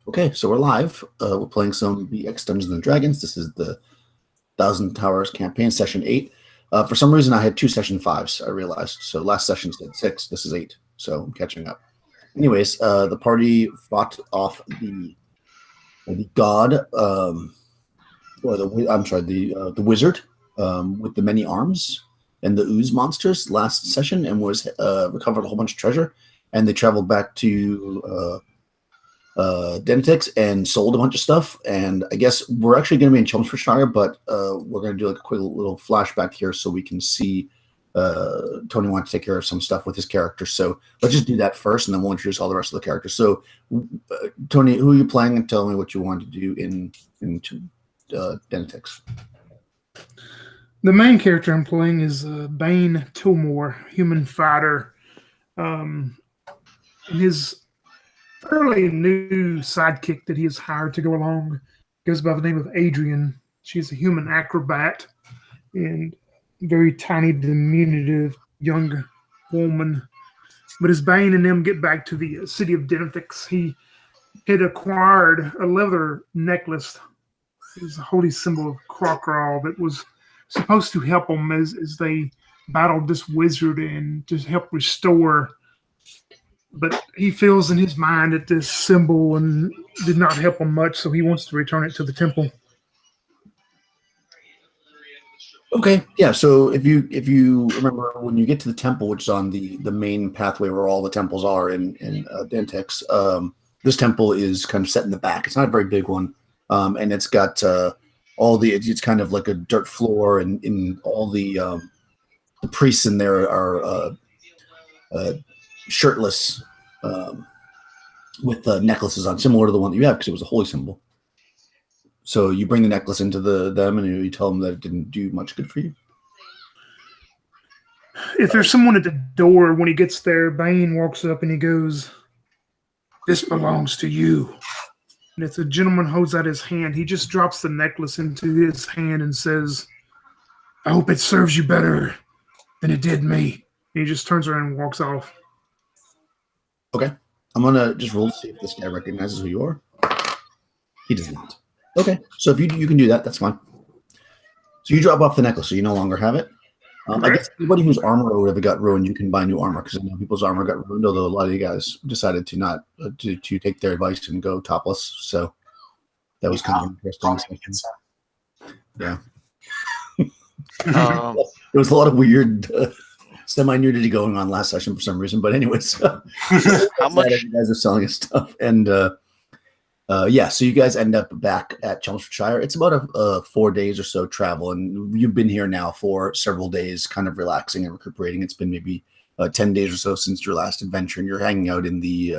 Okay, so we're live. We're playing some BX Dungeons and Dragons. This is the Thousand Towers campaign, session 8. For some reason, I had 2 session 5s, I realized. So last session said 6, this is 8. So I'm catching up. Anyways, the party fought off the god, the wizard with the many arms and the ooze monsters last session, and was recovered a whole bunch of treasure. And they traveled back to Dentex and sold a bunch of stuff. And I guess we're actually going to be in Chelmsfordshire, but we're going to do like a quick little flashback here so we can see Tony wants to take care of some stuff with his character. So let's just do that first, and then we'll introduce all the rest of the characters. So, Tony, who are you playing, and tell me what you want to do in Dentex. The main character I'm playing is Bane Tillmore, human fighter. And his fairly new sidekick that he has hired to go along goes by the name of Adrian. She's a human acrobat and very tiny, diminutive young woman. But as Bane and them get back to the city of Denethix, he had acquired a leather necklace. It was a holy symbol of Crockerall that was supposed to help them as they battled this wizard and to help restore. But he feels in his mind that this symbol and did not help him much, so he wants to return it to the temple. Okay, yeah. So if you remember, when you get to the temple, which is on the main pathway where all the temples are in Dentex, this temple is kind of set in the back. It's not a very big one, and it's got it's kind of like a dirt floor, and in all the priests in there are shirtless, with necklaces on, similar to the one that you have because it was a holy symbol. So you bring the necklace into them, and you tell them that it didn't do much good for you. If there's someone at the door, when he gets there, Bane walks up and he goes, "This belongs to you." And if the gentleman holds out his hand, he just drops the necklace into his hand and says, "I hope it serves you better than it did me." And he just turns around and walks off. Okay. I'm going to just roll to see if this guy recognizes who you are. He does not. Okay. So if you can do that, that's fine. So you drop off the necklace, so you no longer have it. I guess anybody whose armor or whatever got ruined, you can buy new armor, because I know people's armor got ruined, although a lot of you guys decided to not to take their advice and go topless. So that was kind of interesting. Yeah. There was a lot of weird semi-nudity going on last session for some reason, but anyways, how much you guys are selling us stuff, and so you guys end up back at Chelmsfordshire. It's about 4 days or so travel, and you've been here now for several days, kind of relaxing and recuperating. It's been maybe 10 days or so since your last adventure, and you're hanging out in the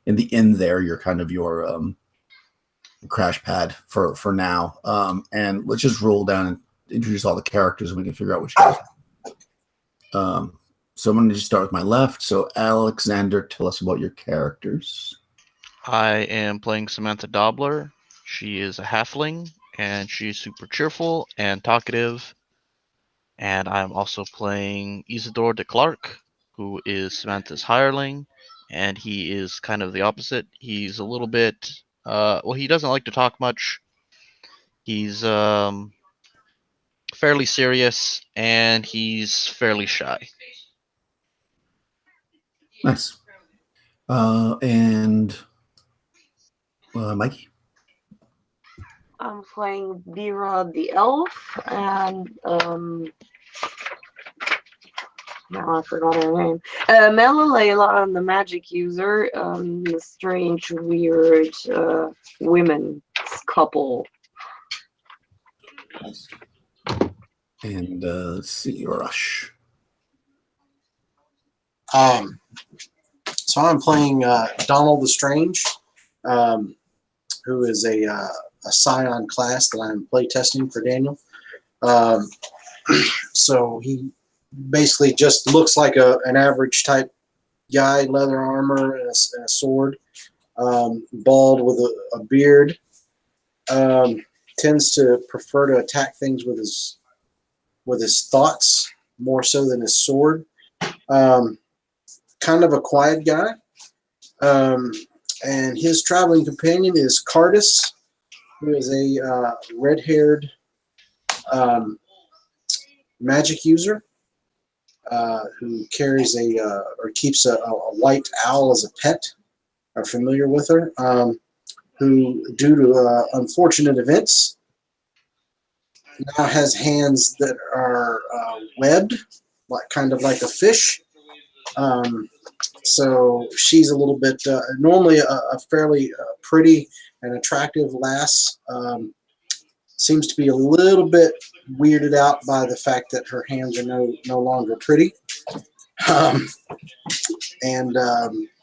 inn there. You're kind of your crash pad for now. And let's just roll down and introduce all the characters, and we can figure out which guys. So I'm going to just start with my left. So Alexander, tell us about your characters. I am playing Samantha Dobler. She is a halfling, and she's super cheerful and talkative. And I'm also playing Isidore de Clark, who is Samantha's hireling, and he is kind of the opposite. He's a little bit, he doesn't like to talk much. He's fairly serious, and he's fairly shy. Nice. And Mikey? I'm playing Vera the elf, and now I forgot her name. Melalela, I'm the magic user. The strange, weird women couple. Nice. And let's see, Rush. So I'm playing Donald the Strange, who is a Scion class that I'm playtesting for Daniel. So he basically just looks like an average type guy, leather armor and a sword, bald with a beard. Tends to prefer to attack things with his thoughts more so than his sword. Kind of a quiet guy. And his traveling companion is Cardis, who is a red-haired magic user who carries or keeps a white owl as a pet. Are familiar with her, who, due to unfortunate events, now has hands that are webbed, kind of like a fish. So she's a little bit, normally a fairly pretty and attractive lass, seems to be a little bit weirded out by the fact that her hands are no longer pretty.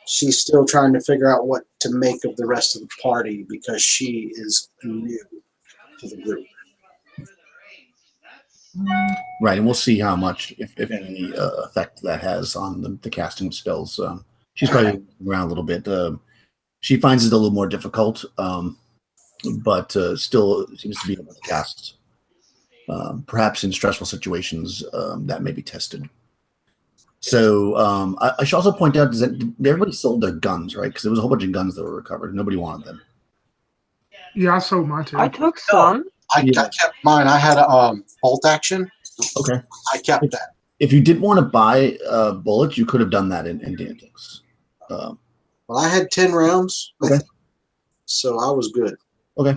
She's still trying to figure out what to make of the rest of the party because she is new to the group. Right, and we'll see how much, if any, effect that has on the casting spells. She's probably around a little bit. She finds it a little more difficult, but still seems to be able to cast. Perhaps in stressful situations, that may be tested. So I should also point out that everybody sold their guns, right? Because there was a whole bunch of guns that were recovered. Nobody wanted them. Yeah, I sold mine too. I took some. I kept mine. I had a bolt action. Okay. I kept that. If you did want to buy bullets, you could have done that in Dantix. Well, I had 10 rounds. Okay. So I was good. Okay.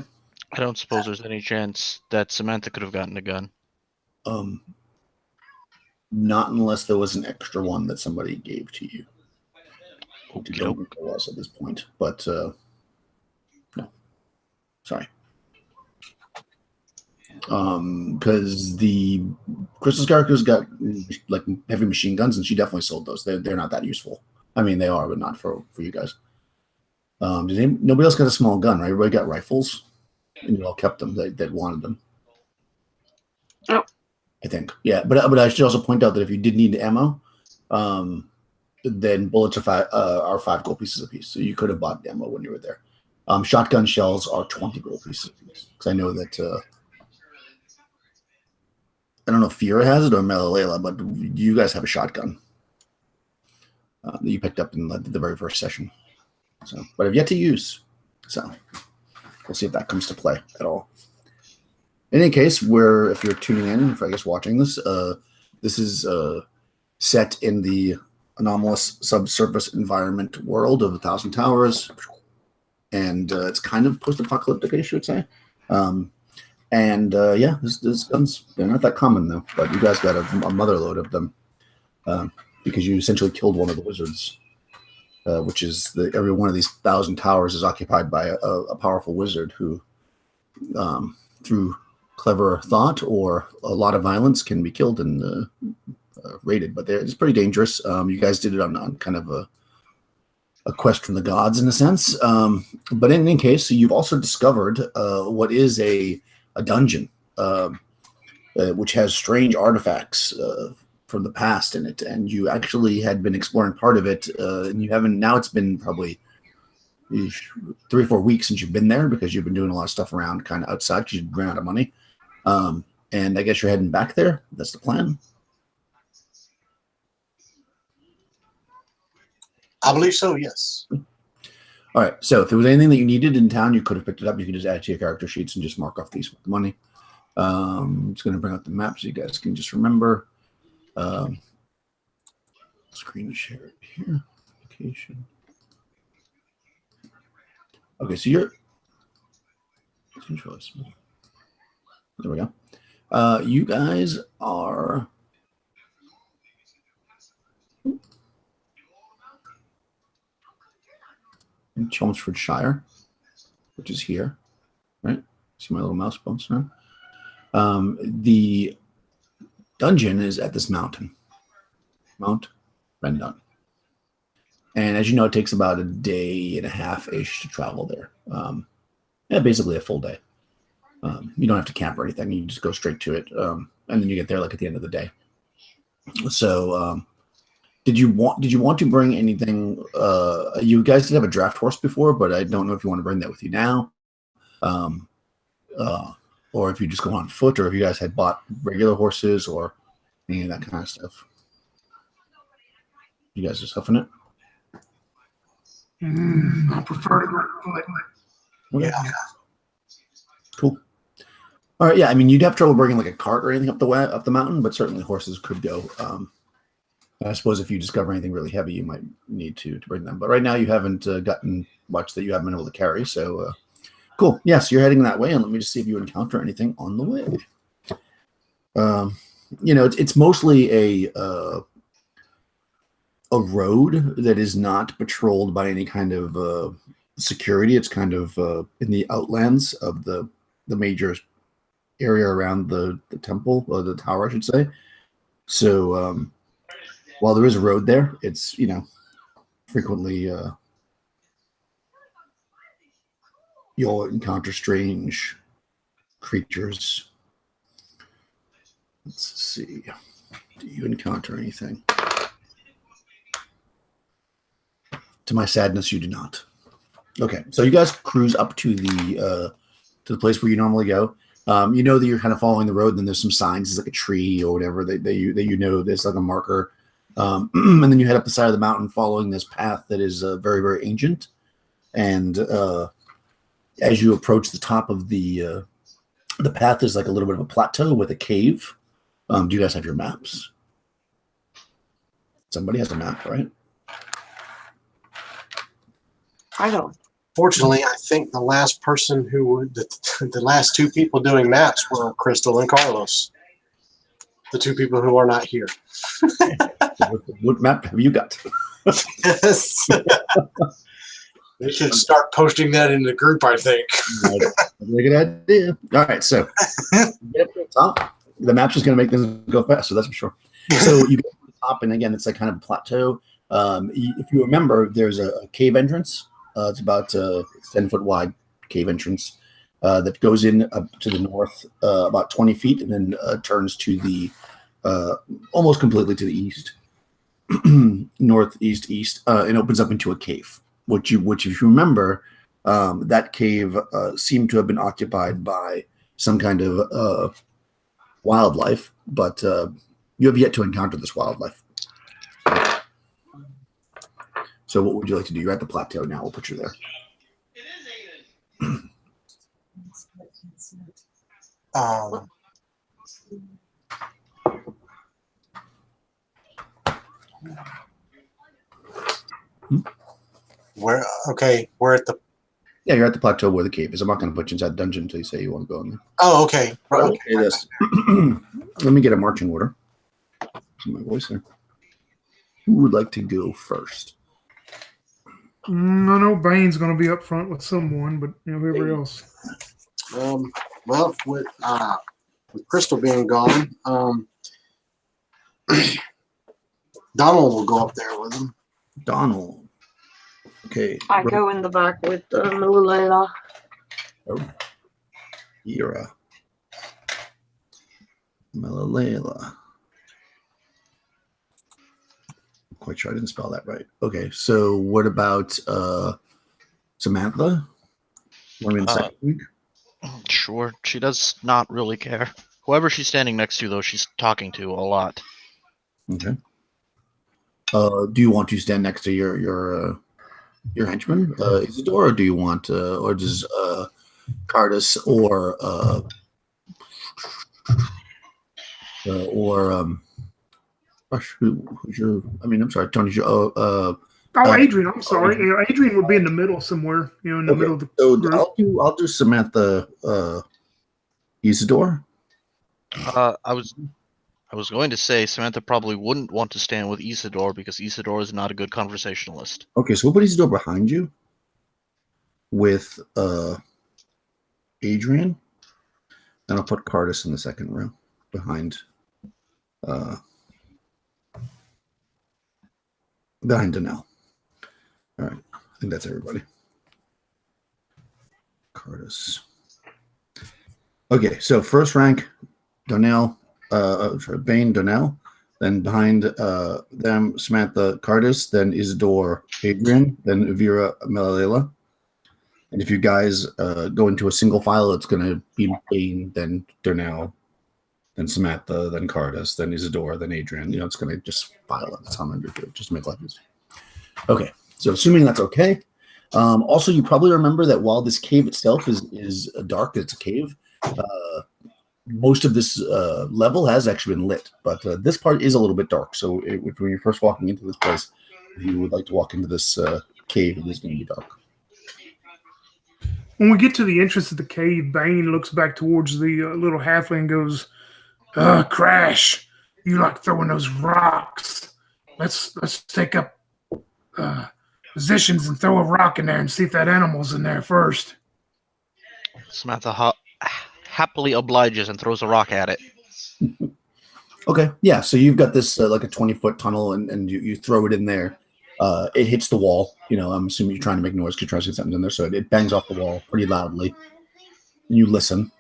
I don't suppose there's any chance that Samantha could have gotten a gun. Not unless there was an extra one that somebody gave to you. I Okey don't doke. think there was at this point, but no. Sorry. Because the Crystal Scarker's got like heavy machine guns, and she definitely sold those. They're not that useful. I mean, they are, but not for you guys. Nobody else got a small gun, right? Everybody got rifles, and you all kept them. That wanted them. Oh. I think, yeah. But I should also point out that if you did need ammo, then bullets are 5 gold pieces a piece. So you could have bought ammo when you were there. Shotgun shells are 20 gold pieces a piece. Because I know that. I don't know if Fira has it or Melalela, but you guys have a shotgun that you picked up in the very first session. So, but have yet to use. So we'll see if that comes to play at all. In any case, if you're tuning in, if I guess watching this, this is set in the anomalous subsurface environment world of 1,000 Towers, and it's kind of post-apocalyptic, I should say. Yeah, these guns, they're not that common, though. But you guys got a motherload of them because you essentially killed one of the wizards, which is every one of these 1,000 towers is occupied by a powerful wizard who, through clever thought or a lot of violence, can be killed and raided. But it's pretty dangerous. You guys did it on kind of a quest from the gods, in a sense. But in any case, you've also discovered what is a dungeon, which has strange artifacts from the past in it, and you actually had been exploring part of it, and you haven't. Now it's been probably 3 or 4 weeks since you've been there because you've been doing a lot of stuff around, kind of outside, because you ran out of money. And I guess you're heading back there. That's the plan. I believe so. Yes. All right, so if there was anything that you needed in town, you could have picked it up. You could just add it to your character sheets and just mark off these with the money. I'm just going to bring up the map so you guys can just remember. Screen share it here. Location. Okay, so you're... There we go. You guys are... in Chelmsford Shire, which is here, right? See my little mouse bumps now? The dungeon is at this mountain, Mount Rendon. And as you know, it takes about a day and a half-ish to travel there. Yeah, basically a full day. You don't have to camp or anything. You just go straight to it. And then you get there like at the end of the day. So... Did you want to bring anything? You guys did have a draft horse before, but I don't know if you want to bring that with you now, or if you just go on foot, or if you guys had bought regular horses or any of that kind of stuff. You guys just huffing it. I prefer to go foot. Okay. Yeah. Cool. All right. Yeah. I mean, you'd have trouble bringing like a cart or anything up the mountain, but certainly horses could go. I suppose if you discover anything really heavy, you might need to bring them. But right now, you haven't gotten much that you haven't been able to carry. So cool. Yes, yeah, so you're heading that way, and let me just see if you encounter anything on the way. It's mostly a road that is not patrolled by any kind of security. It's kind of in the outlands of the major area around the temple, or the tower, I should say. So while there is a road there, it's frequently you'll encounter strange creatures. Let's see. Do you encounter anything? To my sadness, you do not. Okay, so you guys cruise up to the place where you normally go. You know that you're kind of following the road, and then there's some signs. It's like a tree or whatever that there's like a marker. And then you head up the side of the mountain following this path that is very, very ancient. And as you approach the top of the path, there's like a little bit of a plateau with a cave. Do you guys have your maps? Somebody has a map, right? I don't. Fortunately, I think the last person the last two people doing maps were Crystal and Carlos. The two people who are not here. What map have you got? Yes. They should start posting that in the group, I think. That's a good idea. All right, so get up to the top. The map's just going to make things go fast, so that's for sure. So you get to the top, and again, it's like kind of a plateau. If you remember, there's a cave entrance. It's about 10-foot wide cave entrance that goes in up to the north about 20 feet, and then turns to the almost completely to the east, northeast, east, and opens up into a cave. Which, if you remember, that cave seemed to have been occupied by some kind of wildlife, but you have yet to encounter this wildlife. So what would you like to do? You're at the plateau now. We'll put you there. We're at the... Yeah, you're at the plateau where the cave is. I'm not going to put you inside the dungeon until you say you want to go in there. Oh, okay. Right. Okay, this. Let me get a marching order. See my voice there. Who would like to go first? I know Bane's going to be up front with someone, but whoever else. Well, with Crystal being gone, Donald will go up there with him. Donald. Okay. I go in the back with Malula. Oh. Ira. Malalela. Quite sure I didn't spell that right. Okay, so what about Samantha? Want me in the second week? Sure, she does not really care. Whoever she's standing next to, though, she's talking to a lot. Okay. Do you want to stand next to your henchman, Isidore, or do you want, or does Cardus or who's your? I mean, I'm sorry, Tony's your. Adrian. I'm sorry. Adrian would be in the middle somewhere. In the middle of the. So I'll do Samantha, Isidore. I was going to say Samantha probably wouldn't want to stand with Isidore because Isidore is not a good conversationalist. Okay, so we'll put Isidore behind you with Adrian, and I'll put Cardus in the second row behind Donnell. All right, I think that's everybody. Cardus. Okay, so first rank, Donnell. Bane, Donnell, then behind them, Samantha, Cardus, then Isidore, Adrian, then Vera, Malalela. And if you guys go into a single file, it's going to be Bane, then Donnell, then Samantha, then Cardus, then Isidore, then Adrian. It's going to just file at the time under here, just to make life easy. Okay, So assuming that's okay. Also, you probably remember that while this cave itself is dark, it's a cave. Most of this level has actually been lit, but this part is a little bit dark. So when you're first walking into this place, if you would like to walk into this cave, it is going to be dark. When we get to the entrance of the cave, Bane looks back towards the little halfling and goes, Crash, you like throwing those rocks. Let's take up positions and throw a rock in there and see if that animal's in there first. Samantha happily obliges and throws a rock at it. Okay, yeah. So you've got this like a 20-foot tunnel, and you throw it in there. It hits the wall. I'm assuming you're trying to make noise because you're trying to get something in there. So it bangs off the wall pretty loudly. You listen.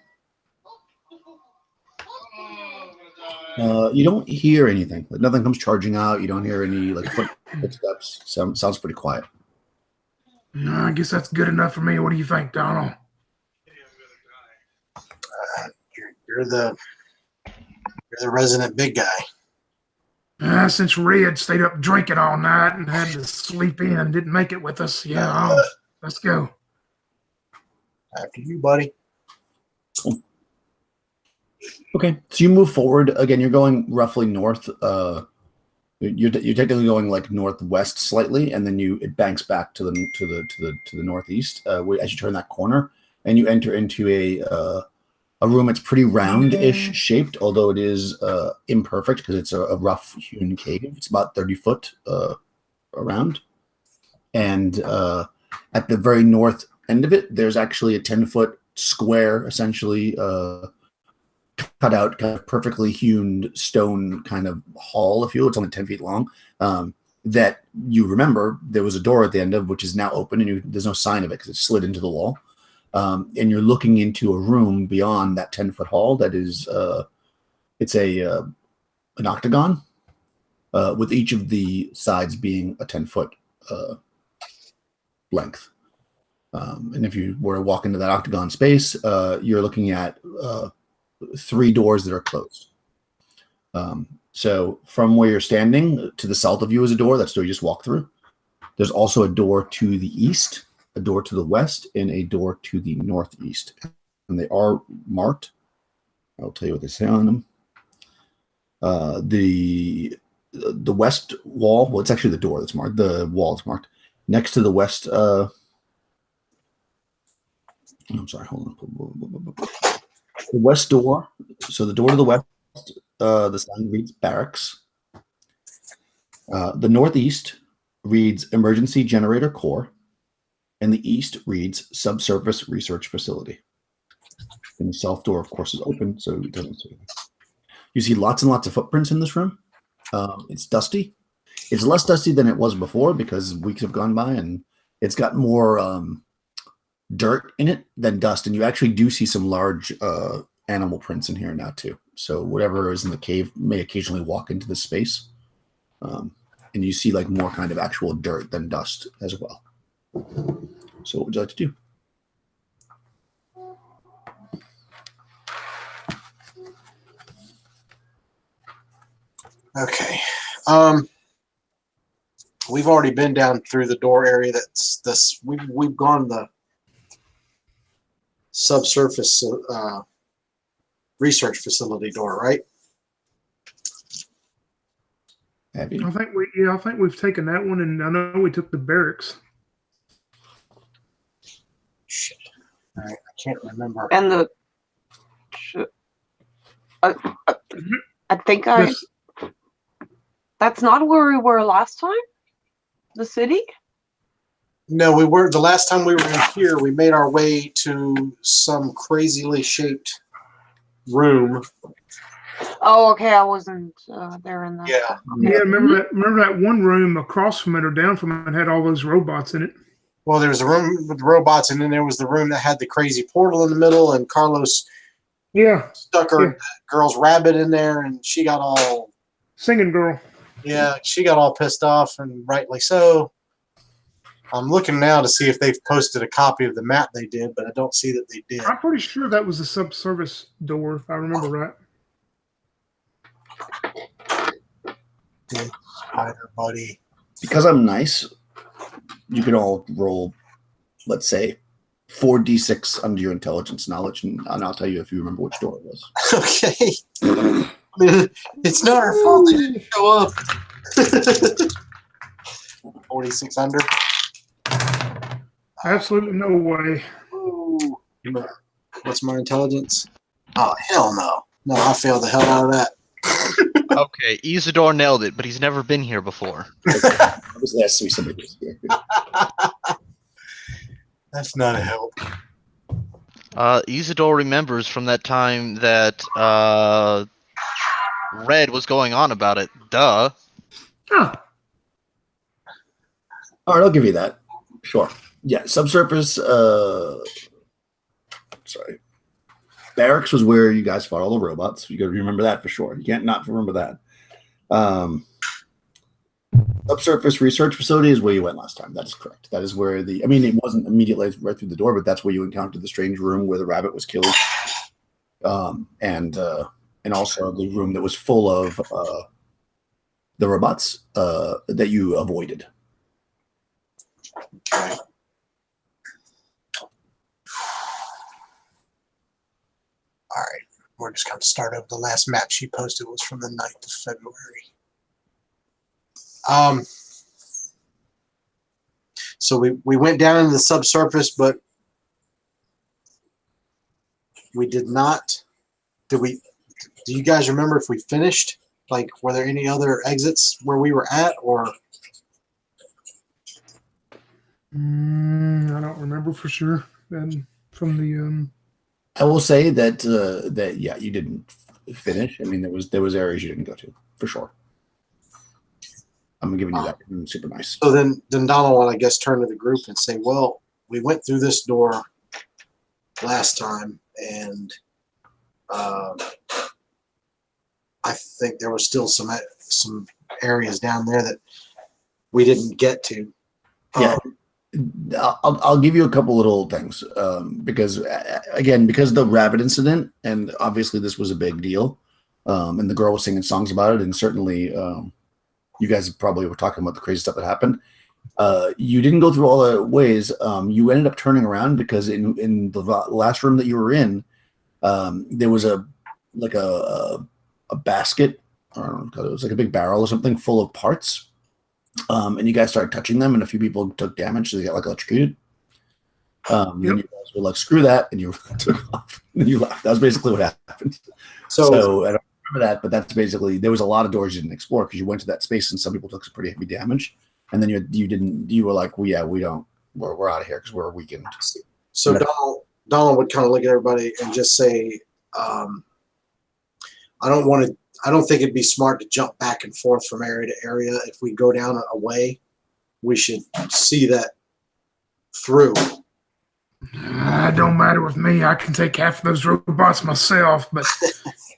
You don't hear anything. Like nothing comes charging out. You don't hear any like footsteps. Sounds pretty quiet. I guess that's good enough for me. What do you think, Donald? You're the resident big guy. Since Red stayed up drinking all night and had to sleep in and didn't make it with us, let's go. After you, buddy. Cool. Okay, so you move forward again. You're going roughly north. You're technically going like northwest slightly, and then it banks back to the northeast as you turn that corner, and you enter into a room. It's pretty round-ish shaped, although it is imperfect because it's a rough-hewn cave. It's about 30 foot around, and at the very north end of it, there's actually a 10-foot square, essentially cut out, kind of perfectly hewn stone kind of hall, if you will. It's only 10 feet long. That you remember there was a door at the end of, which is now open, and there's no sign of it because it slid into the wall. And you're looking into a room beyond that 10-foot hall that is it's an octagon with each of the sides being a 10-foot length. And if you were to walk into that octagon space, you're looking at 3 doors that are closed. So from where you're standing, to the south of you is a door. That's the door you just walked through. There's also a door to the east, a door to the west, and a door to the northeast. And they are marked. I'll tell you what they say on them. The west wall, well, it's actually the door that's marked. The wall is marked. Next to the west, I'm sorry, hold on. The west door, so the door to the west, the sign reads barracks. The northeast reads emergency generator core. And the east reads subsurface research facility. And the south door, of course, is open, so it doesn't see. You see lots and lots of footprints in this room. It's dusty. It's less dusty than it was before because weeks have gone by, and it's got more dirt in it than dust. And you actually do see some large animal prints in here now, too. So whatever is in the cave may occasionally walk into this space. And you see like more kind of actual dirt than dust as well. So what would you like to do? Okay. We've already been down through the door area. That's this. We've gone the subsurface research facility door, right? Have you? I think we've taken that one, and I know we took the barracks. Shit. All right, I can't remember. And I think that's not where we were last time? The city? No, we were. The last time we were in here, we made our way to some crazily shaped room. Oh, okay. I wasn't there in that. Yeah. Okay. Yeah, remember that one room across from it or down from it had all those robots in it? Well, there was a room with the robots, and then there was the room that had the crazy portal in the middle, and Carlos stuck her girl's rabbit in there, and she got all... Singing girl. Yeah, she got all pissed off, and rightly so. I'm looking now to see if they've posted a copy of the map they did, but I don't see that they did. I'm pretty sure that was the subsurface door, if I remember right. Spider buddy. Because I'm nice, you can all roll, let's say, 4d6 under your intelligence knowledge, and I'll tell you if you remember which door it was. Okay. I mean, it's not our fault they didn't show up. 46 under. Absolutely no way. Ooh. What's my intelligence? Oh, hell no. No, I failed the hell out of that. Okay, Isidore nailed it, but he's never been here before. Obviously, has to be somebody who's here. That's not a help. Isidore remembers from that time that Red was going on about it. Duh. Huh. All right, I'll give you that. Sure. Yeah, subsurface. Sorry. Barracks was where you guys fought all the robots. You got to remember that for sure. You can't not remember that. Subsurface research facility is where you went last time. That is correct. That is where it wasn't immediately right through the door, but that's where you encountered the strange room where the rabbit was killed. And also the room that was full of the robots that you avoided. Okay. All right. We're just going to start over. The last map she posted was from the 9th of February. So we went down into the subsurface, but we did not. Do you guys remember if we finished? Like, were there any other exits where we were at, or? I don't remember for sure. And from the I will say that yeah, you didn't finish. I mean, there was areas you didn't go to for sure. I'm giving you that. Super nice. So then Donald will, I guess, turn to the group and say, "Well, we went through this door last time, and I think there was still some areas down there that we didn't get to." Yeah. I'll give you a couple little things because of the rabbit incident, and obviously this was a big deal, and the girl was singing songs about it, and certainly you guys probably were talking about the crazy stuff that happened. You didn't go through all the ways. You ended up turning around because in the last room that you were in, there was a basket, or it was like a big barrel or something full of parts. And you guys started touching them, and a few people took damage, so they got like electrocuted. Then you guys were like, "Screw that," and you took off. And you left. That was basically what happened. So I don't remember that, but that's basically, there was a lot of doors you didn't explore because you went to that space, and some people took some pretty heavy damage, and then you were like, "Well, yeah, we're out of here because we're weakened." So Donald would kind of look at everybody and just say, I don't think it'd be smart to jump back and forth from area to area. If we go down a way, we should see that through. it don't matter with me. I can take half of those robots myself, but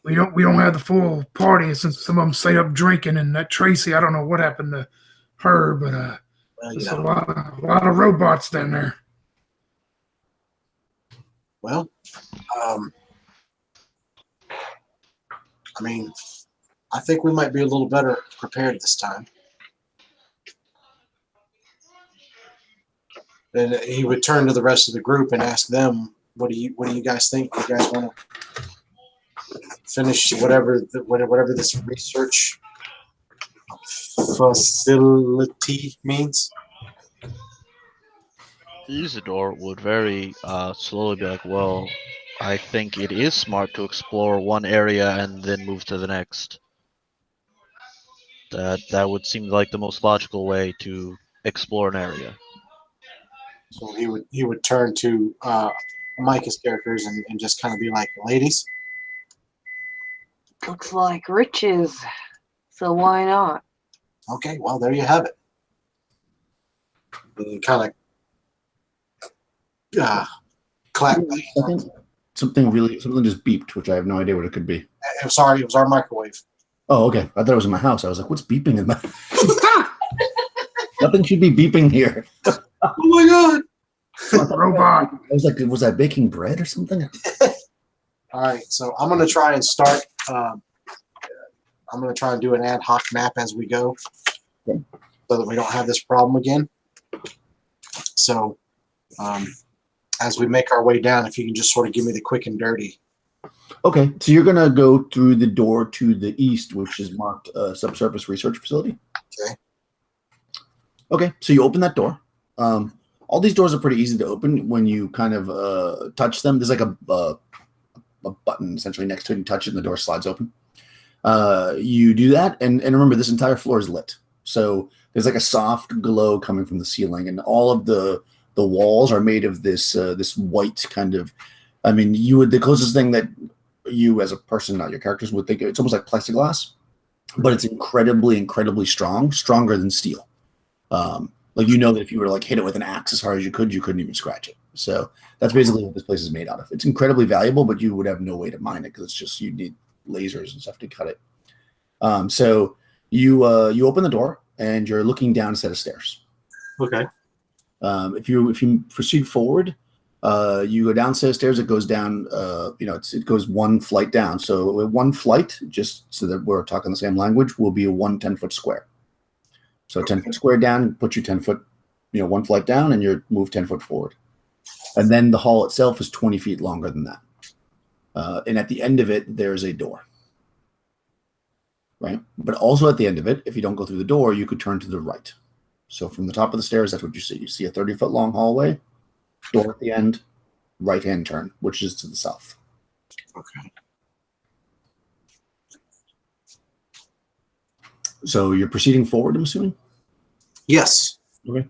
we don't have the full party since some of them stayed up drinking. And that Tracy, I don't know what happened to her, but there's a lot of robots down there. Well, I mean, I think we might be a little better prepared this time. And he would turn to the rest of the group and ask them, "What do you guys think? Do you guys want to finish whatever this research facility means?" Isidore would very slowly be like, "Well, I think it is smart to explore one area and then move to the next. That would seem like the most logical way to explore an area." So he would turn to Micah's characters and just kind of be like, "Ladies." Looks like riches, so why not? Okay, well, there you have it. And kind of clap. Something just beeped, which I have no idea what it could be. I'm sorry, it was our microwave. Oh, okay. I thought it was in my house. I was like, "What's beeping in my?" Nothing should be beeping here. Oh my god! Robot. I was like, was I baking bread or something? All right, so I'm going to try and start. I'm going to try and do an ad hoc map as we go, Okay. so that we don't have this problem again. So as we make our way down, if you can just sort of give me the quick and dirty. Okay, so you're gonna go through the door to the east, which is marked subsurface research facility. Okay. Okay, so you open that door. All these doors are pretty easy to open when you kind of touch them. There's like a button essentially next to it. You touch it, and the door slides open. You do that, and remember, this entire floor is lit. So there's like a soft glow coming from the ceiling, and all of the walls are made of this this white kind of. I mean, the closest thing that you as a person, not your characters, would think it's almost like plexiglass, but it's incredibly strong, stronger than steel. Like that if you were to like hit it with an axe as hard as you couldn't even scratch it. So that's basically what this place is made out of. It's incredibly valuable, but you would have no way to mine it because it's just you need lasers and stuff to cut it. So you open the door and you're looking down a set of stairs. Okay. If you proceed forward, you go down a set of stairs. It goes down. It goes one flight down. So one flight, just so that we're talking the same language, will be a 1 10-foot square. So 10-foot square down, put you 10 foot, one flight down, and you're moved 10 foot forward. And then the hall itself is 20 feet longer than that. And at the end of it, there's a door. Right? But also at the end of it, if you don't go through the door, you could turn to the right. So from the top of the stairs, that's what you see. You see a 30-foot long hallway, door at the end, right-hand turn, which is to the south. Okay. So you're proceeding forward, I'm assuming? Yes. Okay.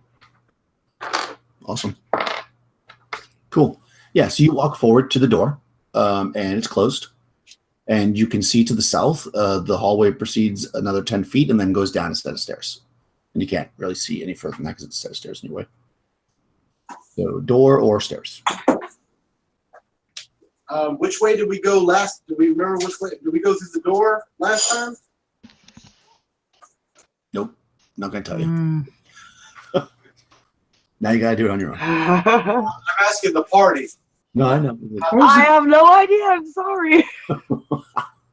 Awesome. Cool. Yeah, so you walk forward to the door, and it's closed. And you can see to the south, the hallway proceeds another 10 feet and then goes down a set of stairs. And you can't really see any further than that because it's a set of stairs anyway. So door or stairs? Which way did we go last? Do we remember which way? Did we go through the door last time? Nope. Not going to tell you. Now you got to do it on your own. I'm asking the party. No, I know. I have no idea. I'm sorry.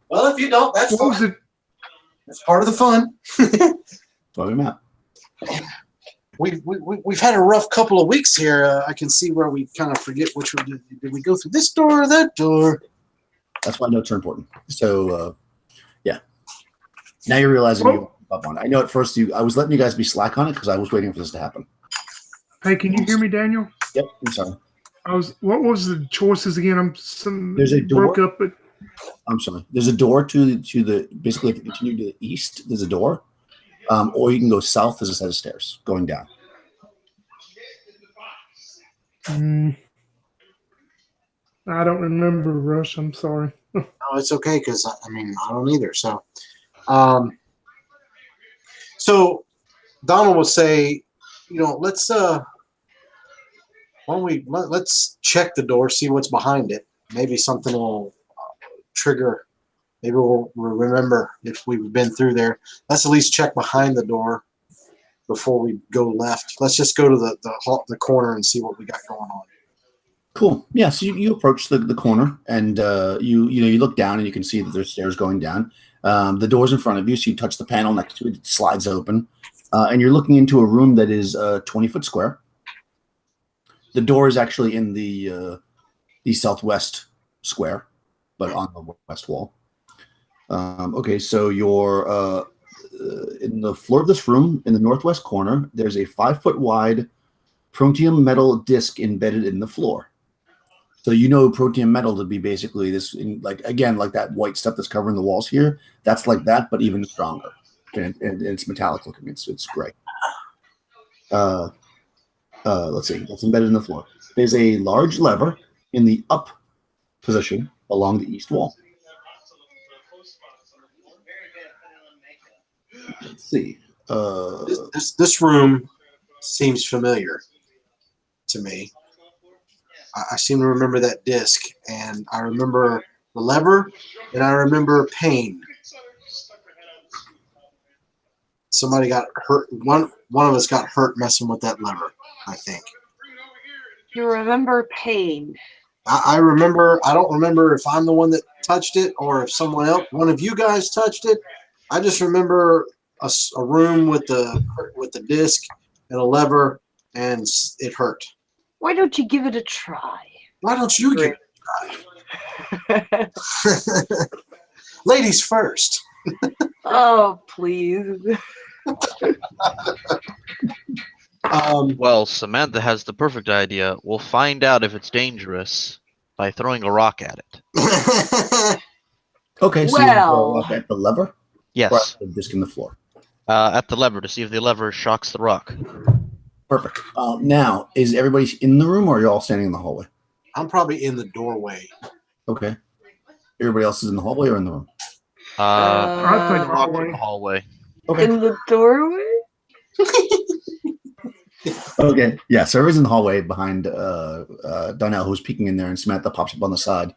Well, if you don't, that's fine. That's part of the fun. Talk him out. We've had a rough couple of weeks here. I can see where we kind of forget which one. Did we go through this door or that door? That's why notes are important. So, yeah. Now you're realizing you up on it. I know at first I was letting you guys be slack on it because I was waiting for this to happen. Hey, can you hear me, Daniel? Yep, I'm sorry. What was the choices again? There's a door. Broke up, but I'm sorry. There's a door to the basically if you continue to the east, there's a door. Or you can go south. There's a set of stairs going down. I don't remember, Rush. I'm sorry. No, it's okay because I don't either. So, so Donald will say, let's let's check the door, see what's behind it. Maybe something will trigger. Maybe we'll remember if we've been through there. Let's at least check behind the door before we go left. Let's just go to the corner and see what we got going on. Cool. Yeah. So you approach the corner and you look down and you can see that there's stairs going down. The door's in front of you, so you touch the panel next to it. It slides open, and you're looking into a room that is 20-foot square. The door is actually in the southwest square, but on the west wall. Okay, so you're in the floor of this room in the northwest corner. There's a 5-foot wide protium metal disc embedded in the floor. So protium metal to be basically this, like that white stuff that's covering the walls here. That's like that, but even stronger, and it's metallic looking. It's gray. Let's see. That's embedded in the floor. There's a large lever in the up position along the east wall. Let's see. This room seems familiar to me. I seem to remember that disc, and I remember the lever, and I remember pain. Somebody got hurt. One of us got hurt messing with that lever, I think. You remember pain. I remember. I don't remember if I'm the one that touched it or if someone else, one of you guys touched it. I just remember a room with the disc and a lever and it hurt. Why don't you give it a try? Why don't you give it a try? Ladies first. Oh, please. Well, Samantha has the perfect idea. We'll find out if it's dangerous by throwing a rock at it. Okay, so you Well. look at the lever or Yes, at the disc in the floor. at the lever to see if the lever shocks the rock. Perfect. Now, is everybody in the room or are you all standing in the hallway? I'm probably in the doorway. Okay. Everybody else is in the hallway or in the room? I'd The think rock in hallway. the hallway. Okay. In the doorway? Okay. Yeah, so everybody's in the hallway behind Donnell, who's peeking in there, and Samantha pops up on the side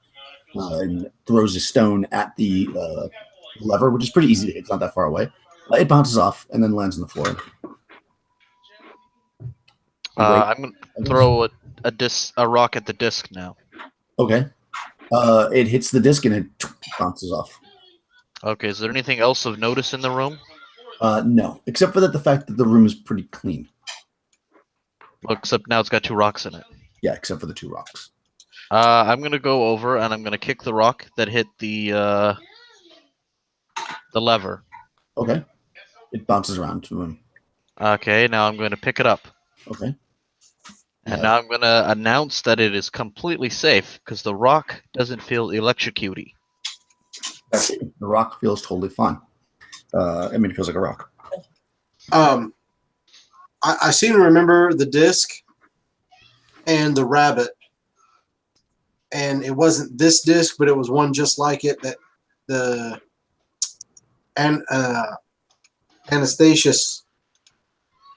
and throws a stone at the lever, which is pretty easy to hit. It's not that far away. It bounces off and then lands on the floor. I'm going to throw a rock at the disc now. Okay. It hits the disc and it bounces off. Okay, is there anything else of notice in the room? No, except for the fact that the room is pretty clean. Except now it's got 2 rocks in it. Yeah, except for the 2 rocks. I'm gonna go over and I'm gonna kick the rock that hit the lever. Okay. It bounces around to him. Okay, now I'm going to pick it up. Okay. And now I'm going to announce that it is completely safe because the rock doesn't feel electrocutey. The rock feels totally fine. It feels like a rock. I seem to remember the disc and the rabbit, and it wasn't this disc, but it was one just like it. That the Anastasius,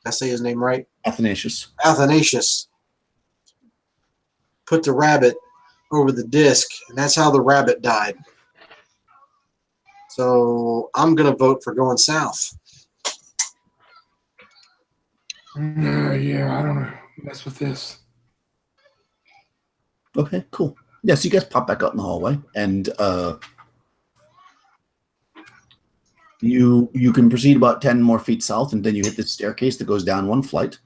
did I say his name right? Athanasius put the rabbit over the disc, and that's how the rabbit died. So I'm gonna vote for going south. Yeah, I don't know. Mess with this. Okay, cool. Yeah, so you guys pop back out in the hallway, and you can proceed about 10 more feet south, and then you hit this staircase that goes down 1 flight.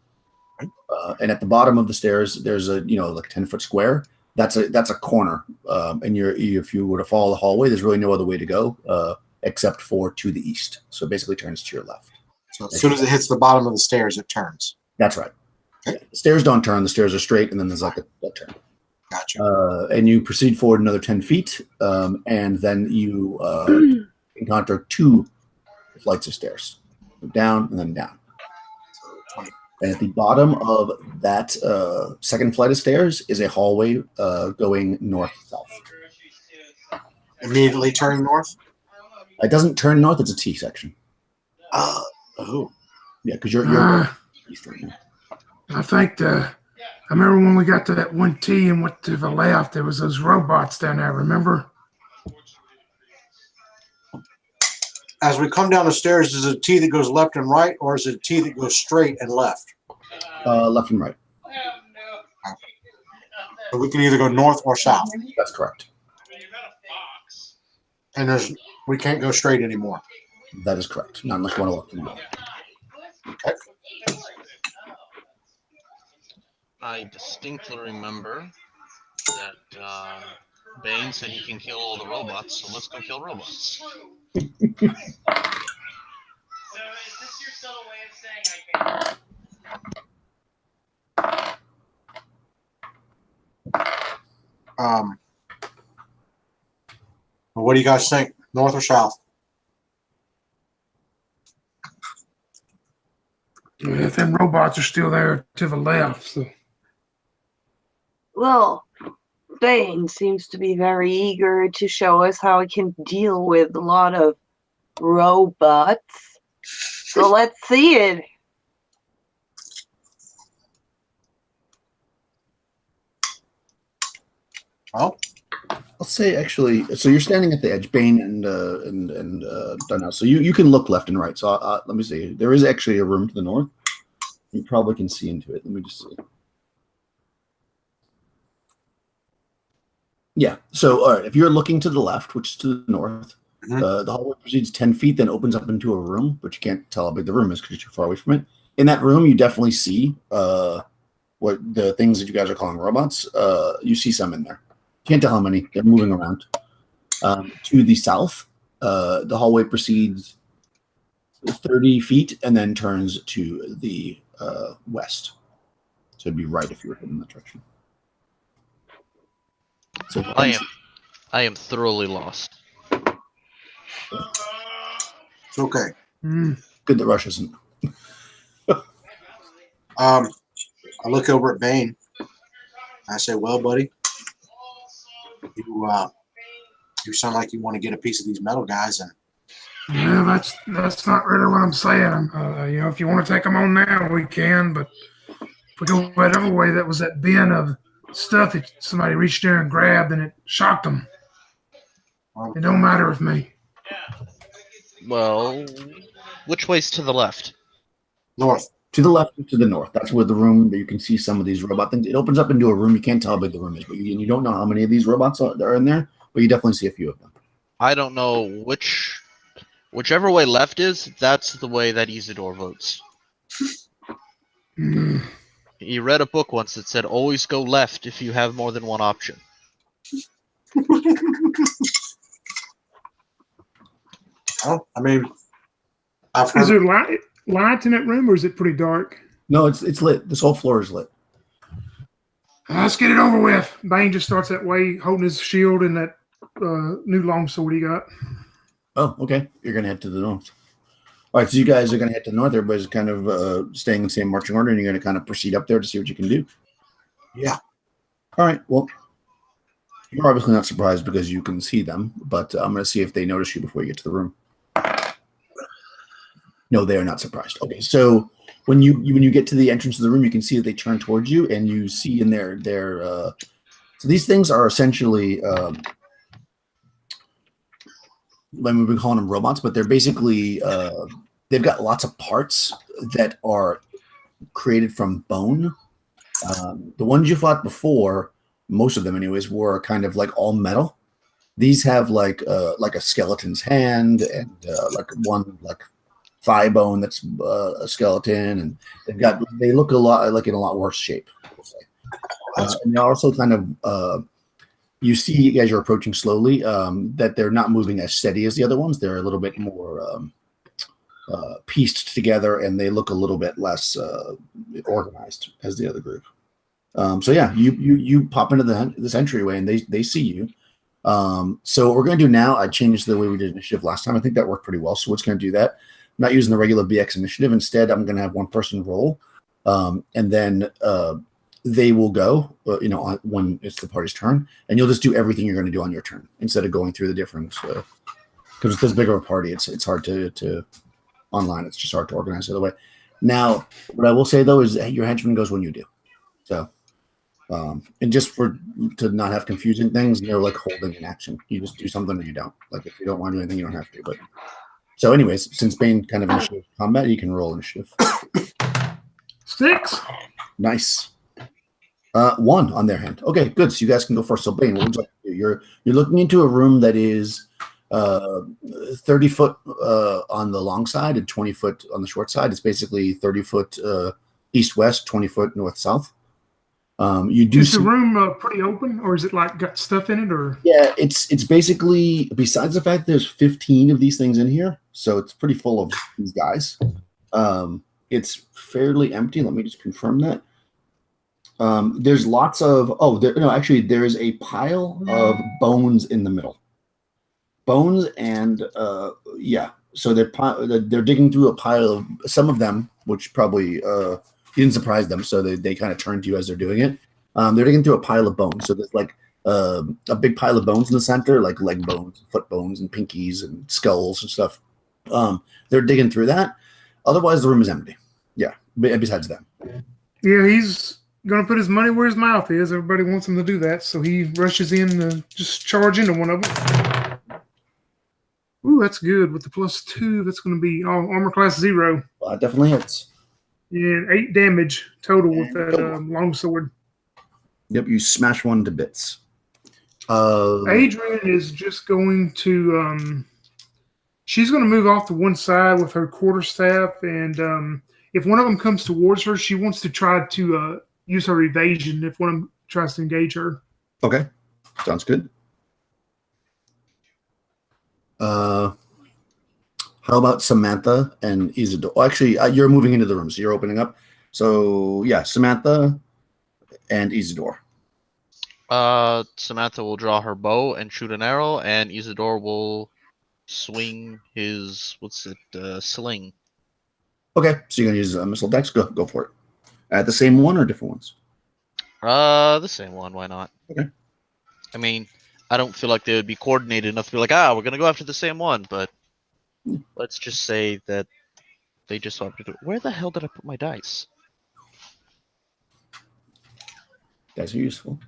And at the bottom of the stairs, there's a like a 10-foot square. That's a corner. And if you were to follow the hallway, there's really no other way to go except for to the east. So it basically turns to your left. So as soon as it hits the bottom of the stairs, it turns. That's right. Okay. The stairs don't turn. The stairs are straight, and then there's like a turn. Gotcha. And you proceed forward another 10 feet, and then you encounter 2 flights of stairs. Down and then down. So 20. And at the bottom of that second flight of stairs is a hallway going north-south. Immediately turning north? It doesn't turn north. It's a T section. Oh. Yeah, because you're east right now. I think I remember when we got to that 1T and went to the left, there was those robots down there, remember? As we come down the stairs, is it a T that goes left and right, or is it a T that goes straight and left? Left and right. So we can either go north or south. That's correct. And we can't go straight anymore. That is correct. Not unless you want to look to the north. Okay. I distinctly remember that Bane said he can kill all the robots, so let's go kill robots. So is this your subtle way of saying I can't? What do you guys think? North or south? Yeah, them robots are still there to the left. So. Well, Bane seems to be very eager to show us how he can deal with a lot of robots. So let's see it. Well, I'll say actually. So you're standing at the edge, Bane and Donnell. So you can look left and right. So let me see. There is actually a room to the north. You probably can see into it. Let me just see. Yeah. So all right. If you're looking to the left, which is to the north, the hallway proceeds 10 feet, then opens up into a room, but you can't tell how big the room is because you're too far away from it. in that room, you definitely see what the things that you guys are calling robots. You see some in there. Can't tell how many. They're moving around. To the south, the hallway proceeds 30 feet and then turns to the west. So it'd be right if you were heading in that direction. So I am thoroughly lost. It's okay. Good that Rush isn't. I look over at Bane. I say, "Well, buddy, you sound like you want to get a piece of these metal guys." And Yeah, that's not really what I'm saying. If you want to take them on now, we can. But if we go that other way, that was that bin of stuff that somebody reached there and grabbed, and it shocked them. It don't matter with me. Well, which way's to the left? north. To the left and to the north. That's where the room that you can see some of these robot things. It opens up into a room. You can't tell how big the room is, but you don't know how many of these robots are in there, but you definitely see a few of them. I don't know whichever way left is, that's the way that Isidore votes. He read a book once that said always go left if you have more than one option. Oh, I mean, I've Is heard. there light in that room, or is it pretty dark? No, it's lit. This whole floor is lit. Let's get it over with. Bane just starts that way, holding his shield and that new longsword he got. Oh, okay. You're going to head to the north. All right, so you guys are going to head to the north. Everybody's kind of staying in the same marching order, and you're going to kind of proceed up there to see what you can do. Yeah. All right, well, you're obviously not surprised because you can see them, but I'm going to see if they notice you before you get to the room. No, they are not surprised. Okay, so when you get to the entrance of the room, you can see that they turn towards you, and you see in there so these things are essentially we've been calling them robots, but they're basically they've got lots of parts that are created from bone. The ones you fought before, most of them anyways, were kind of like all metal. These have like a skeleton's hand and like one like thigh bone that's a skeleton, and they look a lot like in a lot worse shape. We'll say. And they also kind of you see as you're approaching slowly that they're not moving as steady as the other ones. They're a little bit more pieced together, and they look a little bit less organized as the other group. So yeah, you pop into this entryway, and they see you. So what we're going to do now, I changed the way we did initiative last time. I think that worked pretty well. So we're just going to do that. I'm not using the regular BX initiative. Instead, I'm going to have one person roll, and then they will go, when it's the party's turn, and you'll just do everything you're going to do on your turn instead of going through the different. Because it's this big of a party, it's hard to online. It's just hard to organize the other way. Now, what I will say though is your henchman goes when you do. So, and just to not have confusing things, like holding an action. You just do something or you don't. Like if you don't want to do anything, you don't have to. But so, anyways, since Bane kind of initiative combat, you can roll initiative. 6. Nice. 1 on their hand. Okay, good. So you guys can go first. So Bane, what would you like to do? You're looking into a room that is 30 foot on the long side and 20 foot on the short side. It's basically 30 foot east-west, 20 foot north-south. You do is the room pretty open, or is it like got stuff in it, or? Yeah, it's basically, besides the fact there's 15 of these things in here, so it's pretty full of these guys. It's fairly empty. Let me just confirm that. There's lots of there's a pile of bones in the middle. Bones and so they're digging through a pile of some of them, which probably didn't surprise them, so they kind of turn to you as they're doing it. They're digging through a pile of bones, so there's like a big pile of bones in the center, like leg bones, foot bones, and pinkies and skulls and stuff. They're digging through that. Otherwise, the room is empty. Yeah, besides them. Yeah, he's going to put his money where his mouth is. Everybody wants him to do that, so he rushes in to just charge into one of them. Ooh, that's good. With the +2, that's going to be armor class 0. Well, that definitely hits. Yeah, 8 damage total with that longsword. Yep, you smash one to bits. Adrian is just going to she's going to move off to one side with her quarterstaff, and If one of them comes towards her, she wants to try to use her evasion if one of them tries to engage her. Okay, sounds good. How about Samantha and Isidore? Oh, actually, you're moving into the room, so you're opening up. So yeah, Samantha and Isidore. Samantha will draw her bow and shoot an arrow, and Isidore will swing his sling. Okay, so you're gonna use missile decks. Go for it. The same one or different ones? The same one. Why not? Okay. I mean, I don't feel like they would be coordinated enough to be like, we're gonna go after the same one. But let's just say that they just want to do. Where the hell did I put my dice? Dice are useful.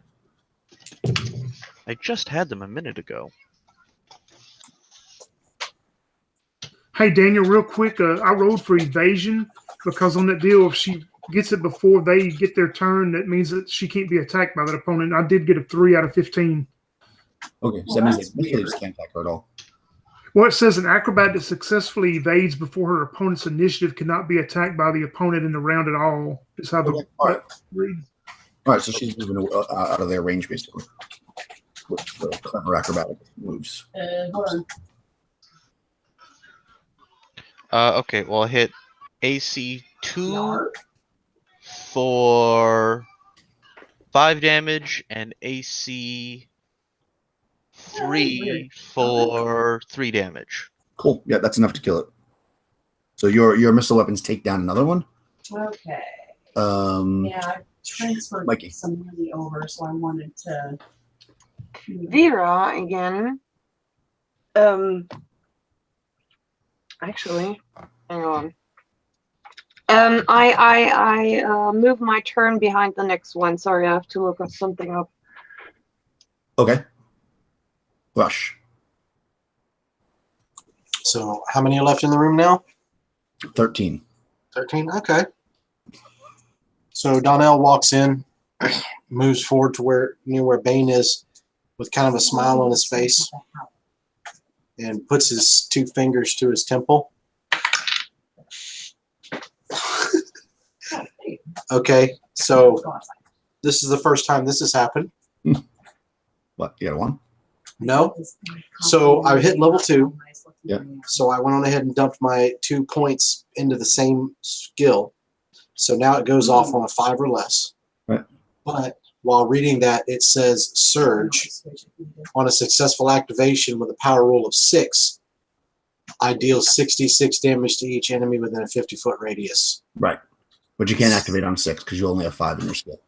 I just had them a minute ago. Hey, Daniel, real quick, I rolled for evasion because on that deal, if she gets it before they get their turn, that means that she can't be attacked by that opponent. I did get a 3 out of 15. Okay, so that means they just can't attack her at all. Well, it says an acrobat that successfully evades before her opponent's initiative cannot be attacked by the opponent in the round at all. Is how the All right. read. All right, so she's moving out of their range basically with the clever acrobatic moves. Hold on. Okay, well, I hit AC 2 for 5 damage and AC 3 for 3 damage. Cool. Yeah, that's enough to kill it. So your missile weapons take down another one. Okay. Yeah, I transferred Mikey. some money over, so I wanted to. Vera again. Actually, hang on. I move my turn behind the next one. Sorry, I have to look something up. Okay. Rush. So how many are left in the room now? 13. 13? Okay. So Donnell walks in, moves forward to near where Bane is with kind of a smile on his face and puts his 2 fingers to his temple. Okay, so this is the first time this has happened. What? You got a 1? No. So I hit level 2. Yeah. So I went on ahead and dumped my 2 points into the same skill. So now it goes off on a 5 or less. Right. But while reading that, it says surge. On a successful activation with a power roll of 6, I deal 66 damage to each enemy within a 50-foot radius. Right. But you can't activate on 6 because you only have 5 in your skill.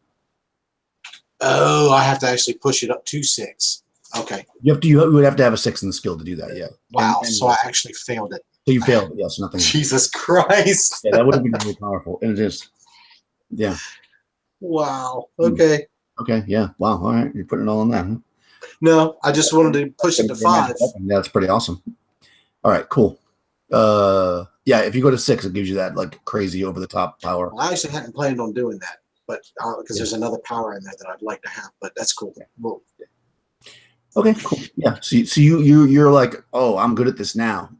Oh, I have to actually push it up to 6. Okay. You would have to have a 6 in the skill to do that, yeah. Wow, And so I actually failed it. so you failed, yes, nothing. Jesus Christ. Yeah, that would have been really powerful. And it is. Yeah. Wow. Okay. Okay, yeah. Wow. All right. You're putting it all on that, huh? No, I just wanted to push it to 5. Yeah, that's pretty awesome. All right, cool. Yeah, if you go to 6, it gives you that like crazy over the top power. Well, I actually hadn't planned on doing that, but because there's another power in there that I'd like to have, but that's cool. Well, Okay, cool. Yeah. So you're like, oh, I'm good at this now.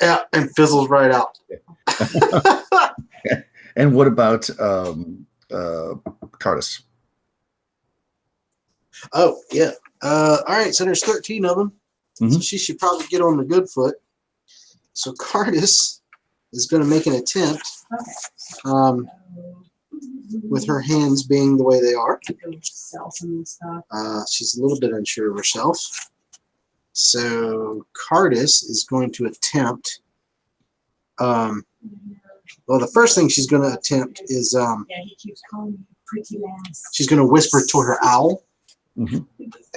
yeah, and fizzles right out. And what about Cardis? Oh, yeah. All right, so there's 13 of them. So she should probably get on the good foot. So Cardis is going to make an attempt with her hands being the way they are. Sell some stuff. She's a little bit unsure of herself. So Cardis is going to attempt. Well, the first thing she's going to attempt is Yeah, he keeps calling me pretty lass. she's going to whisper to her owl, Mhm.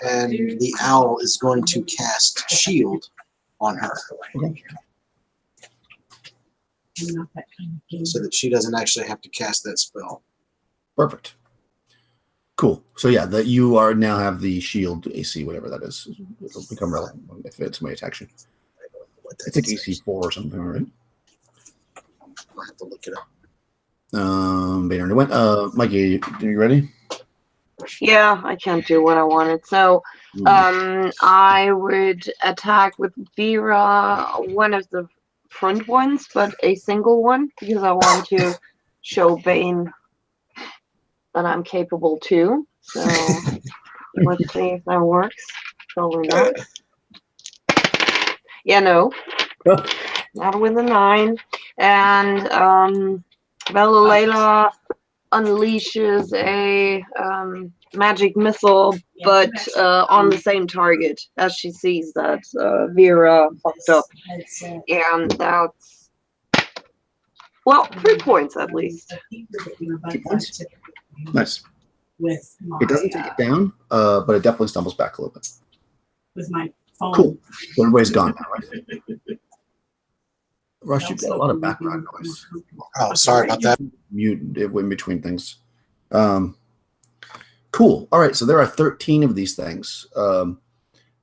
and the owl is going to cast shield on her Okay. I'm not that kind of game. so that she doesn't actually have to cast that spell. Perfect. Cool. So yeah, that you are now have the shield AC, whatever that is. It'll become relevant if it's my attack. It's like AC 4 or something, right? I'll have to look it up. Bader went. Mikey, are you ready? Yeah, I can't do what I wanted. So, I would attack with Vera, one of the front ones, but a single one because I want to show Bane that I'm capable too. So let's see if that works. Probably not. Yeah, no. Not with a 9. And Bella Layla unleashes a magic missile, but on the same target as she sees that Vera fucked up. And that's, well, 3 points at least. 2 points. Nice. With It doesn't take it down, but it definitely stumbles back a little bit. with my phone. Cool. So everybody's gone now, right? Rush, you've got a lot of background noise. Oh, sorry about that. Mute it in between things. Cool. All right. So there are 13 of these things.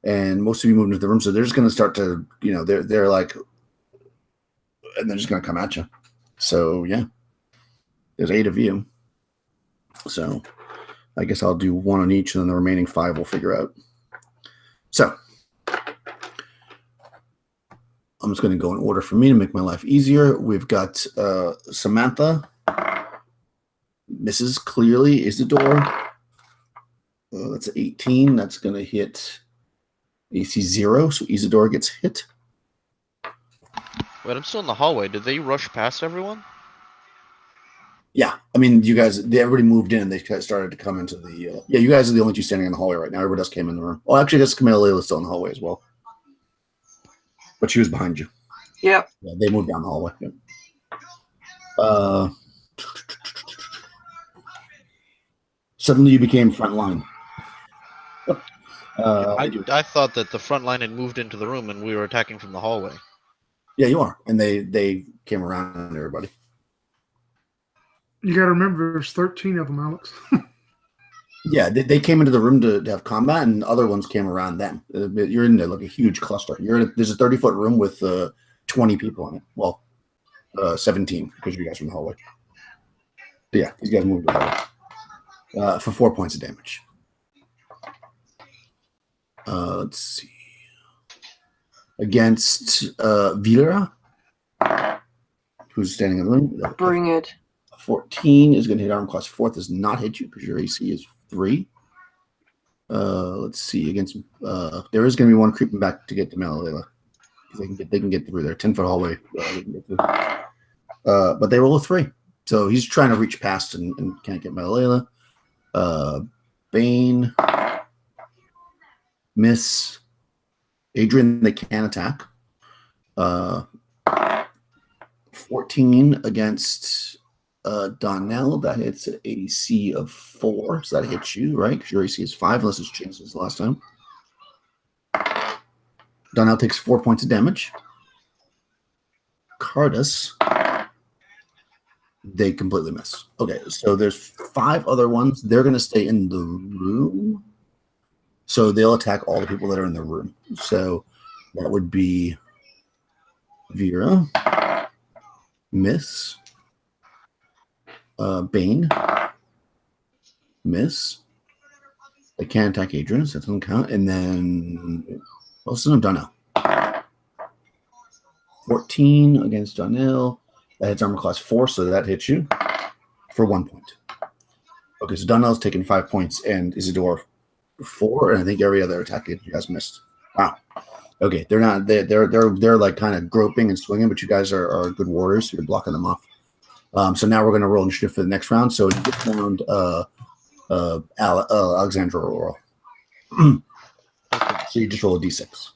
And most of you moved into the room. So they're just going to start to, they're like, and they're just going to come at you. So yeah, there's 8 of you. So I guess I'll do 1 on each, and then the remaining 5 we'll figure out. So I'm just going to go in order for me to make my life easier. We've got Samantha. Misses clearly. Isidore. That's 18. That's going to hit AC 0. So Isidore gets hit. Wait, I'm still in the hallway. Did they rush past everyone? Yeah. I mean, you guys, everybody moved in. They started to come into the. Yeah, you guys are the only 2 standing in the hallway right now. Everybody else came in the room. Oh, actually, I guess Camilla Layla's still in the hallway as well. But she was behind you. Yep. Yeah, they moved down the hallway. Yeah. Suddenly you became front line. I thought that the front line had moved into the room and we were attacking from the hallway. Yeah, you are. And they came around on everybody. You got to remember, there's 13 of them, Alex. Yeah, they came into the room to have combat, and other ones came around them. You're in there like a huge cluster. There's a 30-foot room with 20 people in it. Well, 17 because you guys are in the hallway. But yeah, these guys moved away for 4 points of damage. Let's see. Against Vera, who's standing in the room. Bring it. 14 is going to hit arm class 4. Does not hit you because your AC is 3. Let's see. Against there is going to be one creeping back to get to Malayla. They can get through there. 10-foot hallway. They can get through. But they roll a 3, so he's trying to reach past and can't get Malayla. Bane, miss. Adrian, they can attack. 14 against Donnell. That hits an AC of 4. So that hits you, right? Because your AC is 5, unless it's changed since the last time. Donnell takes 4 points of damage. Cardus, they completely miss. Okay, so there's 5 other ones. They're going to stay in the room. So they'll attack all the people that are in the room. So that would be Vera, miss. Bane, miss. They can't attack Adrian, so that doesn't count. And then, well, it's Donnell. 14 against Donnell. That hits armor class 4, so that hits you for 1 point. Okay, so Donnell's taken 5 points, and Isidore 4, and I think every other attack you guys missed. Wow. Okay, they're like kind of groping and swinging, but you guys are good warriors, so you're blocking them off. So now we're going to roll initiative for the next round. So this round, Alexandra will roll. So you just roll a d6.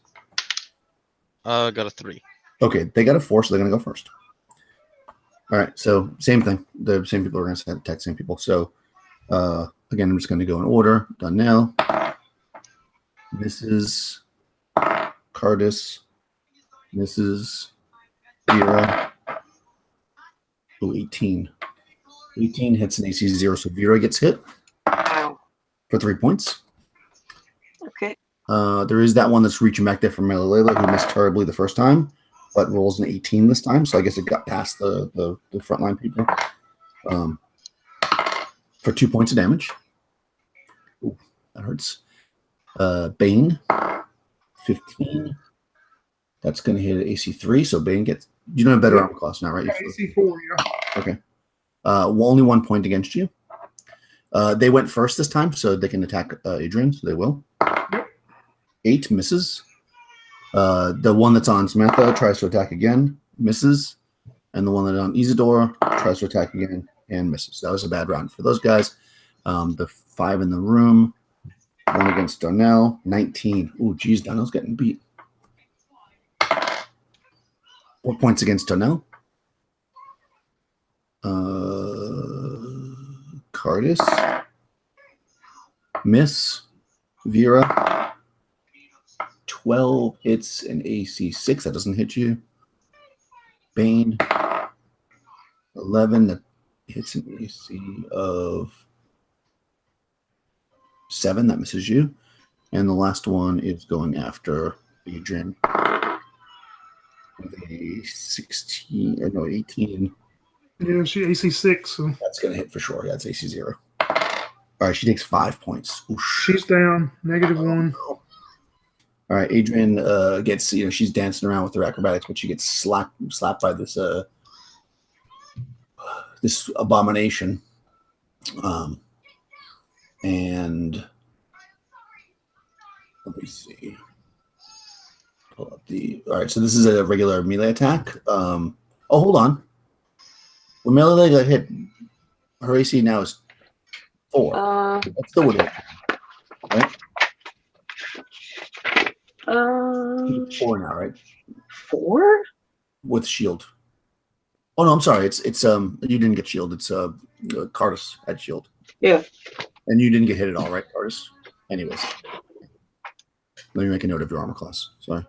Got a 3. Okay, they got a 4, so they're going to go first. All right, so same thing. The same people are going to attack same people. So again, I'm just going to go in order. Donnell, Mrs. Cardus, Mrs. Vera. Oh, 18. 18 hits an AC 0, so Vera gets hit for 3 points. Okay. There is that one that's reaching back there from Malayla, who missed terribly the first time, but rolls an 18 this time, so I guess it got past the frontline people. For 2 points of damage. Ooh, that hurts. Bane, 15. That's going to hit AC 3, so Bane gets You don't have better Yeah. armor class now, right? Yeah, AC 4, yeah. Okay. Well, only 1 point against you. They went first this time, so they can attack Adrian, so they will. Yep. 8 misses. The one that's on Samantha tries to attack again, misses. And the one that's on Isidore tries to attack again and misses. That was a bad round for those guys. The 5 in the room. 1 against Darnell. 19. Ooh, geez, Darnell's getting beat. 4 points against Darnell. Cardis. Miss. Vera. 12 hits and AC 6. That doesn't hit you. Bane. 11. That hits an AC of 7. That misses you. And the last one is going after Adrian. With a 16, or no, 18. Yeah, she AC 6, so That's going to hit for sure. Yeah, it's AC 0. All right, she takes 5 points. Oosh. she's down. -1. All right, Adrian gets, she's dancing around with her acrobatics, but she gets slapped by this this abomination. And let me see. Pull up all right, so this is a regular melee attack. Oh, hold on. When melee got hit, her AC now is 4. That still would hit. Right? 4 now, right? 4? With shield. Oh no, I'm sorry. It's you didn't get shield. It's Cardis had shield. Yeah. And you didn't get hit at all, right, Cardis? Anyways. Let me make a note of your armor class. Sorry.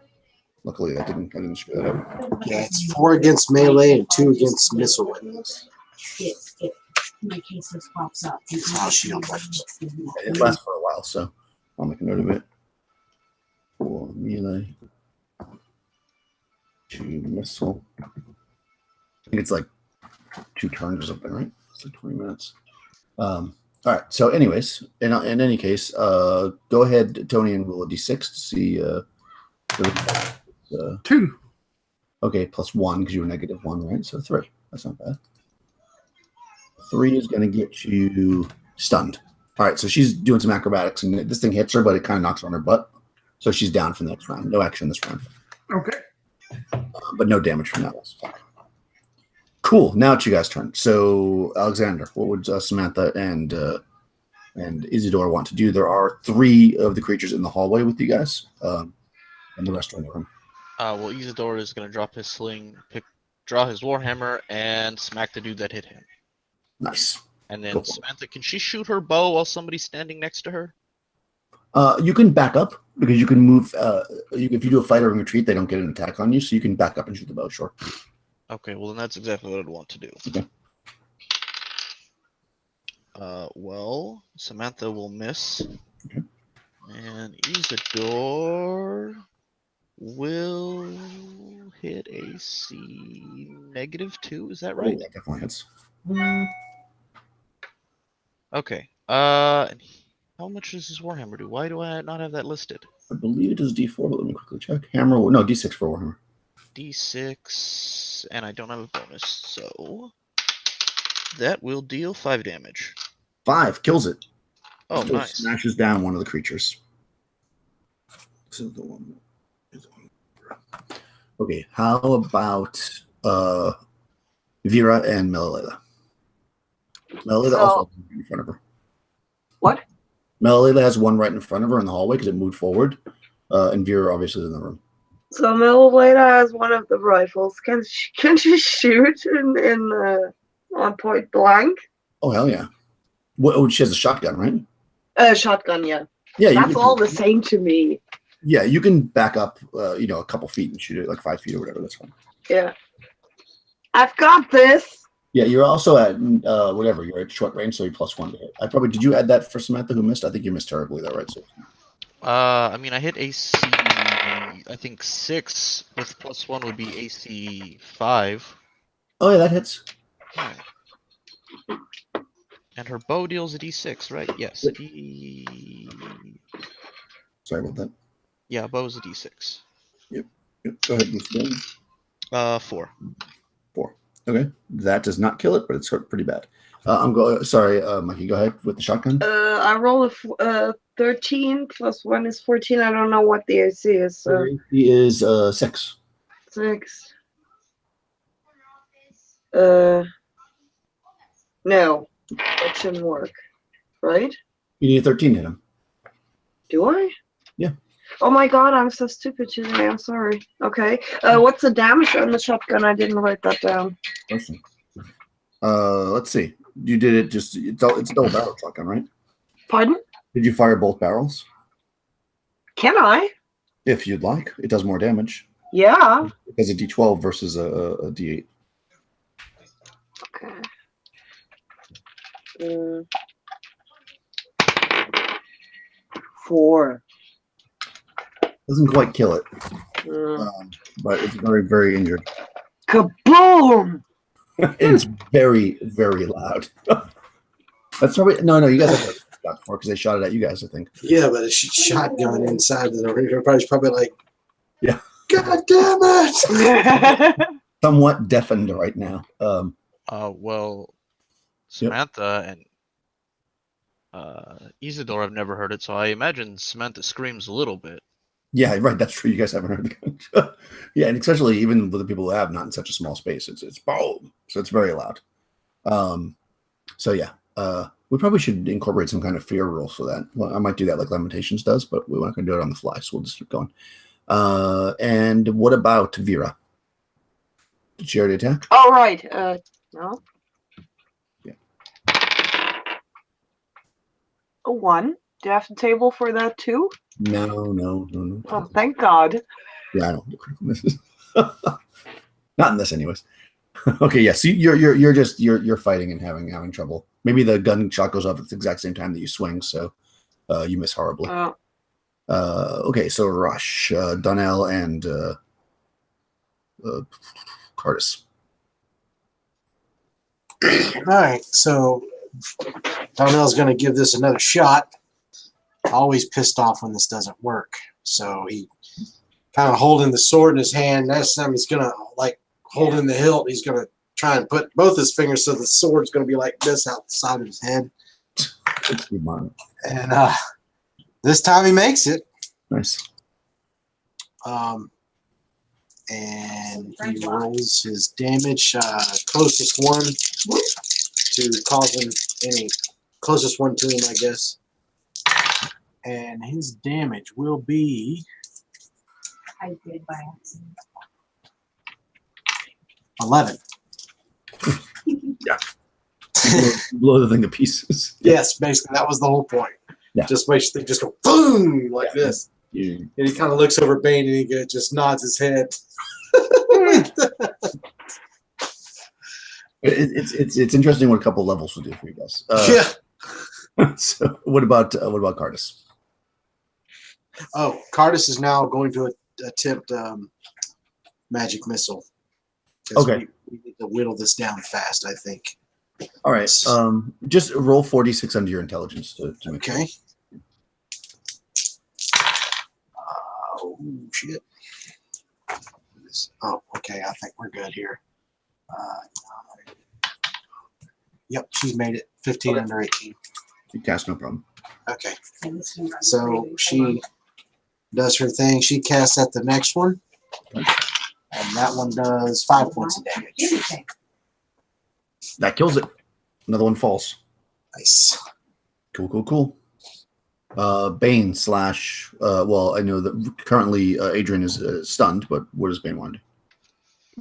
Luckily I didn't screw that up. Yeah, it's 4 against melee and 2 against missile weapons. My case just pops up. That's how shield works. It lasts for a while, so I'll make a note of it. 4 melee. 2 missile. I think it's like 2 turns or something, right? It's like 20 minutes. All right. So, anyways, in any case, go ahead, Tony, and roll a d6 to see. 2. Okay, plus 1 because you were -1, right? So 3. That's not bad. 3 is going to get you stunned. All right. So she's doing some acrobatics, and this thing hits her, but it kind of knocks her on her butt. So she's down for the next round. No action this round. Okay. But no damage from that last attack. Cool. Now it's you guys' turn. So, Alexander, what would Samantha and Isidore want to do? There are 3 of the creatures in the hallway with you guys, and the rest are in the room. Well, Isidore is going to drop his sling, draw his warhammer, and smack the dude that hit him. Nice. And then Go for it. Samantha, can she shoot her bow while somebody's standing next to her? You can back up because you can move. If you do a fight or a retreat, they don't get an attack on you, so you can back up and shoot the bow. Sure. Okay, well then that's exactly what I'd want to do. Okay. Well, Samantha will miss. Okay. And Isidore will hit AC -2. Is that right? Oh, that definitely hits. Okay. And how much does his warhammer do? Why do I not have that listed? I believe it is D4, but let me quickly check. Hammer, no, D6 for Warhammer. D6, and I don't have a bonus, so that will deal 5 damage. 5 kills it. Oh, Still nice. Smashes down one of the creatures. So the one. Okay, how about Vera and Melalila? Melalila also has one in front of her. What? Melalila has one right in front of her in the hallway because it moved forward, and Vera obviously is in the room. So Melalila has one of the rifles. Can she shoot in on point blank? Oh hell yeah! Oh, she has a shotgun, right? Shotgun, yeah. Yeah, That's all the same to me. Yeah, you can back up, a couple feet and shoot it like 5 feet or whatever. That's fine. Yeah. I've got this. Yeah, you're also at whatever. You're at short range, so you're +1 to hit. Did you add that for Samantha who missed? I think you missed terribly though, right? So. I mean, I hit AC, I think 6 with +1 would be AC 5. Oh yeah, that hits. Yeah. And her bow deals a D6, right? Yes. Sorry about that. Yeah, bow's a D6. Yep. Go ahead, Bruce. 4. 4. Okay, that does not kill it, but it's hurt pretty bad. I'm going. Sorry, Mikey. Go ahead with the shotgun. I roll a 13 plus 1 is 14. I don't know what the AC is. So He is 6. 6. No, that shouldn't work, right? You need a 13 to hit him. Do I? Yeah. Oh my god, I'm so stupid today. I'm sorry. Okay. What's the damage on the shotgun? I didn't write that down. Question. Let's see. You did it just. It's a double barrel shotgun, right? Pardon? Did you fire both barrels? Can I? If you'd like, it does more damage. Yeah. Because a D12 versus a D8. Okay. 4. Doesn't quite kill it, Mm. but it's very, very injured. Kaboom! It's very, very loud. That's probably no. You guys have shot before because they shot it at you guys. I think. Yeah, but a shotgun inside the arena probably like, yeah. God damn it! Somewhat deafened right now. Well, Samantha and Isidore, I've never heard it, so I imagine Samantha screams a little bit. Yeah, right. That's true. You guys haven't heard the gun. Yeah, and especially even with the people who have, not in such a small space. It's boom. So it's very loud. So yeah, we probably should incorporate some kind of fear rule for that. Well, I might do that like Lamentations does, but we're not going to do it on the fly, so we'll just keep going. And what about Vera? Did she already attack? Oh, right. No. Yeah. A 1. Do you have the table for that too? No. Oh, thank God. Yeah, I don't do critical misses. Not in this, anyways. Okay, yeah. So you're fighting and having trouble. Maybe the gunshot goes off at the exact same time that you swing, so you miss horribly. Okay, so Rush, Donnell, and Cardis. All right, so Donnell's going to give this another shot. Always pissed off when this doesn't work. So he kind of holding the sword in his hand. Next time he's going to like holding the hilt. He's going to try and put both his fingers so the sword's going to be like this out the side of his head. And this time he makes it. Nice. And he rolls his damage, closest one to causing any closest one to him, I guess. And his damage will be I did by accident. 11. Yeah. Blow the thing to pieces. Yes, basically that was the whole point. Yeah. Just makes the thing just go boom like this. Yeah. And he kind of looks over Bane and he just nods his head. It's interesting what a couple levels will do for you guys. Yeah. So what about Cardis? Oh, Cardis is now going to attempt magic missile. Okay. We need to whittle this down fast, I think. All right. Just roll 46 under your intelligence to make Okay. Oh shit. Oh, okay. I think we're good here. Yep, she's made it. 15 under 18. You cast no problem. Okay. So she does her thing. She casts at the next one. Okay. And that one does 5 points of damage. That kills it. Another one falls. Nice. Cool. Bane slash. Well, I know that currently Adrian is stunned, but what does Bane want to do?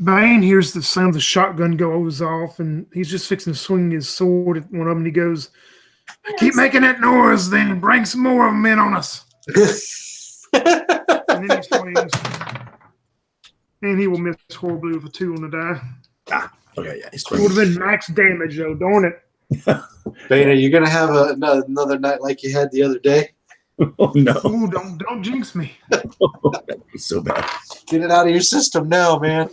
Bane hears the sound of the shotgun goes off, and he's just fixing to swing his sword at one of them, and he goes, "Keep making that noise, then bring some more of them in on us." And then he swings, and he will miss horribly with a 2 on the die. Okay, yeah. It would have been max damage, though, darn it. Bane, are you going to have another night like you had the other day? Oh, no. Ooh, don't jinx me. That was so bad. Get it out of your system now, man.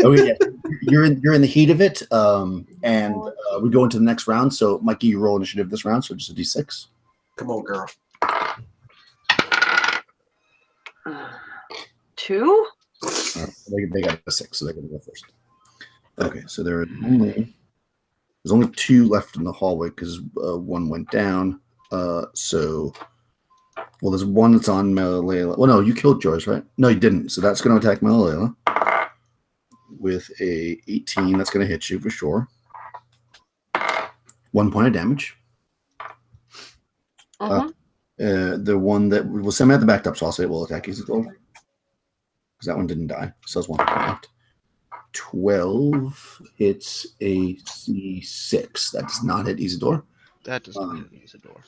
Okay, yeah. You're in the heat of it, and we go into the next round. So, Mikey, you roll initiative this round, so just a D6. Come on, girl. 2? All right, they got a 6, so they're going to go first. Okay, so there's only 2 left in the hallway because one went down. So, well, there's one that's on Malalela. Well, no, you killed yours, right? No, you didn't. So that's going to attack Malalela with a 18. That's going to hit you for sure. 1 point of damage. The one that was semi at the backed up, so I'll say it will attack Isidore. Because that one didn't die. So that's 1 point left. 12 hits a C6. That does not hit Isidore. That does not hit Isidore.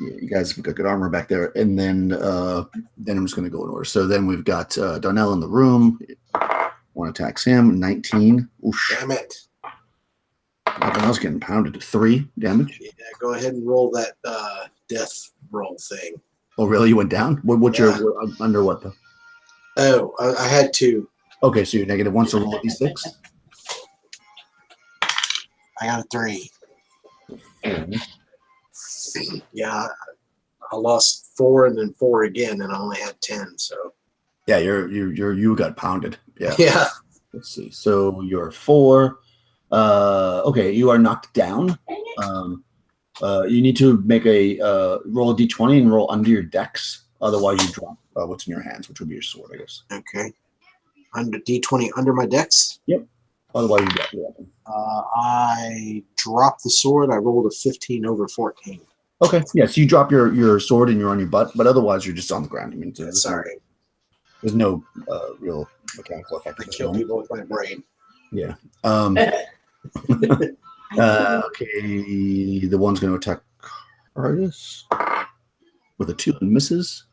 Yeah, you guys have got good armor back there. And then I'm just going to go in order. So then we've got Darnell in the room. One attacks him. 19. Oosh. Damn it. Darnell's getting pounded. 3 damage. Yeah, go ahead and roll that death roll thing. Oh, really? You went down? What's your under what, though? Oh, I had 2. Okay, so you're -1, so roll a d6. I got a 3. Yeah, I lost 4 and then 4 again, and I only had 10. So yeah, you got pounded. Yeah. Yeah. Let's see. So you're 4. Okay, you are knocked down. You need to make a roll a d20 and roll under your dex. Otherwise, you drop what's in your hands, which would be your sword, I guess. Okay. Under D20 under my dex. Yep. Otherwise, you drop your weapon. I dropped the sword. I rolled a 15 over 14. Okay. Yeah. So you drop your sword and you're on your butt, but otherwise you're just on the ground. I mean, Sorry. There's no real mechanical effect. I kill people with my brain. Yeah. Okay. The one's going to attack Cardis with a 2 and misses.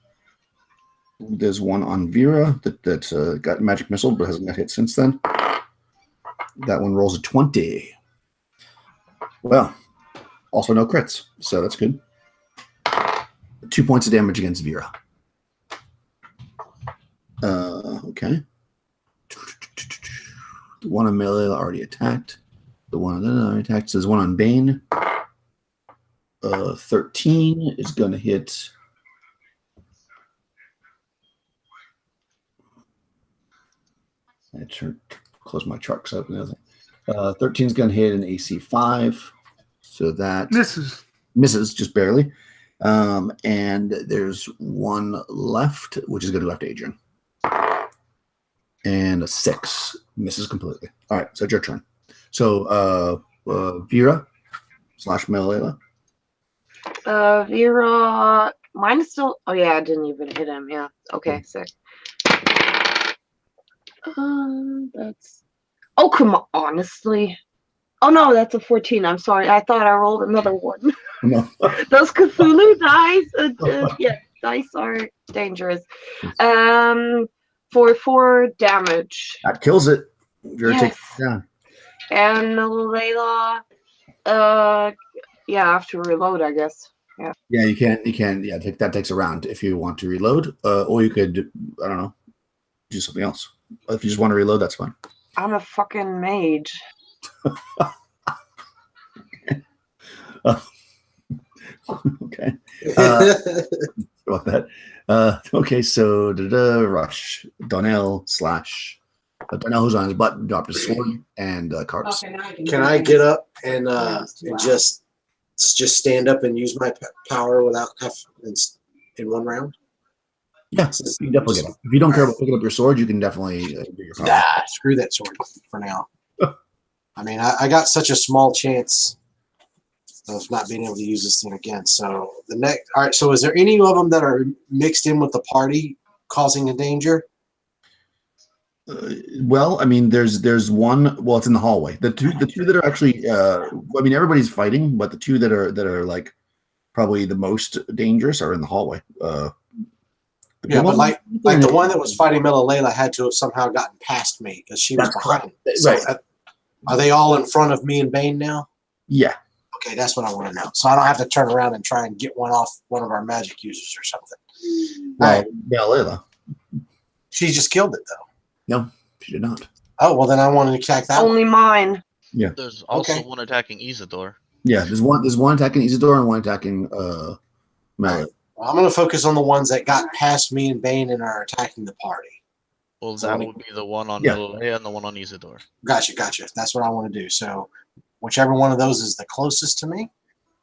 There's one on Vera that's got magic missile but hasn't got hit since then. That one rolls a 20. Well, also no crits, so that's good. 2 points of damage against Vera. Okay. The one on melee already attacked. The one on the already attacked. So there's one on Bane. 13 is going to hit. I close my chart because I have another thing. 13 is going to hit an AC 5. So that misses just barely. And there's one left, which is going to go after Adrian. And a 6 misses completely. All right, so it's your turn. So Vera / Melela. Vera, mine is still. Oh yeah, I didn't even hit him. Yeah. Okay, sick. That's. Oh come on, honestly. Oh no, that's a 14. I'm sorry. I thought I rolled another one. No. Those Cthulhu dice. Yeah, dice are dangerous. For 4 damage. That kills it. Vera Yes. takes it down. And Layla, yeah, I have to reload, I guess. Yeah. Yeah, you can. Yeah, that takes a round if you want to reload, or you could, I don't know, do something else. If you just want to reload, that's fine. I'm a fucking mage. Okay. About that. Okay, so Rush. Donnell who's on his butt dropped his sword and cards. Can I get up and just stand up and use my power without in one round? Yeah, you can definitely get up. If you don't care about picking up your sword, you can definitely do your power. Nah, screw that sword for now. I mean, I got such a small chance of not being able to use this thing again. So all right. So is there any of them that are mixed in with the party causing a danger? Well, I mean, there's one. Well, it's in the hallway. The two that are actually. I mean, everybody's fighting, but the two that are like probably the most dangerous are in the hallway. Yeah, but like the one that was fighting Layla had to have somehow gotten past me because she was behind. So right. Are they all in front of me and Bane now? Yeah. Okay, that's what I want to know. So I don't have to turn around and try and get one off one of our magic users or something. Well, Layla. She just killed it though. No, she did not. Oh well, then I want to attack that. Only mine. Yeah. There's also one attacking Isidore. Yeah, there's one attacking Isidore and one attacking Mallet. Well, I'm going to focus on the ones that got past me and Bane and are attacking the party. Well, So that let me- would be the one on Yeah. Melalea and the one on Isidore. Gotcha. That's what I want to do. So whichever one of those is the closest to me,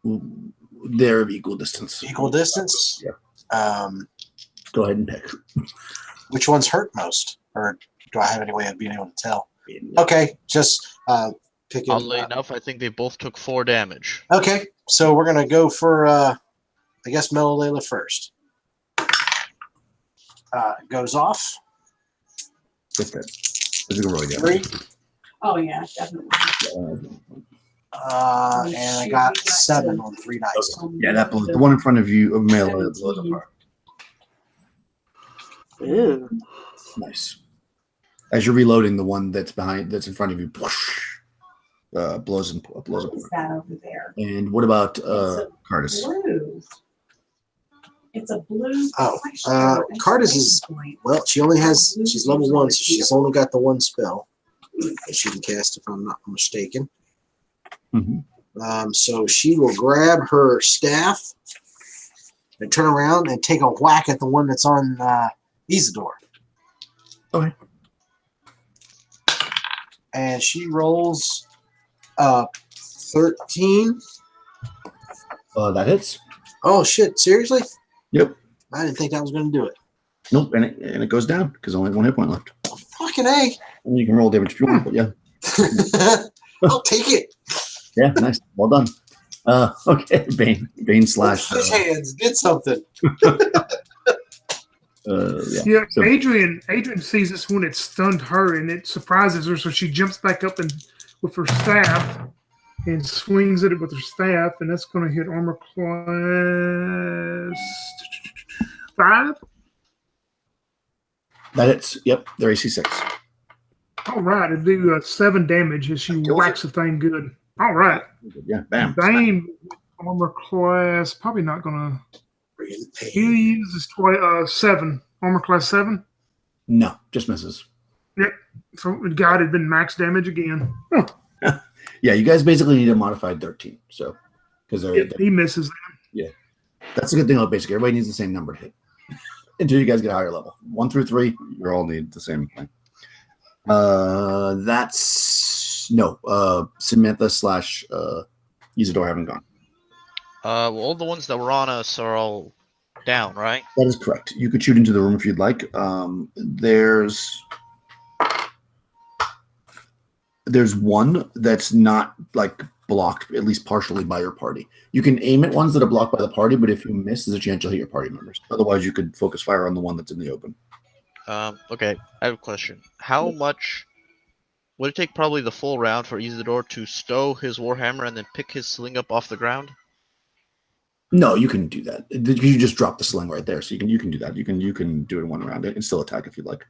They're of equal distance. equal distance. Yeah. Go ahead and pick. Which one's hurt most? Or do I have any way of being able to tell? Okay, just picking. Oddly enough, I think they both took 4 damage. Okay, so we're going to go for, I guess, Melalea first. Goes off. Just that. This is a really good. 3. Oh, yeah, definitely. And I got 7 on 3 dice. Yeah, that blows. The one in front of you of melee blows apart. Ew. Nice. As you're reloading, the one that's in front of you, blows What apart. is that over there? And what about It's a Cardis? blue. It's a blue. Oh, question. Cardis is, well, she's level 1, so she's only got the 1 spell that she can cast if I'm not mistaken. Mm-hmm. So she will grab her staff and turn around and take a whack at the one that's on Isidore. Okay. And she rolls 13. That hits. Oh, shit. Seriously? Yep. I didn't think I was going to do it. Nope. And it goes down because only 1 hit point left. Fucking A. And you can roll damage if you want, but yeah. I'll take it. Yeah, nice. Well done. Okay, Bane slash. His hands did something. Yeah, So- Adrian sees this when it stunned her and it surprises her, so she jumps back up and with her staff and swings at it with her staff, and that's going to hit armor class 5. That hits. Yep, they're AC 6. All right, it'll do 7 damage as she whacks the thing good. All right, Yeah, bam. Bane armor class probably not going to. Bring in the pain. He uses 7 armor class 7. No, just misses. So God had been max damage again. Yeah, you guys basically need a modified 13. So, because He misses. that's a good thing about basic. Everybody needs the same number to hit until you guys get a higher level. 1 through 3, you all need the same thing. That's no. Samantha slash Isidore haven't gone. Well, all the ones that were on us are all down, right? That is correct. You could shoot into the room if you'd like. There's one that's not like blocked, at least partially by your party. You can aim at ones that are blocked by the party, but if you miss, there's a chance you'll hit your party members. Otherwise, you could focus fire on the one that's in the open. Okay, I have a question. How much would it take probably the full round for Isidore to stow his warhammer and then pick his sling up off the ground? No, you can do that. You just drop the sling right there, so you can do that. You can do it in 1 round and still attack if you'd like.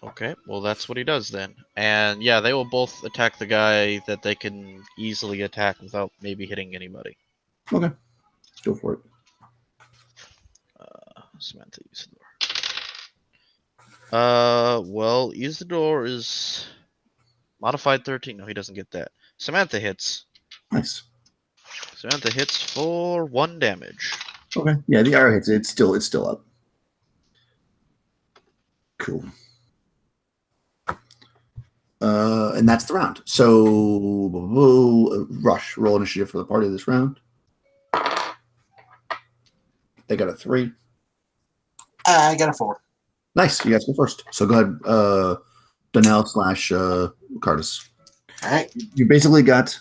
Okay, well that's what he does then. And yeah, they will both attack the guy that they can easily attack without maybe hitting anybody. Okay, let's go for it. Samantha Isidore. Well, Isidore is modified 13. No, he doesn't get that. Samantha hits. Nice. Samantha hits for 1 damage. Okay, yeah, the arrow hits. It's still up. Cool. And that's the round. So, Rush, roll initiative for the party this round. They got a 3. I got a 4. Nice. You guys go first. So go ahead, Donnell slash Cardis. All right. You basically got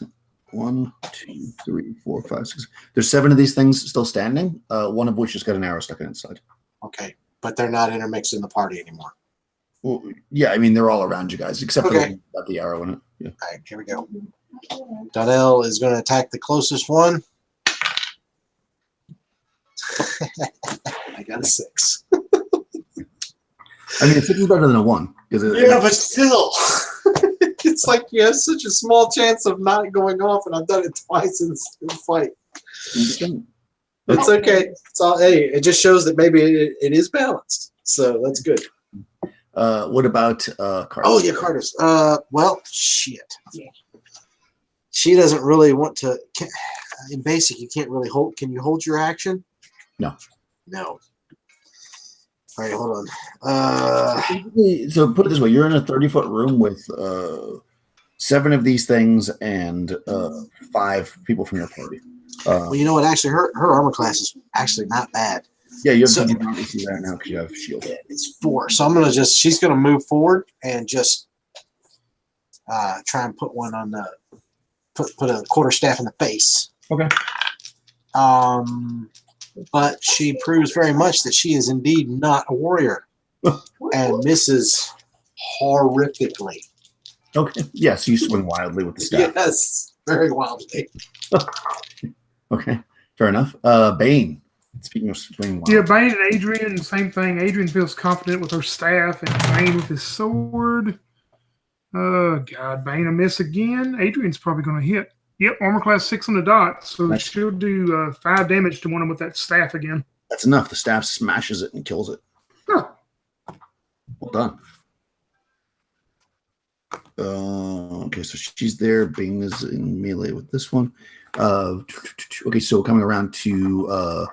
1, 2, 3, 4, 5, 6. There's 7 of these things still standing. One of which just got an arrow stuck in its side. Okay, but they're not intermixed in the party anymore. Well, yeah, I mean they're all around you guys except for Okay. the one got the arrow in it. Yeah. All right, here we go. Donnell is going to attack the closest one. I got a 6. I mean, a 6 is better than a 1 because Yeah, but still, it's like you have such a small chance of not going off, and I've done it twice in the fight. It's okay. It's all. Hey, it just shows that maybe it is balanced. So that's good. What about Cardis? Oh yeah, Cardis. Well, shit. She doesn't really want to. In basic, you can't really hold. Can you hold your action? No. No. All right, hold on. So put it this way: you're in a 30-foot room with 7 of these things and 5 people from your party. Well, you know what? Actually, her armor class is actually not bad. Yeah, you have So- you don't see that now because you have shield. It's 4. So I'm gonna she's gonna move forward and just try and put one on the put a quarterstaff in the face. Okay. But she proves very much that she is indeed not a warrior and misses horrifically. Okay. Yes, you swing wildly with the staff. Yes, very wildly. Okay, fair enough. Bane. Speaking of swinging wildly. Yeah, Bane and Adrian, same thing. Adrian feels confident with her staff, and Bane with his sword. Oh God, Bane a miss again. Adrian's probably going to hit. Yep, armor class 6 on the dot, so Nice. she'll do 5 damage to one of them with that staff again. That's enough. The staff smashes it and kills it. Huh. Well done. Okay, so she's there. Bane is in melee with this one. Okay, so coming around to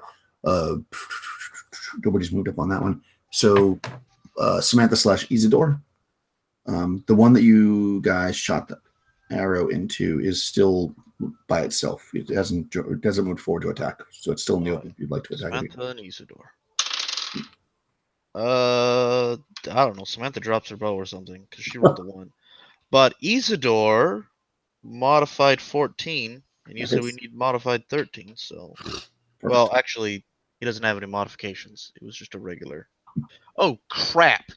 nobody's moved up on that one. So Samantha / Isidore. The one that you guys shot the arrow into is still by itself. It doesn't move forward to attack, so it's still in the open if you'd like to attack. Samantha and Isidore. I don't know. Samantha drops her bow or something because she rolled a 1. But Isidore modified 14, and you said we need modified 13. So, well, actually, he doesn't have any modifications. It was just a regular. Oh crap!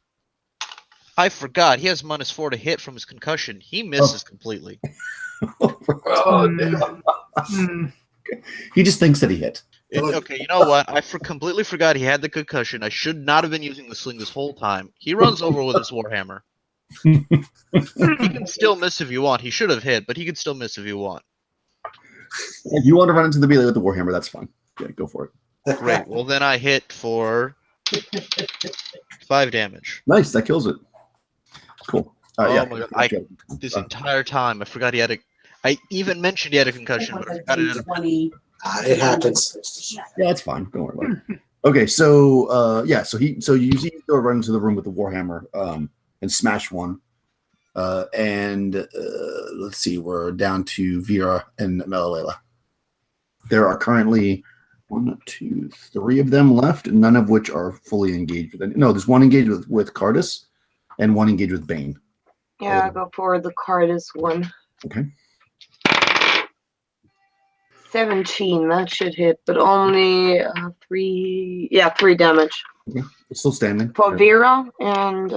I forgot. He has -4 to hit from his concussion. He misses completely. He just thinks that he hit. Okay, you know what? I completely forgot he had the concussion. I should not have been using the sling this whole time. He runs over with his warhammer. He can still miss if you want. He should have hit, but he can still miss if you want. If you want to run into the melee with the warhammer, that's fine. Yeah, go for it. Great. Well, then I hit for 5 damage. Nice, that kills it. Cool. Oh my God. This entire time, I forgot he had a. I even mentioned he had a concussion, but I forgot it. It happens. Yeah, it's fine. Don't worry about it. Okay, so you see Isidore run into the room with the warhammer and smash one. Let's see, we're down to Vera and Melalela. There are currently 1, 2, 3 of them left, none of which are fully engaged with. No, there's one engaged with Cardis and one engaged with Bane. Yeah, I'll go for the Cardis one. Okay. 17, that should hit, but only 3 damage. Okay. It's still standing. For Vera, and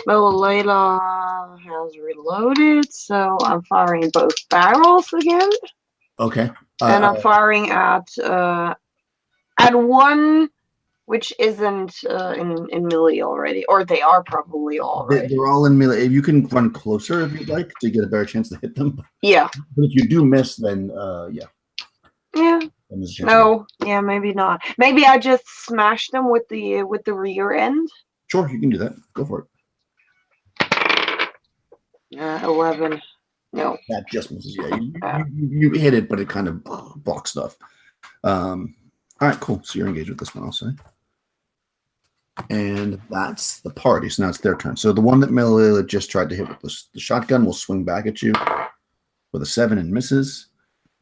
Layla has reloaded, so I'm firing both barrels again. Okay. And I'm firing at one which isn't in melee already, or they are probably already. They're all in melee. You can run closer if you'd like to get a better chance to hit them. Yeah. But if you do miss, then Yeah. Then there's a chance No. Yeah. Maybe not. Maybe I just smash them with the rear end. Sure, you can do that. Go for it. 11. No. That just misses. Yeah, you hit it, but it kind of blocks stuff. All right, cool. So you're engaged with this one, I'll say. And that's the party. So now it's their turn. So the one that Melila just tried to hit with the shotgun will swing back at you with a 7 and misses.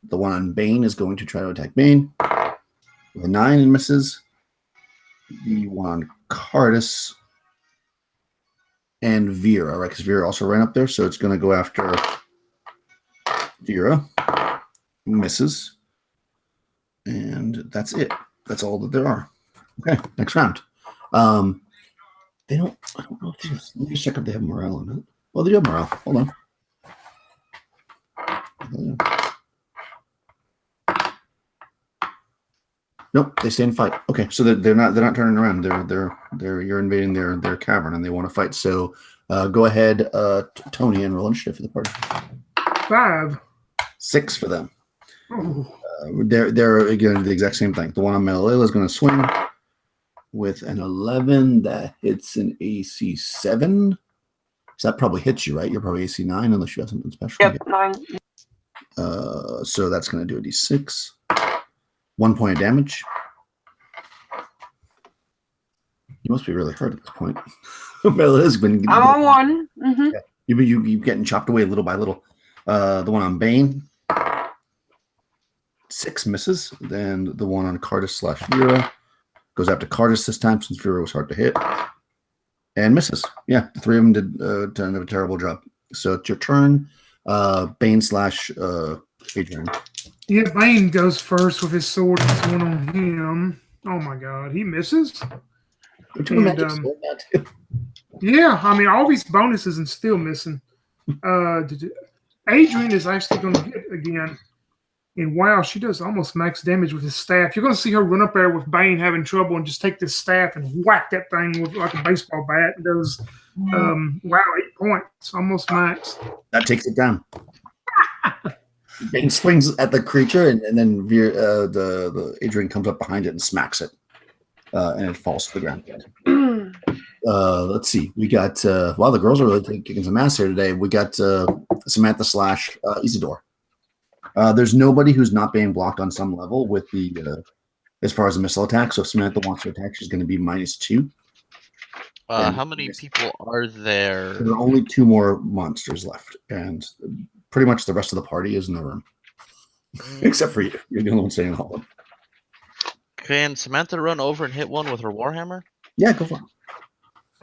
The one on Bane is going to try to attack Bane with a 9 and misses. The one on Cardis and Vera, right? Because Vera also ran up there, so it's going to go after Vera. Misses. And that's it. That's all that there are. Okay, next round. They don't. I don't know if they just, let me just check if they have morale or not. Well, they do have morale. Hold on. Nope, they stay and fight. Okay, so they're not turning around. You're invading their cavern and they want to fight. So go ahead, Tony, and roll initiative for the party. 5. 6 for them. Oh. They're again the exact same thing. The one on Melila is going to swing with an 11 that hits an AC 7. So that probably hits you, right? You're probably AC 9 unless you have something special. Yep, 9. So that's going to do a D6. 1 point of damage. You must be really hurt at this point. Well, it has been. I'm on one. Mm-hmm. Yeah. You getting chopped away little by little. The one on Bane, 6 misses. Then the one on Cardis / Vera goes after Cardis this time since Vera was hard to hit, and misses. Yeah, the 3 of them did a terrible job. So it's your turn. Bane / Adrian. Yeah, Bane goes first with his sword. It's one on him. Oh my god, he misses. Yeah, I mean, all these bonuses and still missing. Adrian is actually going to hit again. And wow, she does almost max damage with his staff. You're going to see her run up there with Bane having trouble and just take this staff and whack that thing with like a baseball bat. It does, 8 points, almost max. That takes it down. Bane swings at the creature, and then the Adrian comes up behind it and smacks it. And it falls to the ground. Let's see. We got wow, the girls are really kicking some ass here today. We got Samantha / Isidore. There's nobody who's not being blocked on some level with the as far as a missile attack. So if Samantha wants to attack, she's going to be -2. How many people are there? There are only 2 more monsters left, and pretty much the rest of the party is in the room, except for you. You're the only one staying in the hall. Can Samantha run over and hit one with her warhammer? Yeah, go for it.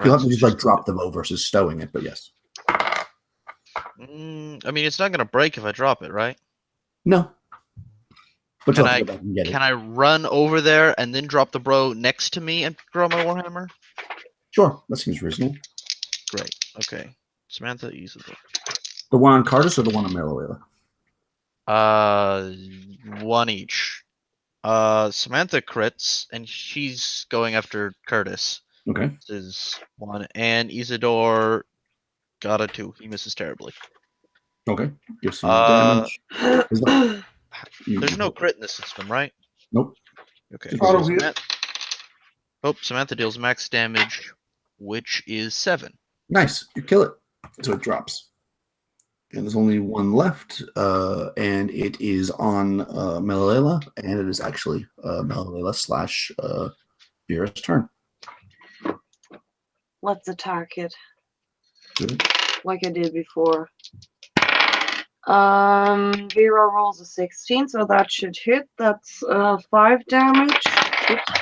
You'll have to just like drop the bow versus stowing it, but yes. I mean, it's not going to break if I drop it, right? No. But Can I run over there and then drop the bro next to me and throw my warhammer? Sure, that seems reasonable. Great. Okay. Samantha, Isidore. The one on Cardis or the one on Marilela? One each. Samantha crits, and she's going after Curtis. Okay. This is 1, and Isidore got a 2. He misses terribly. Okay. Give some damage. There's no crit in this system, right? Nope. Okay. Auto Samantha deals max damage, which is 7. Nice. You kill it. So it drops. And there's only one left, and it is on Malalela, and it is actually Malalela / Vera's turn. Let's attack it. Good. Like I did before. Vera rolls a 16, so that should hit. That's 5 damage. Oops.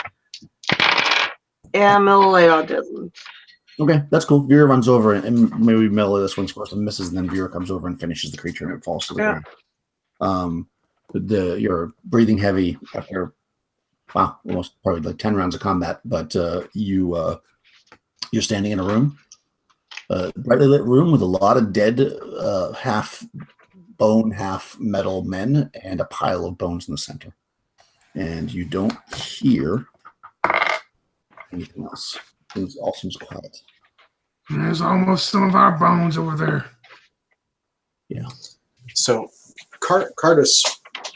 And Malalela doesn't. Okay, that's cool. Vera runs over, and maybe Malalela swings first and misses, and then Vera comes over and finishes the creature, and it falls to the ground. You're breathing heavy after, wow, almost probably like 10 rounds of combat, but you're standing in a room, brightly lit room with a lot of dead, half bone, half metal men, and a pile of bones in the center. And you don't hear anything else. Things all seems quiet. There's almost some of our bones over there. Yeah. So Cardis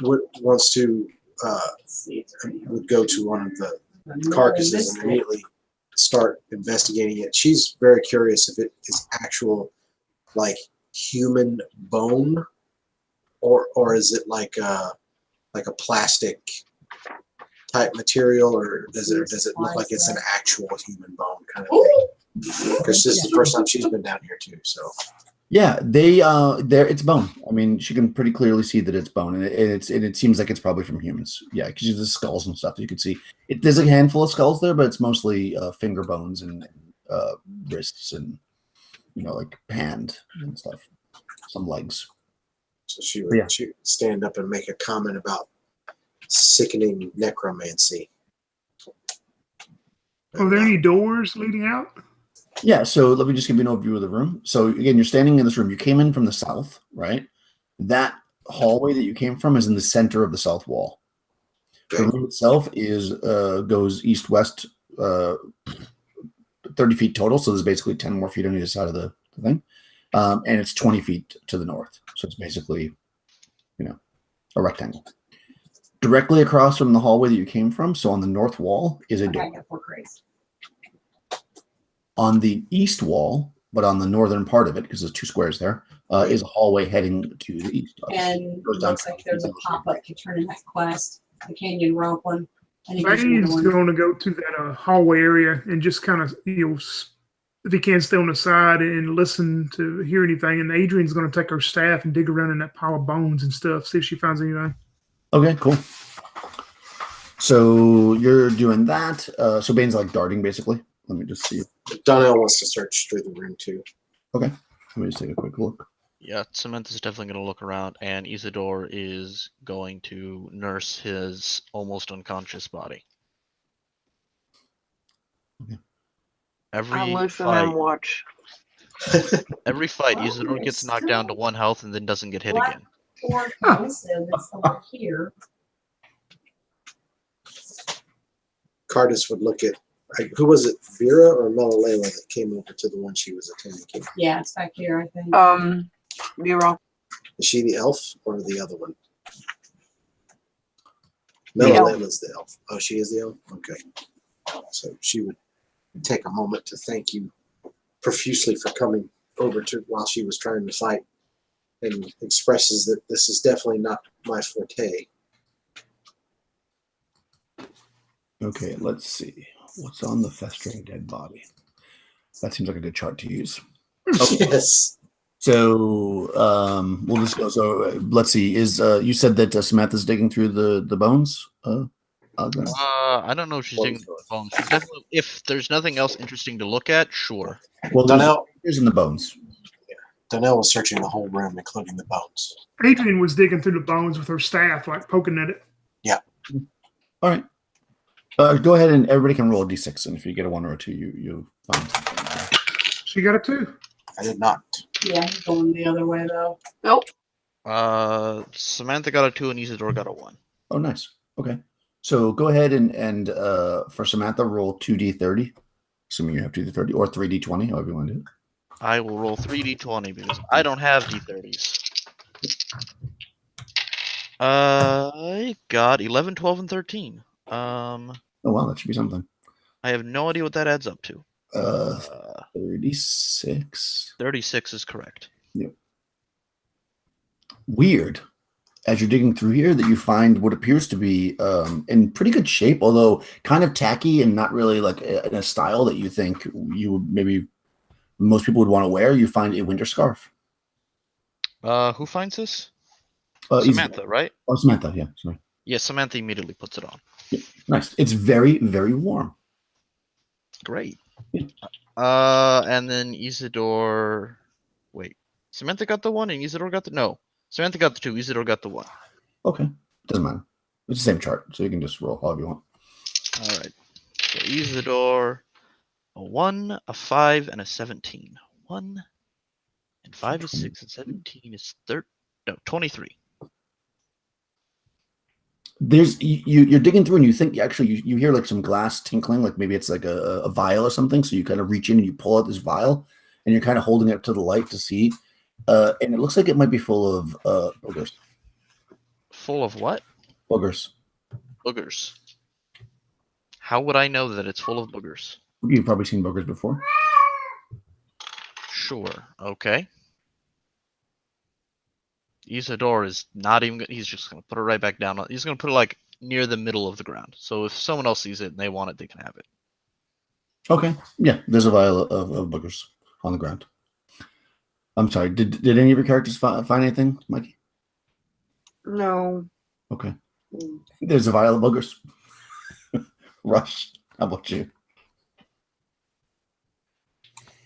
wants to would go to one of the carcasses and immediately start investigating it. She's very curious if it is actual like human bone or is it like a plastic type material, or does it look like it's an actual human bone kind of thing? Because this is the first time she's been down here too. So yeah, it's bone. I mean, she can pretty clearly see that it's bone, and it seems like it's probably from humans. Yeah, because there's skulls and stuff. You can see there's a handful of skulls there, but it's mostly finger bones and wrists and like hand and stuff. Some legs. So she would stand up and make a comment about sickening necromancy. Are there any doors leading out? Yeah, so let me just give you an overview of the room. So again, you're standing in this room. You came in from the south, right? That hallway that you came from is in the center of the south wall. Okay. The room itself goes east-west 30 feet total, so there's basically 10 more feet on either side of the thing. And it's 20 feet to the north. So it's basically, a rectangle. Directly across from the hallway that you came from, so on the north wall, is a door. On the east wall, but on the northern part of it, because there's 2 squares there, is a hallway heading to the east. And it looks like there's a pop-up to turn in that quest, the Canyon Rope one. I think he's the Bane's one. going to go to that hallway area and just kind of, if he can, stay on the side and listen to hear anything. And Adrian's going to take her staff and dig around in that pile of bones and stuff, see if she finds anything. Okay, cool. So you're doing that. So Bane's like darting, basically. Let me just see. Donnell wants to search through the room too. Okay. Let me just take a quick look. Yeah, Samantha's definitely going to look around, and Isidore is going to nurse his almost unconscious body. Okay. Every I'll listen fight, and watch. Isidore gets knocked down to 1 health and then doesn't get hit What? again. Or said that's over here. Cardis would look at, who was it, Vera or Melalela that came over to the one she was attending to? Yeah, it's back here, I think. Bureau. Is she the elf or the other one? The elf. Melalela's the elf. Oh, she is the elf? Okay. So she would take a moment to thank you profusely for coming over to while she was trying to fight, and expresses that this is definitely not my forte. Okay, let's see. What's on the festering dead body? That seems like a good chart to use. Okay. Yes. So we'll just go. So let's see. Is you said that Samantha's digging through the bones? I don't know if she's digging through the bones. She's definitely, if there's nothing else interesting to look at, sure. Well, Donnell, there's in the bones. Donnell was searching the whole room, including the bones. Adrian was digging through the bones with her staff, like poking at it. Yeah. All right. Go ahead and everybody can roll a d6, and if you get a 1 or a 2, you find something. She got a 2. I did not. Yeah, he's going the other way though. Nope. Samantha got a 2 and Isidore got a 1. Oh, nice. Okay. So go ahead and for Samantha, roll 2d30, assuming you have 2d30, or 3d20, however you want to do it. I will roll 3d20 because I don't have d30s. I got 11, 12, and 13. Oh, wow, that should be something. I have no idea what that adds up to. 36. 36 is correct. Yep. Weird. As you're digging through here, that you find what appears to be in pretty good shape, although kind of tacky and not really like in a style that you think you would maybe most people would want to wear. You find a winter scarf. Who finds this? Samantha, right? Oh, Samantha, yeah. Sorry. Yeah, Samantha immediately puts it on. Yeah, nice. It's very, very warm. Great. Yeah. And then Isidore. Wait, Samantha got the 1 and Isidore got the no. Samantha got the 2. Isidore got the 1. Okay, doesn't matter. It's the same chart, so you can just roll however you want. All right. So Isidore, a 1, a 5, and a 17. 1 and 5 is 6, and 17 is 23. There's you're digging through and you think actually you hear like some glass tinkling, like maybe it's like a vial or something. So you kind of reach in and you pull out this vial, and you're kind of holding it up to the light to see, and it looks like it might be full of boogers. Full of what? Boogers. Boogers. How would I know that it's full of boogers? You've probably seen boogers before. Sure. Okay. Isidore is not even. He's just gonna put it right back down. He's gonna put it like near the middle of the ground. So if someone else sees it and they want it, they can have it. Okay. Yeah, there's a vial of boogers on the ground. I'm sorry. Did any of your characters find anything, Mikey? No. Okay. There's a vial of boogers. Rush. How about you?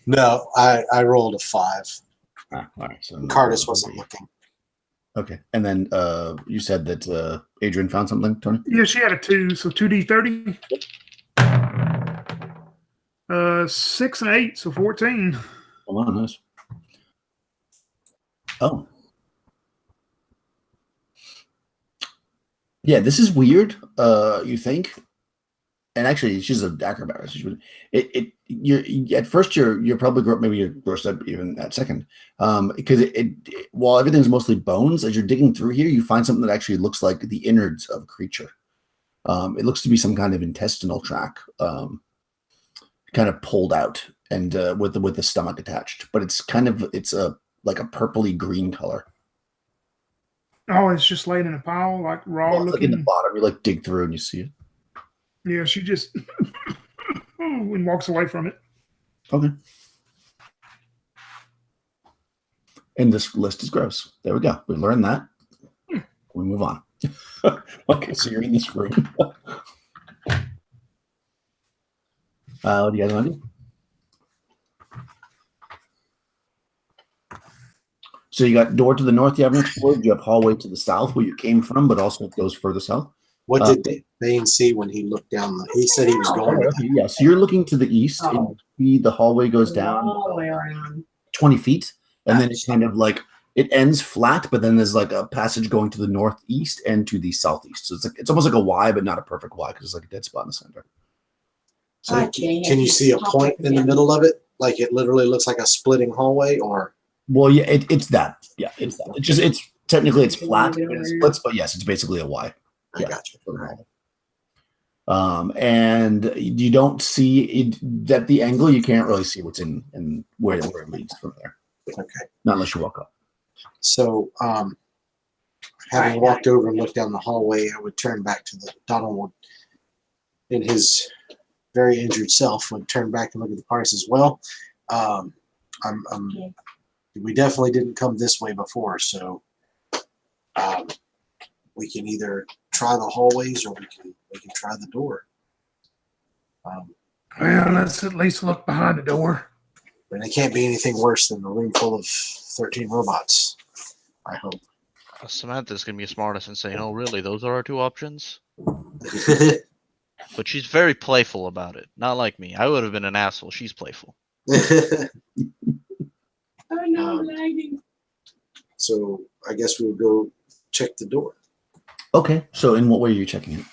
No, I rolled a 5. All right. So Cardis wasn't looking. Okay. And then you said that Adrian found something, Tony? Yeah, she had a 2, so 2d30. 6 and 8, so 14. Oh, wow, nice. Oh. Yeah, this is weird, you think. And actually, she's an acrobat. So you're at first you're probably maybe you're grossed up even at second, because while everything's mostly bones, as you're digging through here, you find something that actually looks like the innards of a creature. It looks to be some kind of intestinal tract, kind of pulled out and with the stomach attached, but it's like a purpley green color. Oh, it's just laying in a pile, like raw Well, it's like in the looking. bottom, you like dig through and you see it. Yeah, she just and walks away from it. Okay. And this list is gross. There we go. We learned that. We move on. Okay, so you're in this room. What do you guys want to do? So you got door to the north you haven't explored. You have hallway to the south where you came from, but also it goes further south. What did Bane see when he looked down? He said he was going. Yeah, so you're looking to the east. And you see the hallway goes down All the way around. 20 feet, and then it's kind of like it ends flat, but then there's like a passage going to the northeast and to the southeast. So it's almost like a Y, but not a perfect Y because it's like a dead spot in the center. So can you see a point in the middle of it? Like it literally looks like a splitting hallway, or? Well, yeah, it's that. Yeah, it's that. It's technically it's flat, but it splits, but yes, it's basically a Y. I got you. And you don't see it at the angle. You can't really see what's in where it leads from there. Okay. Not unless you walk up. So, having walked over and looked down the hallway, I would turn back to the Donald would, in his very injured self, would turn back and look at the parts as well. We definitely didn't come this way before, so we can either try the hallways or we can try the door. Well, let's at least look behind the door. And it can't be anything worse than a room full of 13 robots, I hope. Samantha's going to be smartest and say, "Oh, really? Those are our two options?" But she's very playful about it. Not like me. I would have been an asshole. She's playful. Oh no, lagging. So I guess we would go check the door. Okay. So in what way are you checking it?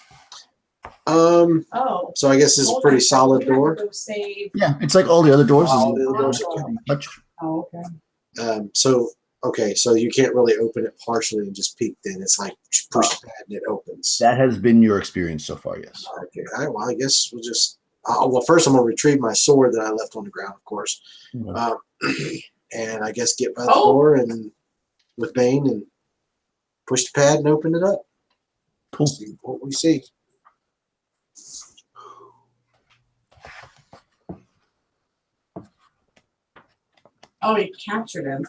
Oh. So I guess this is a pretty solid door. Save. Yeah, it's like all the other doors. All the other doors are Touch. Oh, okay. So you can't really open it partially and just peek. Then it's like push the pad and it opens. That has been your experience so far, yes. Okay. Well, I guess we'll just. Well, first I'm gonna retrieve my sword that I left on the ground, of course, and I guess get by the door and with Bane and push the pad and open it up. Cool. See what we see. Oh, he captured him.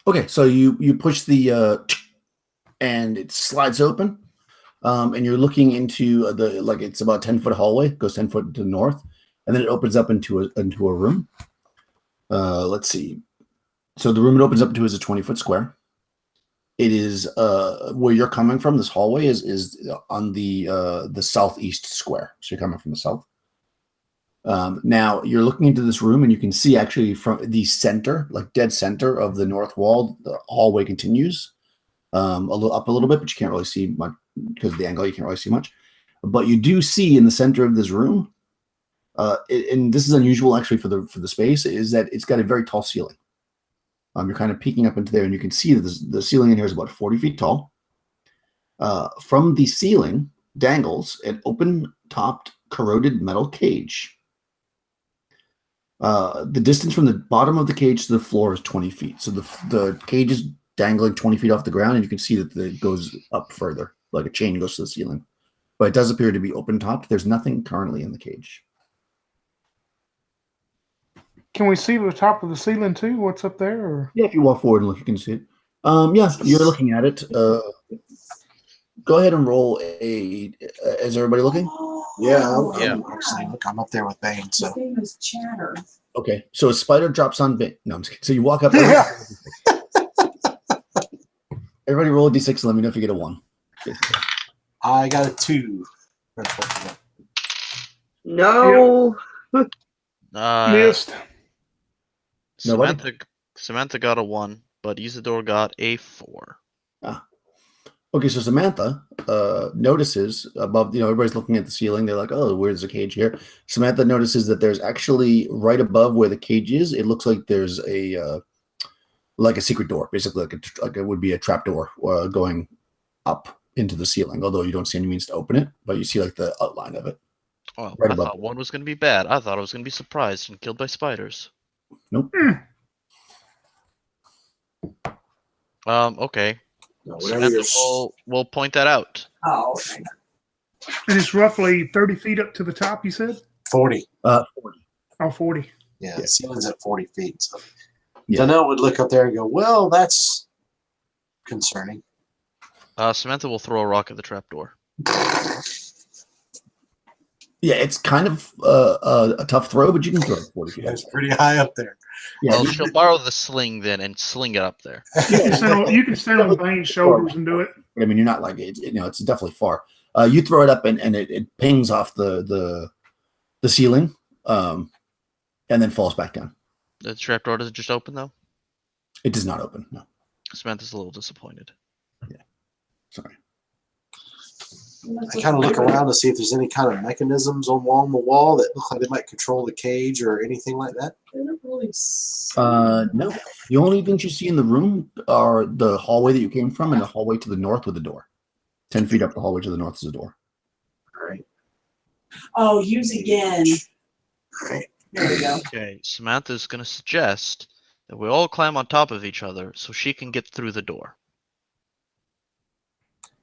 Okay, so you push the and it slides open, and you're looking into it's about 10-foot hallway, goes 10 foot to the north, and then it opens up into a room. Let's see. So the room it opens up to is a 20-foot square. It is where you're coming from. This hallway is on the southeast square. So you're coming from the south. Now you're looking into this room, and you can see actually from the center, like dead center of the north wall, the hallway continues a little bit, but you can't really see much because of the angle. You can't really see much, but you do see in the center of this room, and this is unusual actually for the space, is that it's got a very tall ceiling. You're kind of peeking up into there, and you can see that the ceiling in here is about 40 feet tall. From the ceiling dangles an open-topped, corroded metal cage. The distance from the bottom of the cage to the floor is 20 feet. So the cage is dangling 20 feet off the ground, and you can see that it goes up further, like a chain goes to the ceiling. But it does appear to be open-topped. There's nothing currently in the cage. Can we see the top of the ceiling too? What's up there? Or? Yeah, if you walk forward and look, you can see it. Yeah, you're looking at it. Go ahead and roll a. Is everybody looking? I'm up there with Bane. So His name is Chatter. Okay, so a spider drops on Bane. No, I'm just kidding. So you walk up. Everybody roll a d6 and let me know if you get a 1. I got a 2. No. Missed. Nobody? Samantha got a 1, but Isidore got a 4. Okay, so Samantha notices above, everybody's looking at the ceiling. They're like, oh, where's the cage here? Samantha notices that there's actually right above where the cage is, it looks like there's a secret door, basically like it would be a trap door going up into the ceiling, although you don't see any means to open it, but you see like the outline of it. Well, Right I above thought one was going to be bad. I thought I was going to be surprised and killed by spiders. Nope. Okay. No, whatever Samantha will point that out. Oh, okay. And it's roughly 30 feet up to the top, you said? 40. 40. Oh, 40. Yeah, the ceiling's at 40 feet. So Yeah. Donnell would look up there and go, well, that's concerning. Samantha will throw a rock at the trapdoor. Yeah, it's kind of a tough throw, but you can throw it 40 feet. It's pretty high up there. Yeah, Well, she'll borrow the sling then and sling it up there. You can stand on Bane's shoulders and do it. I mean, you're not like it. You know, it's definitely far. You throw it up and it pings off the ceiling, and then falls back down. The trapdoor doesn't just open though. It does not open. No, Samantha's a little disappointed. sorry. I kind of look around to see if there's any kind of mechanisms along the wall that look like they might control the cage or anything like that. They don't really No. The only things you see in the room are the hallway that you came from and the hallway to the north with a door. 10 feet up the hallway to the north is a door. All right. Oh, use again. All right. There we go. Okay, Samantha's gonna suggest that we all climb on top of each other so she can get through the door.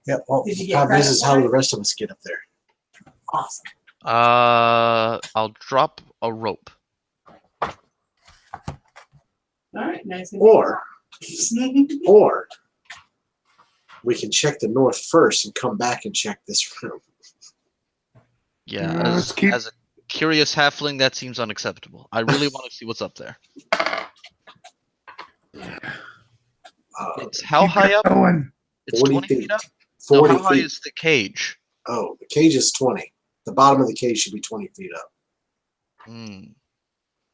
Yeah. Well, Did you the get problem is credit how for the it? rest of us get up there. Awesome. I'll drop a rope. All right, nice. Or we can check the north first and come back and check this room. Yeah, Let's keep- as a curious halfling, that seems unacceptable. I really want to see what's up there. It's how Keep high up? going. It's 40 20 feet up? No, 40 how high feet. is the cage? Oh, the cage is 20. The bottom of the cage should be 20 feet up. Hmm.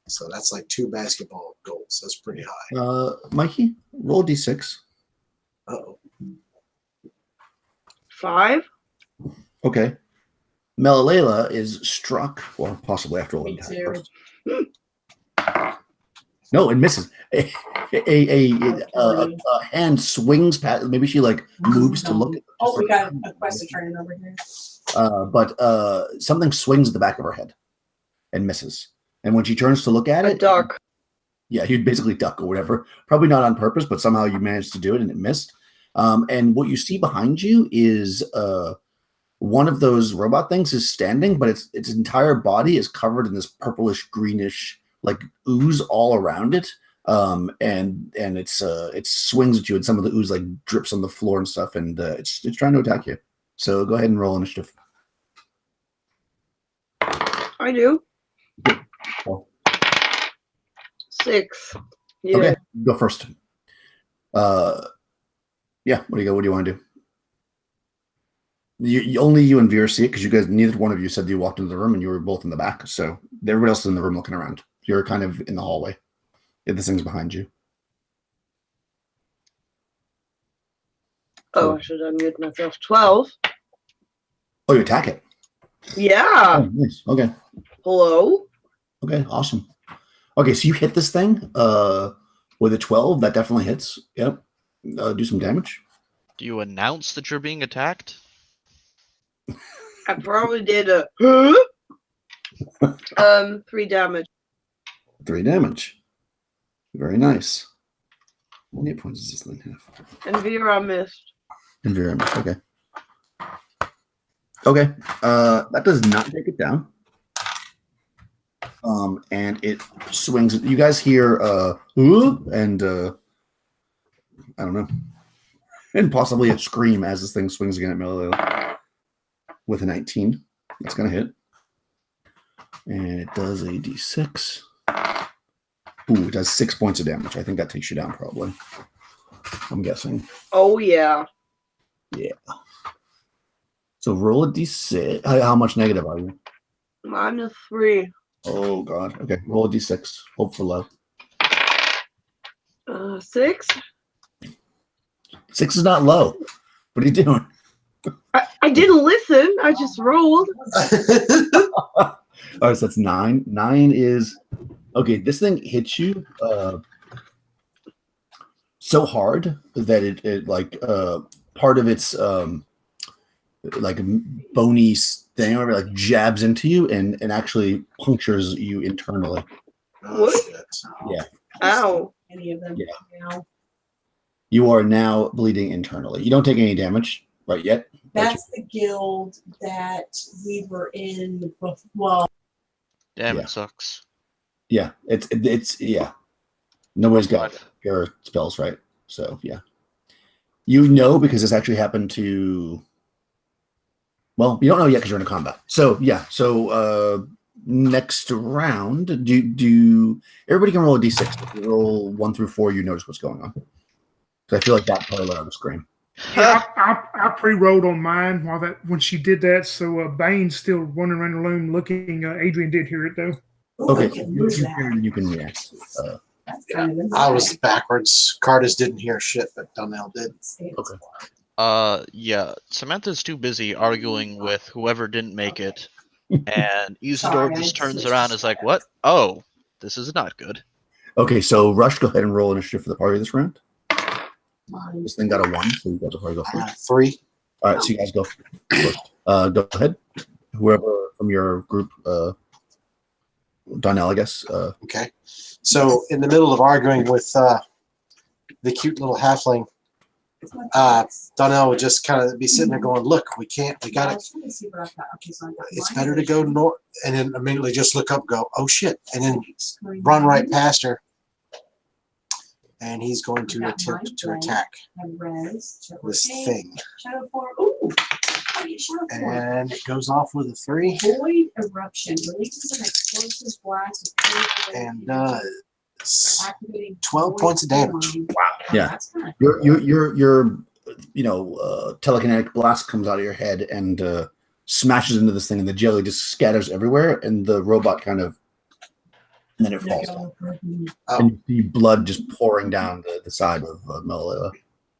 So that's like 2 basketball goals. That's pretty high. Mikey, roll a d6. Uh-oh. 5. Okay. Melalela is struck, or possibly after rolling Me attack too. first. No, it misses. A hand swings past. Maybe she like moves to look at. Oh, we got a quest train over here. But something swings at the back of her head and misses. And when she turns to look at A it, duck. yeah, you'd basically duck or whatever. Probably not on purpose, but somehow you managed to do it and it missed. And what you see behind you is one of those robot things is standing, but its entire body is covered in this purplish greenish like ooze all around it. And it swings at you, and some of the ooze like drips on the floor and stuff, and it's trying to attack you. So go ahead and roll initiative. I do. Well, 6. Yeah. Okay, go first. Yeah. What do you want to do? Only you and Veer see it because you guys, neither one of you said you walked into the room, and you were both in the back. So everybody else is in the room looking around. You're kind of in the hallway. Yeah, this thing's behind you. Oh, I should unmute myself. 12. Oh, you attack it. Yeah. Oh, nice. Okay. Hello. Okay. Awesome. Okay, so you hit this thing with a 12. That definitely hits. Yep. Do some damage. Do you announce that you're being attacked? I probably did a 3 damage. 3 damage. Very nice. How many points does this thing have? And Vera missed. And very much. Okay. Okay. That does not take it down. And it swings. You guys hear and I don't know. And possibly a scream as this thing swings again at Melileo. With a 19. That's gonna hit. And it does a d6. Ooh, it does 6 points of damage. I think that takes you down probably. I'm guessing. Oh, yeah. Yeah. So roll a d6. How much negative are you? -3. Oh god. Okay. Roll a d6. Hope for low. 6. 6 is not low. What are you doing? I didn't listen. I just rolled. All right, so that's 9. 9 is okay. This thing hits you so hard that it like part of its like bony thing or like jabs into you and actually punctures you internally. Oh, What? shit. Yeah. Ow. Any of them? Yeah. Now. You are now bleeding internally. You don't take any damage right yet. That's the guild that we were in. Well, Damn, Yeah. it sucks. Yeah, it's yeah. Nobody's got Five. your spells right. So yeah, you know because this actually happened to. Well, you don't know yet because you're in a combat. So yeah. So next round, do everybody can roll a d6. If you roll 1 through 4, you notice what's going on. So I feel like that probably let out a scream. Yeah, I pre-rolled on mine when she did that. So Bane's still running around the room looking. Adrian did hear it though. ooh, Okay, I can you move can that. hear and you can react. That's kind of I was backwards. Cardis didn't hear shit, but Donnell did. Okay. Yeah. Samantha's too busy arguing with whoever didn't make it, and Isidore Sorry, just I turns switched around to and is like, sweater. "What? Oh, this is not good." Okay, so Rush, go ahead and roll initiative for the party this round. Mine. This thing got a 1, so you guys will probably go first. 3. All right, so you guys go first. Go ahead. Whoever from your group, Donnell, I guess. Okay. So in the middle of arguing with the cute little halfling, Donnell would just kind of be sitting there going, "Look, we got I it. was trying to see what I got. Okay, so I got It's mine better to go originally. north," and then immediately just look up, and go, "Oh shit!" and then run right past her. And he's going to attempt to attack And res, Shadow this eight, thing, Shadow 4. Ooh, I get Shadow 4. and it goes off with a 3 Void eruption releases an explosive blast of and does activating 12 void points of damage. form. Yeah. That's kind of Your telekinetic blast comes out of your head and smashes into this thing, and the jelly just scatters everywhere, and the robot kind of, and then it falls down. And you see blood just pouring down the side of Malala.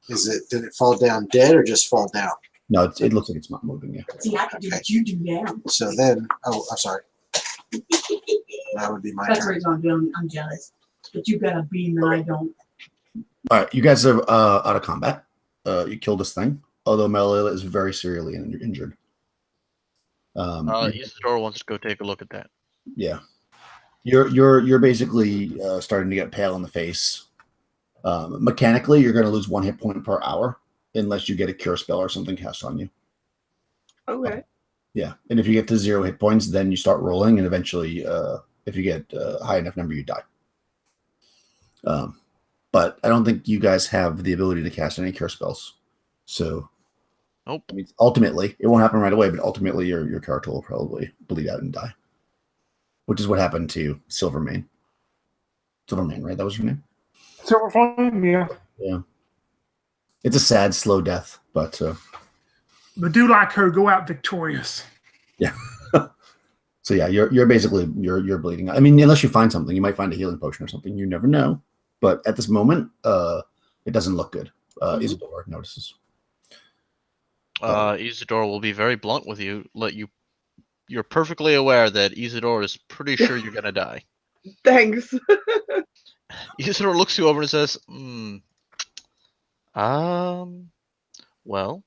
Did it fall down dead or just fall down? No, it looks like it's not moving yet. See, I can do what you do now. So then, oh, I'm sorry. That would be my That's turn. what he's on doing. I'm jealous. But you got a beam and I don't. All right, you guys are out of combat. You killed this thing, although Malala is very seriously injured. Isidore wants to go take a look at that. Yeah, you're basically starting to get pale in the face. Mechanically, you're going to lose 1 hit point per hour unless you get a cure spell or something cast on you. Okay. Yeah, and if you get to 0 hit points, then you start rolling, and eventually, if you get a high enough number, you die. But I don't think you guys have the ability to cast any cure spells. So, Nope. I mean, ultimately, it won't happen right away, but ultimately, your character will probably bleed out and die, which is what happened to Silvermane. Silvermane, right? That was your name? Silver Flame, yeah. Yeah. It's a sad, slow death, but But do like her, go out victorious. yeah. So yeah, you're basically you're bleeding. I mean, unless you find something, you might find a healing potion or something. You never know. But at this moment, it doesn't look good. Isidore notices. Isidore will be very blunt with you. You're perfectly aware that Isidore is pretty sure you're gonna die. Thanks. Isidore looks you over and says, well,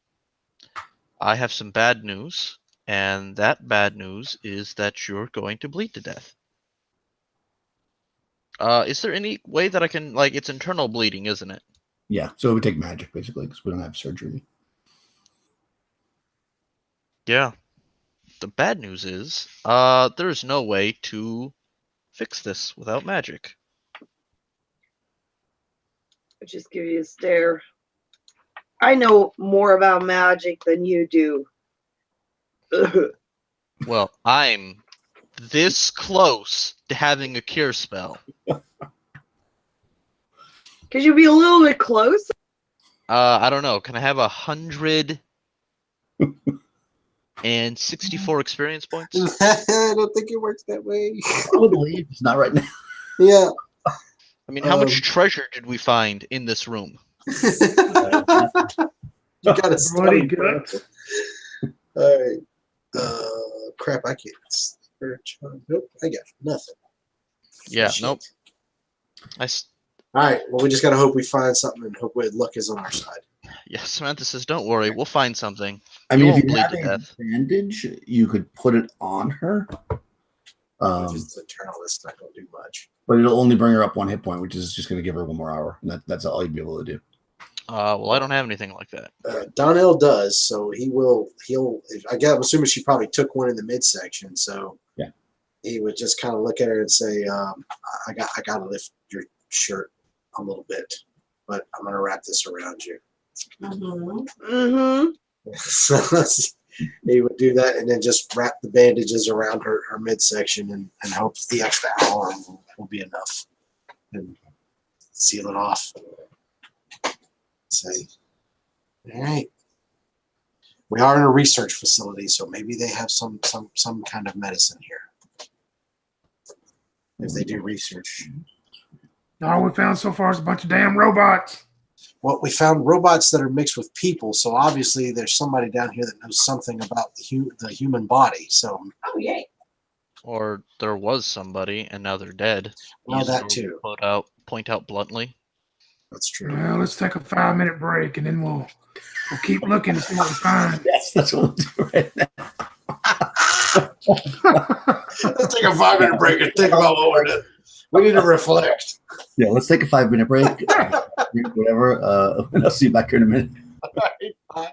I have some bad news, and that bad news is that you're going to bleed to death. Is there any way that I can, like, it's internal bleeding, isn't it? Yeah, so it would take magic basically because we don't have surgery. Yeah. The bad news is, there's no way to fix this without magic. I'll just give you a stare. I know more about magic than you do. Well, I'm this close to having a cure spell. Could you be a little bit close? I don't know. Can I have 164 experience points? I don't think it works that way. Probably it's not right now. Yeah. I mean, how much treasure did we find in this room? You got to Bloody study. guts. All right. Crap, I can't. Nope, I got nothing. Yeah, Shit. nope. All right. Well, we just gotta hope we find something and hope luck is on our side. Yeah, Samantha says, don't worry, we'll find something. I mean, You if won't you bleed have to a death. bandage, you could put it on her. If it's eternal, it's not gonna do much. But it'll only bring her up 1 hit point, which is just going to give her 1 more hour. And that's all you'd be able to do. Well, I don't have anything like that. Donnell does, so he'll. I'm assuming she probably took one in the midsection, so Yeah. He would just kind of look at her and say, I got to lift your shirt a little bit, but I'm gonna wrap this around you." Mm-hmm. So he would do that and then just wrap the bandages around her midsection and hope the extra hour will be enough, and seal it off. Say, all right. We are in a research facility, so maybe they have some kind of medicine here. If they do research. All we found so far is a bunch of damn robots. Well, we found robots that are mixed with people, so obviously there's somebody down here that knows something about the human body. So, Oh, yay. Or there was somebody and now they're dead. well, that Isidore too. Point out bluntly. That's true. Well, let's take a 5-minute break and then we'll keep looking to see what we find. Yes, that's what we'll do right now. Let's take a 5-minute break and think about what we're doing. We need to reflect. Yeah, let's take a 5-minute break. Whatever. And I'll see you back here in a minute. All right, bye.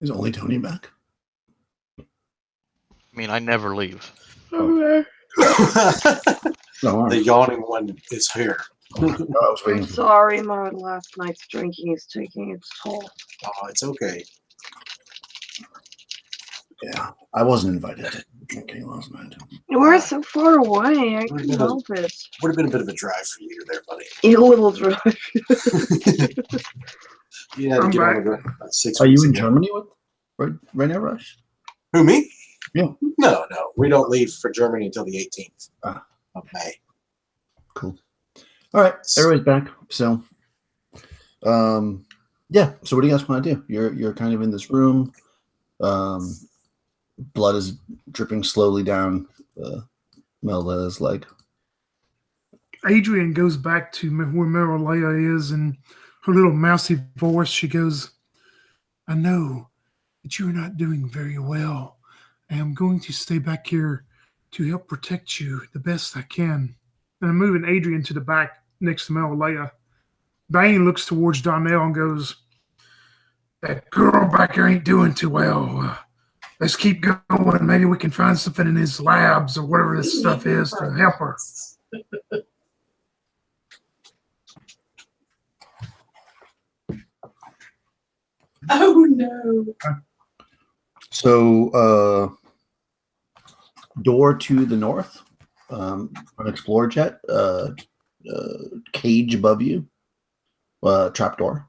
Is only Tony back? I mean, I never leave. No, all The right. yawning one is here. I was waiting I'm for sorry, my last night's drinking is taking its toll. Oh, it's okay. Yeah, I wasn't invited to drinking last night. We're so far away, I couldn't help it. Would have been a bit of a drive for you there, buddy. You little drive. You had to I'm get on back. the road about 6 Are weeks you in ago. Germany right now, Rush? Who, me? Yeah. No. We don't leave for Germany until the 18th Ah. of May. Cool. All right, everybody's back. So, yeah. So, what do you guys want to do? You're kind of in this room. Blood is dripping slowly down Melda's leg. Adrian goes back to where Marilea is, and her little mousy voice, she goes, I know that you are not doing very well. I am going to stay back here to help protect you the best I can. And I'm moving Adrian to the back next to Marilea. Bane looks towards Donnell and goes, that girl back here ain't doing too well. Let's keep going. Maybe we can find something in his labs or whatever this stuff is to help her. Oh no. So, door to the north, an explorer jet, cage above you, trapdoor,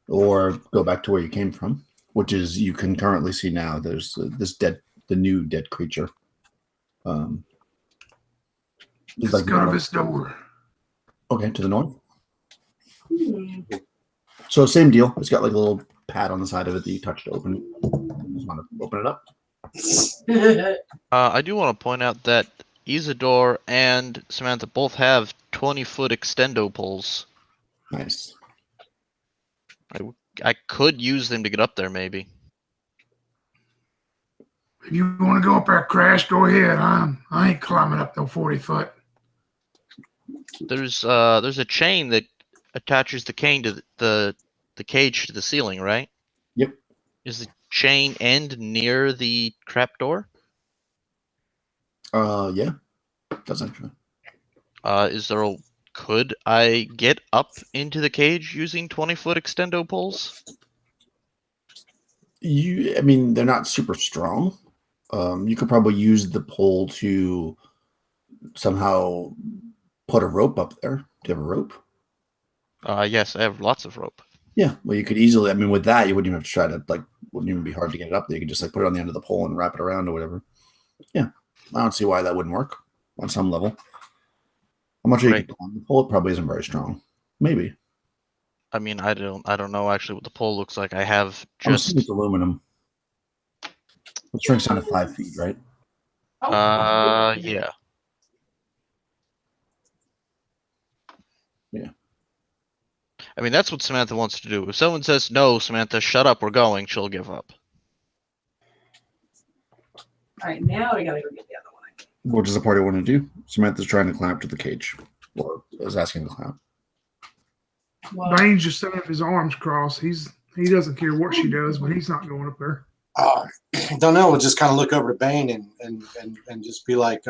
or go back to where you came from, which is you can currently see now. There's the new dead creature. Let's go to this door. Okay, to the north. Hmm. So same deal. It's got like a little pad on the side of it that you touch to open. You just want to open it up. I do want to point out that Isidore and Samantha both have 20-foot extendo poles. Nice. I could use them to get up there, maybe. If you want to go up there, Crash, go ahead. I ain't climbing up no 40 foot. There's a chain that attaches the cane to the cage to the ceiling, right? Yep. Is the chain end near the trapdoor? Yeah. That's actually. Could I get up into the cage using 20-foot extendo poles? I mean, they're not super strong. You could probably use the pole to somehow put a rope up there. Do you have a rope? Yes, I have lots of rope. Yeah. Well, you could easily. I mean, with that, you wouldn't even have to try to wouldn't even be hard to get it up there. You could just put it on the end of the pole and wrap it around or whatever. Yeah. I don't see why that wouldn't work on some level. I'm not sure you can climb the pole. It probably isn't very strong. Maybe. I mean, I don't know actually what the pole looks like. I have I'm just assuming it's aluminum. It shrinks down to 5 feet, right? yeah. Yeah. I mean, that's what Samantha wants to do. If someone says, no, Samantha, shut up, we're going, she'll give up. All right, now we gotta go get the other one. What does the party want to do? Samantha's trying to climb up to the cage. Or is asking to climb. Well, Bane's just sitting with his arms crossed. He doesn't care what she does, but he's not going up there. Donnell would just kind of look over to Bane and just be like,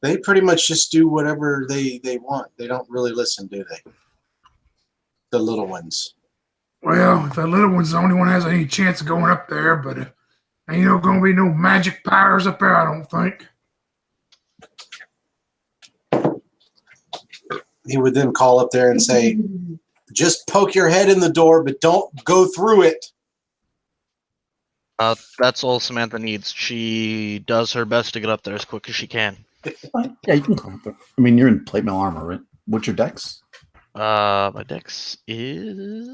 they pretty much just do whatever they want. They don't really listen, do they? The little ones. Well, if that little one's the only one that has any chance of going up there, but ain't going to be no magic powers up there, I don't think. He would then call up there and say, just poke your head in the door, but don't go through it. That's all Samantha needs. She does her best to get up there as quick as she can. Yeah, you can climb up there. I mean, you're in plate mail armor, right? What's your dex? My dex is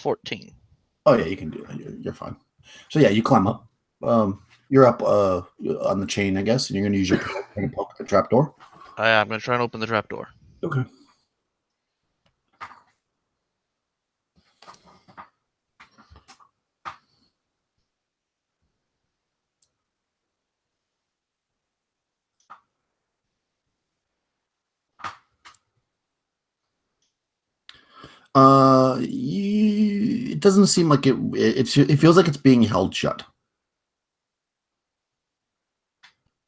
14. Oh yeah, you can do that. You're fine. So yeah, you climb up. You're up on the chain, I guess, and you're going to use your poke to poke the trapdoor. I'm going to try and open the trapdoor. Okay. doesn't seem like it feels like it's being held shut.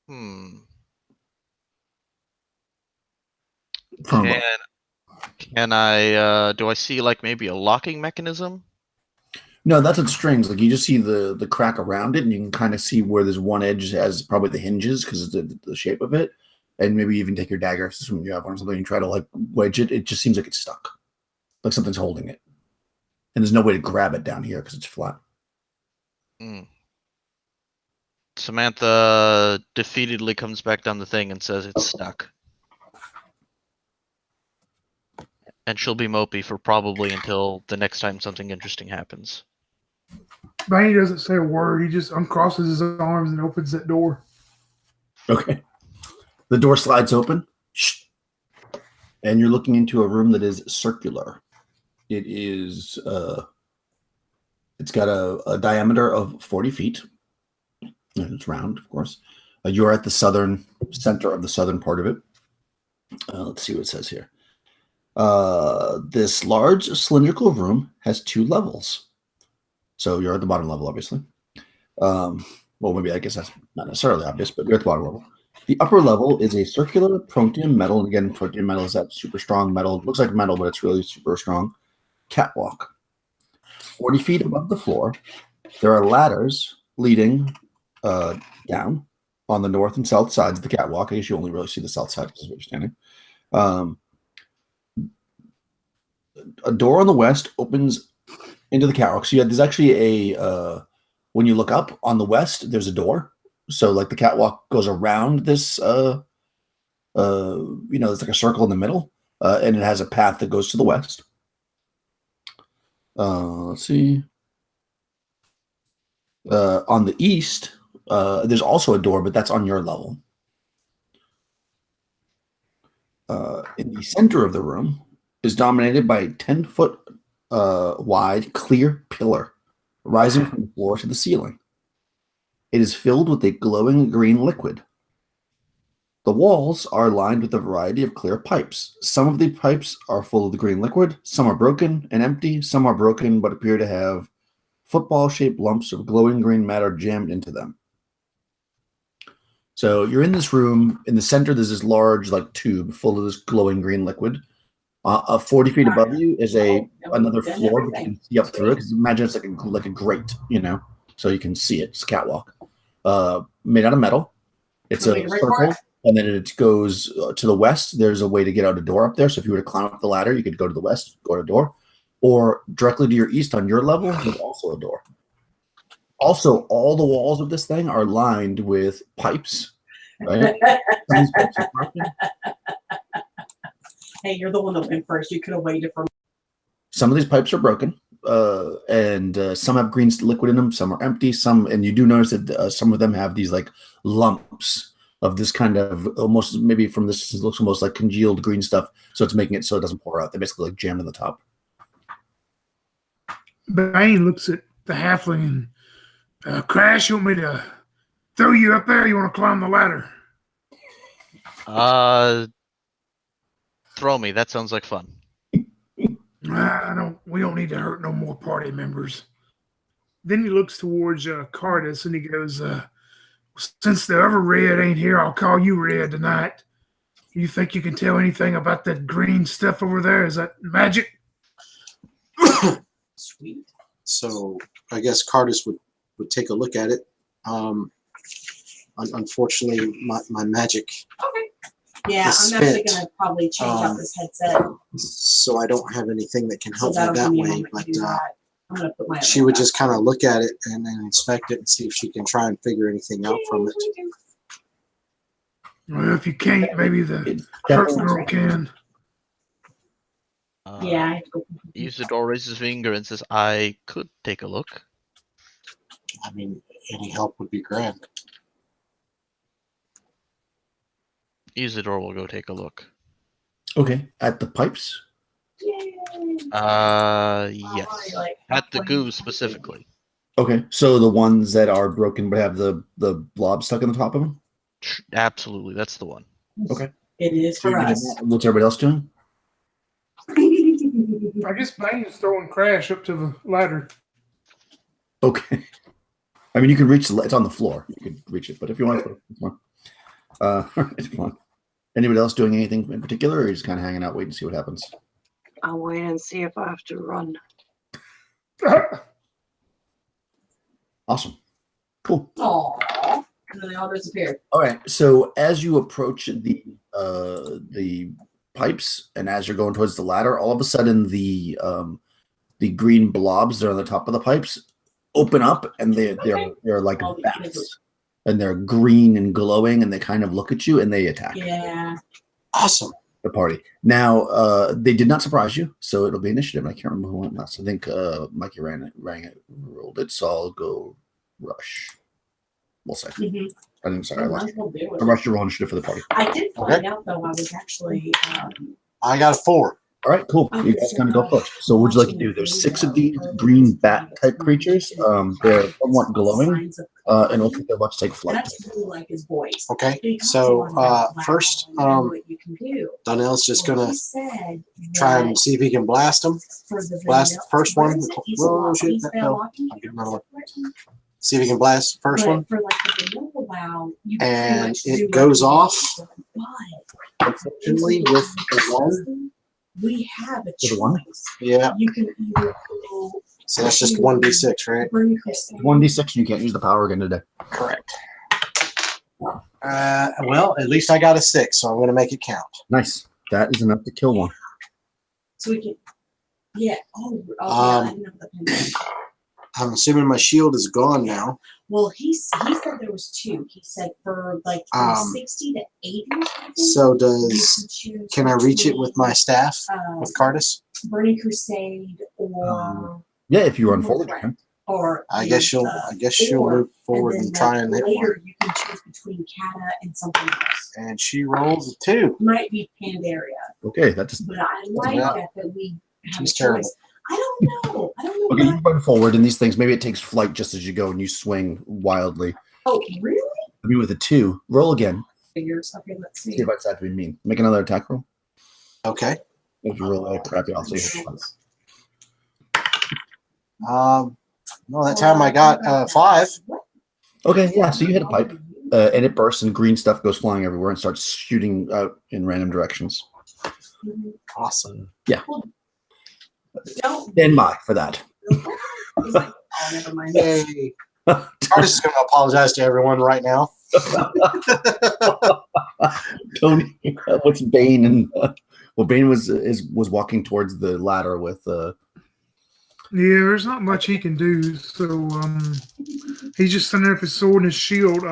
From above. Can I do I see like maybe a locking mechanism? No, that's what's strange. Like you just see the crack around it, and you can kind of see where there's one edge has probably the hinges because of the shape of it, and maybe even take your dagger when you have one or something and try to like wedge it. It just seems like it's stuck, like something's holding it, and there's no way to grab it down here because it's flat. Samantha defeatedly comes back down the thing and says it's stuck. And she'll be mopey for probably until the next time something interesting happens. Bane doesn't say a word. He just uncrosses his arms and opens that door. Okay. The door slides open. And you're looking into a room that is circular. It is it's got a diameter of 40 feet. And it's round, of course. You're at the southern center of the southern part of it. Let's see what it says here. This large cylindrical room has 2 levels. So you're at the bottom level, obviously. Well, maybe I guess that's not necessarily obvious, but you're at the bottom level. The upper level is a circular protean metal. And again, protean metal is that super strong metal. It looks like metal, but it's really super strong. Catwalk. 40 feet above the floor. There are ladders leading down on the north and south sides of the catwalk. I guess you only really see the south side because you're standing. A door on the west opens into the catwalk. So there's actually when you look up on the west, there's a door. So like the catwalk goes around this, there's like a circle in the middle, and it has a path that goes to the west. Let's see. On the east, there's also a door, but that's on your level. In the center of the room is dominated by a 10-foot wide clear pillar rising from the floor to the ceiling. It is filled with a glowing green liquid. The walls are lined with a variety of clear pipes. Some of the pipes are full of the green liquid, some are broken and empty, some are broken but appear to have football-shaped lumps of glowing green matter jammed into them. So you're in this room. In the center, there's this large tube full of this glowing green liquid. 40 feet above you is another floor, but you can see up through it. Because imagine it's like a grate, so you can see it. It's a catwalk made out of metal. It's a circle, and then it goes to the west. There's a way to get out a door up there. So if you were to climb up the ladder, you could go to the west, go to a door, or directly to your east on your level, there's also a door. Also, all the walls of this thing are lined with pipes. Right? Hey, you're the one that went first. You could have waited for me. Some of these pipes are broken, and some have green liquid in them. Some are empty. And you do notice that some of them have these lumps of this kind of almost, maybe from this, it looks almost like congealed green stuff. So it's making it so it doesn't pour out. They basically jammed in the top. Bane looks at the halfling and Crash, you want me to throw you up there? You want to climb the ladder? Throw me. That sounds like fun. We don't need to hurt no more party members. Then he looks towards Cardis and he goes, since the other Red ain't here, I'll call you Red tonight. You think you can tell anything about that green stuff over there? Is that magic? Sweet. So I guess Cardis would take a look at it. Unfortunately, my magic. Okay. Yeah, I'm actually going to probably change out this headset. So I don't have anything that can help me that way. But I'm going to put my she would just kind of look at it and then inspect it and see if she can try and figure anything out from it. Well, if you can't, maybe the hurt girl can. Yeah. Usador raises his finger and says, I could take a look. I mean, any help would be grand. Usador will go take a look. Okay. At the pipes? Yes. At the goo specifically. Okay. So the ones that are broken but have the blob stuck in the top of them? Absolutely. That's the one. Okay. It is for us. What's everybody else doing? I guess Bane's throwing Crash up to the ladder. Okay. I mean, you can reach it's on the floor. You could reach it, but if you want to, it's fine. It's fun. Anybody else doing anything in particular, or are you just kind of hanging out, waiting to see what happens? I'll wait and see if I have to run. Awesome. Cool. Aww. And then they all disappeared. All right. So as you approach the pipes, and as you're going towards the ladder, all of a sudden the green blobs that are on the top of the pipes open up, and they're like bats, and they're green and glowing, and they kind of look at you and they attack. Yeah. Awesome. The party. Now, they did not surprise you, so it'll be initiative. I can't remember who went last. I think Mikey rolled it, so I'll go rush. We'll say. I'm sorry, I rushed your roll initiative for the party. I did find out though I was actually I got a 4. All right, cool. You guys kind of go first. So, what would you like to do? There's 6 of these green bat type creatures. They're somewhat glowing, and looks like they're about to take flight. That's really like his voice. Okay, so first, Donnell's just gonna try and see if he can blast them. Blast the first one. Whoa, shit, that fell. I'll get another one. See if he can blast the first one. And it goes off. Unfortunately, with the 1. We have a With the 1? Yeah. You can either go. So that's just 1d6, right? 1d6, and you can't use the power again today. Correct. Well, at least I got a 6, so I'm going to make it count. Nice. That is enough to kill one. So we can. Yeah. Yeah, I didn't have the pen. I'm assuming my shield is gone now. Well, he said there was 2. He said for like from 60 to 80. So can I reach it with my staff with Cardis? Burning Crusade or yeah, if you run forward, you can. Or I guess she'll move forward and try and hit later one. you can choose between Kata and something else. And she rolls a 2. Might be Pandaria. Okay, that just. But I like that we have She's a terrible. choice. I don't know. Okay, you run forward, and these things, maybe it takes flight just as you go, and you swing wildly. Oh, really? I mean, with a 2, roll again. Figures. Okay, let's see. See if I decide to be mean. Make another attack roll. Okay. If you roll that crappy, I'll see if it runs. Well, that time I got 5. Okay, yeah, so you hit a pipe, and it bursts, and green stuff goes flying everywhere and starts shooting out in random directions. Awesome. Yeah. Stand by for that. Oh, never mind. Yay. Cardis is going to apologize to everyone right now. Tony, what's Bane? And well, Bane was walking towards the ladder with. Yeah, there's not much he can do. So he's just sitting there with his sword and his shield.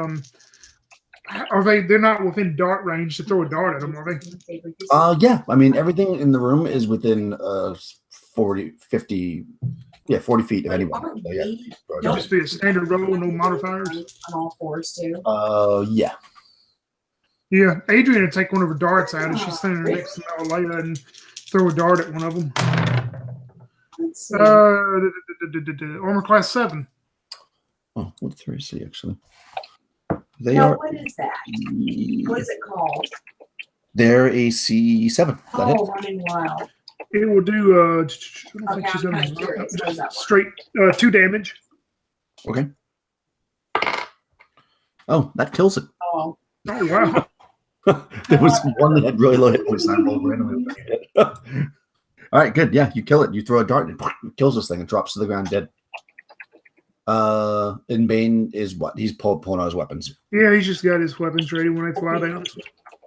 They're not within dart range to throw a dart at them, are they? Yeah. I mean, everything in the room is within 40 feet of anyone. So, yeah. It'll just be a standard roll, no modifiers. On all 4s too. Yeah. Yeah, Adrian would take one of her darts out, and she's standing there next to Malaya and throw a dart at one of them. Let's see. Armor class 7. Oh, what 3 see actually? They now, are. what is that? What is it called? They're a C7. That hits. Running wild. It will do. I don't think Okay, she's I'm done kinda curious. What does that work? straight 2 damage. Okay. Oh, that kills it. Oh. Oh wow! There was one that had really low hit points. And I rolled randomly. All right, good. Yeah, you kill it. You throw a dart and it kills this thing and drops to the ground dead. And Bane is what? He's pulling out his weapons. Yeah, he's just got his weapons ready when they fly down.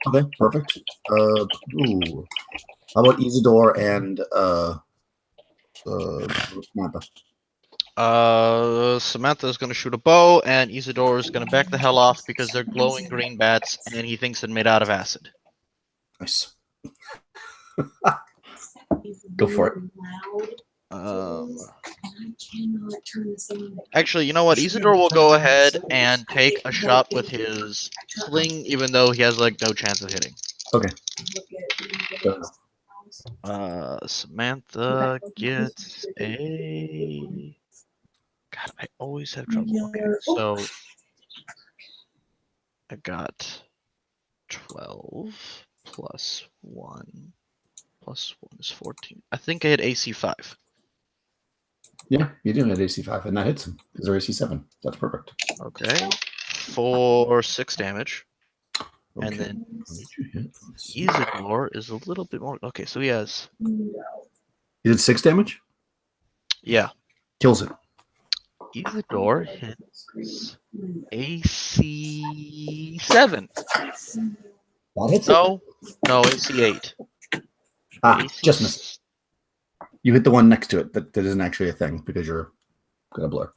Okay, perfect. Ooh. How about Isidore and Samantha? Samantha's gonna shoot a bow, and Isidore is gonna back the hell off because they're glowing green bats, and he thinks they're made out of acid. Nice. Go for it. Actually, you know what? Isidore will go ahead and take a shot with his sling, even though he has like no chance of hitting. Okay. Samantha gets a. God, I always have trouble. Okay, so I got 12 plus 1 plus 1 is 14. I think I hit AC 5. Yeah, you do hit AC 5, and that hits him. Because they're AC 7. That's perfect. Okay. For 6 damage. Okay. And then What did you hit? Let's see. Isidore is a little bit more. Okay, so he has. You did 6 damage? Yeah. Kills it. Isidore hits AC 7. That hits No, AC 8. AC just missed. You hit the one next to it. That isn't actually a thing because you're gonna blur.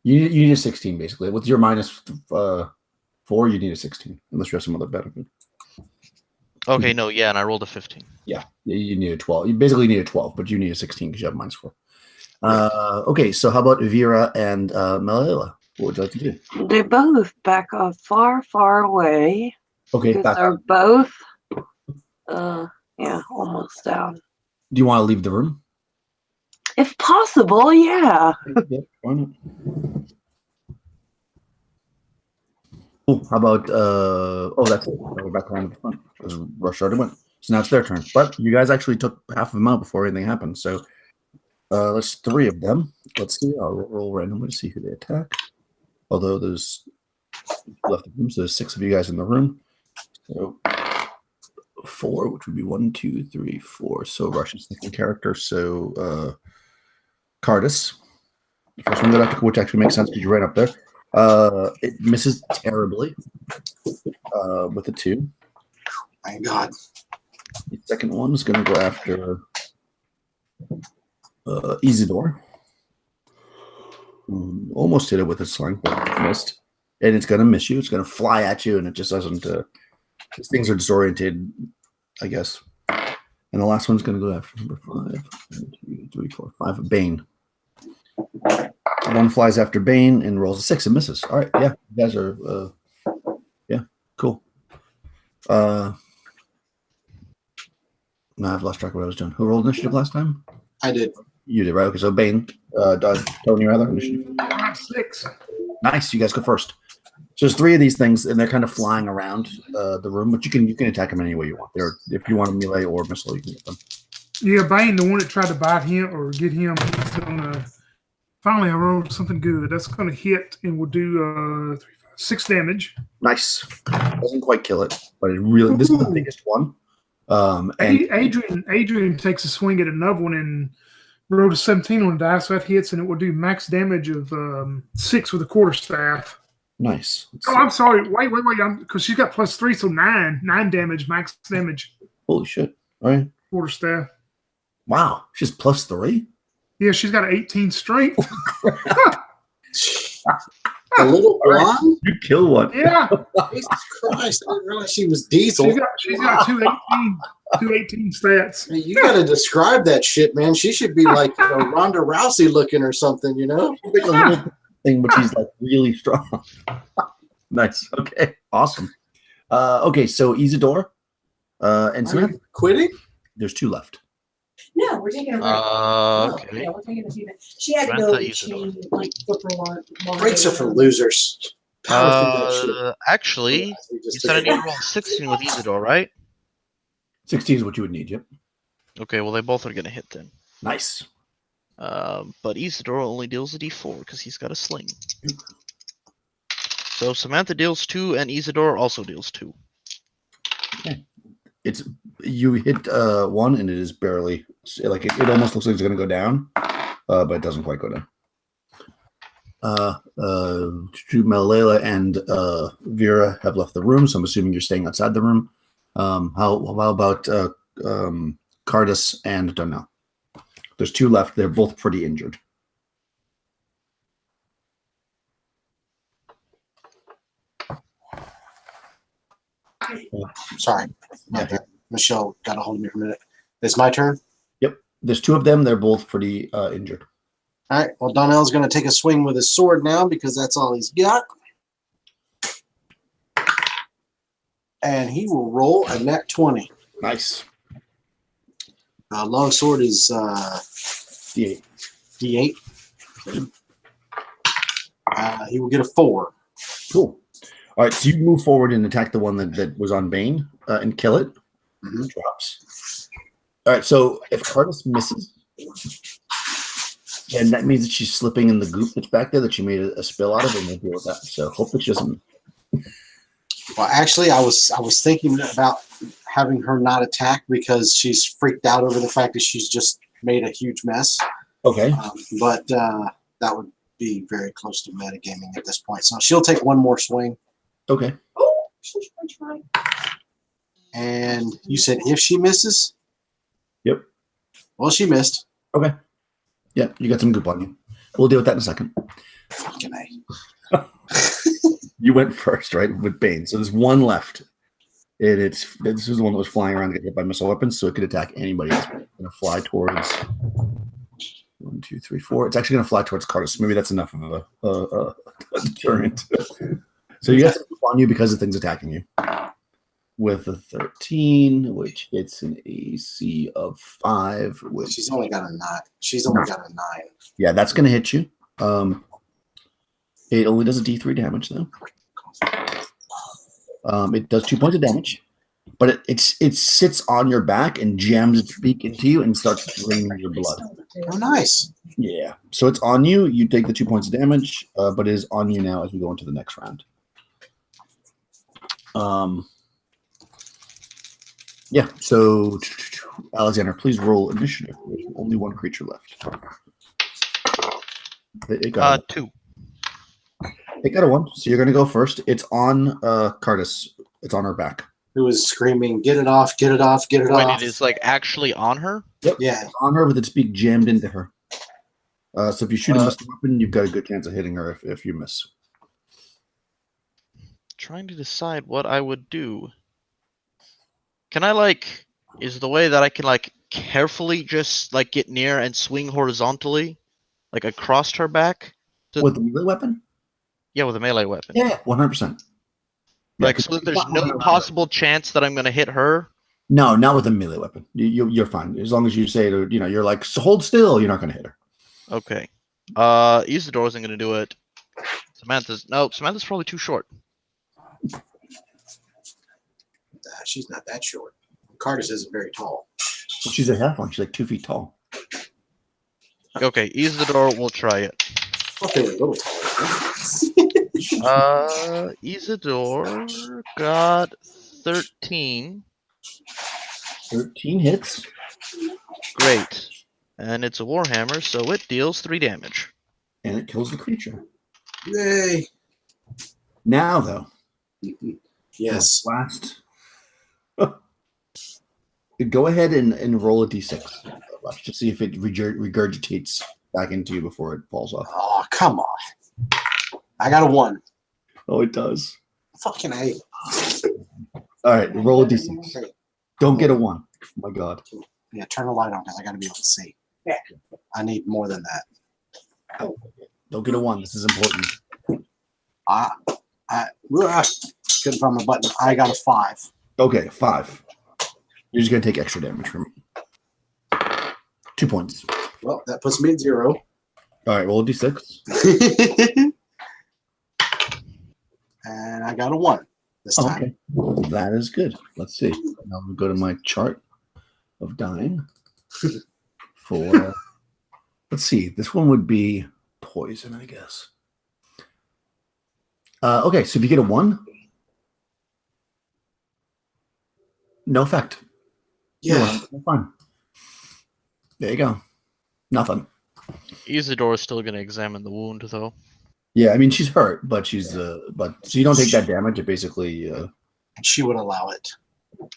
You need a 16 basically. With your minus 4, you need a 16 unless you have some other benefit. Okay, no, yeah, and I rolled a 15. Yeah, you need a 12. You basically need a 12, but you need a 16 because you have minus 4. Okay, so how about Vera and Malala? What would you like to do? They both back off far, far away. Okay, Because back they're up. both, almost down. Do you want to leave the room? If possible, yeah. Yeah, why not? Cool. How about that's it. We're back around to the front. Because Rush already went. So now it's their turn. But you guys actually took half of them out before anything happened. So there's 3 of them. Let's see. I'll roll randomly to see who they attack. Although there's left of them, so there's 6 of you guys in the room. So 4, which would be 1, 2, 3, 4. So Rush is second character. So Cardis. The first one that which actually makes sense because you're right up there. It misses terribly with a 2. Thank God. The second one is going to go after Isidore. Almost hit it with a sling, but missed. And it's going to miss you. It's going to fly at you, and it just doesn't. These things are disoriented, I guess. And the last one's going to go after number 5. 1, 2, 3, 4, 5. Bane. One flies after Bane and rolls a 6 and misses. All right, yeah, you guys are, cool. No, I've lost track of what I was doing. Who rolled initiative last time? I did. You did, right? Okay, so Bane, Tony, rather, initiative. 6. Nice, you guys go first. So there's 3 of these things, and they're kind of flying around the room, but you can attack them any way you want. If you want a melee or missile, you can get them. Yeah, Bane, the one that tried to bite him or get him, he's gonna. Finally, I rolled something good. That's going to hit and will do 6 damage. Nice. Doesn't quite kill it, but it really. This is the biggest one. And Adrian takes a swing at another one and rolled a 17 on the dice, so that hits, and it will do max damage of 6 with a quarterstaff. nice. Oh, I'm sorry. Wait. Because she's got +3, so 9 damage, max damage. Holy shit! All right. Quarterstaff. Wow, she's +3. Yeah, she's got an 18 strength. The little blonde? You kill one. Yeah, Jesus Christ. I didn't realize she was diesel. she's got 218 stats. Hey, you got to describe that shit, man. She should be like Ronda Rousey looking or something, you know? She's like a little thing, but she's like really strong. Nice. Okay. Awesome. Okay, so Isidore and Samantha. Quitting? There's 2 left. No, we're taking a break. Okay. Yeah, we're taking a few minutes. She had to Samantha, go Isidore. to like flip her lawn. Breaks are for losers. Power through that shit. Actually, We you just said I took need it. to roll 16 with Isidore, right? 16 is what you would need. Yep. Okay, well, they both are going to hit then. Nice. But Isidore only deals a d4 because he's got a sling. So Samantha deals 2, and Isidore also deals 2. It's you hit 1, and it is barely like it almost looks like it's going to go down, but it doesn't quite go down. Malala and Vera have left the room, so I'm assuming you're staying outside the room. How about Cardis and Donnell? There's 2 left. They're both pretty injured. Sorry. My bad. Michelle got a hold of me for a minute. It's my turn? Yep. There's 2 of them. They're both pretty injured. All right. Well, Donnell's going to take a swing with his sword now because that's all he's got. And he will roll a nat 20. Nice. Long sword is D8. D8. He will get a 4. Cool. All right, so you move forward and attack the one that was on Bane and kill it. Mhm. Drops. All right. So if Cardis misses, and that means that she's slipping in the goop that's back there that she made a spill out of, and we'll deal with that. So hopefully she doesn't. Well, actually, I was thinking about having her not attack because she's freaked out over the fact that she's just made a huge mess. Okay. But that would be very close to metagaming at this point. So she'll take one more swing. Okay. Oh, she's gonna try. And you said if she misses? Yep. Well, she missed. Okay. Yeah, you got some goop on you. We'll deal with that in a second. Fucking A. You went first, right, with Bane. So there's one left. This is the one that was flying around to get hit by missile weapons, so it could attack anybody. It's going to fly towards 1, 2, 3, 4. It's actually going to fly towards Cardis. Maybe that's enough of a deterrent. So you got some goop on you because of things attacking you. With a 13, which hits an AC of 5. Which She's only got a 9. She's only got a 9. Yeah, that's going to hit you. It only does a D3 damage, though. It does 2 points of damage, but it sits on your back and jams its beak into you and starts draining your blood. Oh, nice. Yeah. So it's on you. You take the 2 points of damage, but it is on you now as we go into the next round. Yeah. So, Alexander, please roll initiative. There's only one creature left. It got 2. It got a 1, so you're going to go first. It's on Cardis. It's on her back. Who is screaming, get it off, get it off, get it Wait, off. it is like actually on her? Yep. Yeah. It's on her with its beak jammed into her. So if you shoot a missile weapon, you've got a good chance of hitting her if you miss. Trying to decide what I would do. Can I is the way that I can carefully just get near and swing horizontally, across her back? With the melee weapon? Yeah, with a melee weapon. Yeah, 100%. So there's no possible chance that I'm going to hit her? No, not with a melee weapon. You're fine. As long as you say, you're like, hold still, you're not going to hit her. Okay. Isidore isn't going to do it. Samantha's probably too short. She's not that short. Cardis isn't very tall. Well, she's a halfling. She's like 2 feet tall. Okay, Isidore will try it. Okay, a little taller. Isidore got 13. 13 hits. Great. And it's a Warhammer, so it deals 3 damage. And it kills the creature. Yay. Now, though. Yes. Last. Go ahead and roll a d6. Let's just see if it regurgitates back into you before it falls off. Oh, come on. I got a 1. Oh, it does. Fucking A. All right, roll a d6. Don't get a 1. Oh my God. Yeah, turn the light on because I got to be able to see. Yeah. I need more than that. Don't get a 1. This is important. I couldn't find my button. I got a 5. Okay, 5. You're just going to take extra damage from 2 points. Well, that puts me at 0. All right, roll a d6. And I got a 1 this time. Okay, well, that is good. Let's see. Now we go to my chart of dying. For let's see. This one would be poison, I guess. Okay, so if you get a 1, no effect. Yeah. Fine. There you go. Nothing. Isidore is still going to examine the wound, though. Yeah, I mean she's hurt, but she's but so you don't take that damage. It basically. She would allow it. Of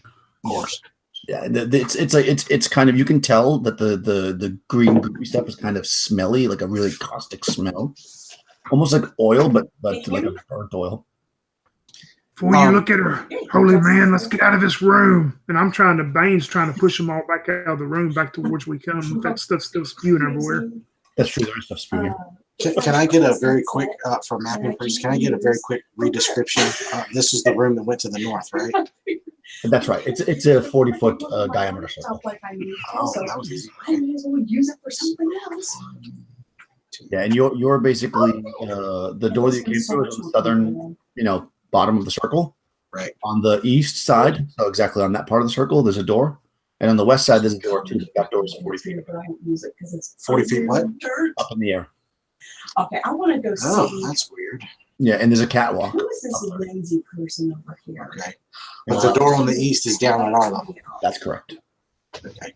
course. Yeah, it's kind of, you can tell that the green goopy stuff is kind of smelly, like a really caustic smell, almost like oil, but like a burnt oil. Before you look at her, holy man, let's get out of this room. And Bane's trying to push them all back out of the room, back towards we come. That stuff's still spewing everywhere. That's true. There's stuff spewing. Can I get a very quick, for mapping purposes, can I get a very quick redescription? This is the room that went to the north, right? That's right. It's a 40-foot diameter circle. Oh, that was easy. I would use it for something else. Yeah, and you're basically the door that you came through is on the southern, bottom of the circle. Right. On the east side, so exactly on that part of the circle, there's a door, And on the west side, there's a door too. That door is 40 feet But I don't use it because it's 40 feet what? dirt. up in the air. Okay, I want to go Oh, see. that's weird. Yeah, and there's a catwalk. Who is this lazy person over here? Okay. But the door on the east is down at our level. That's correct. Okay.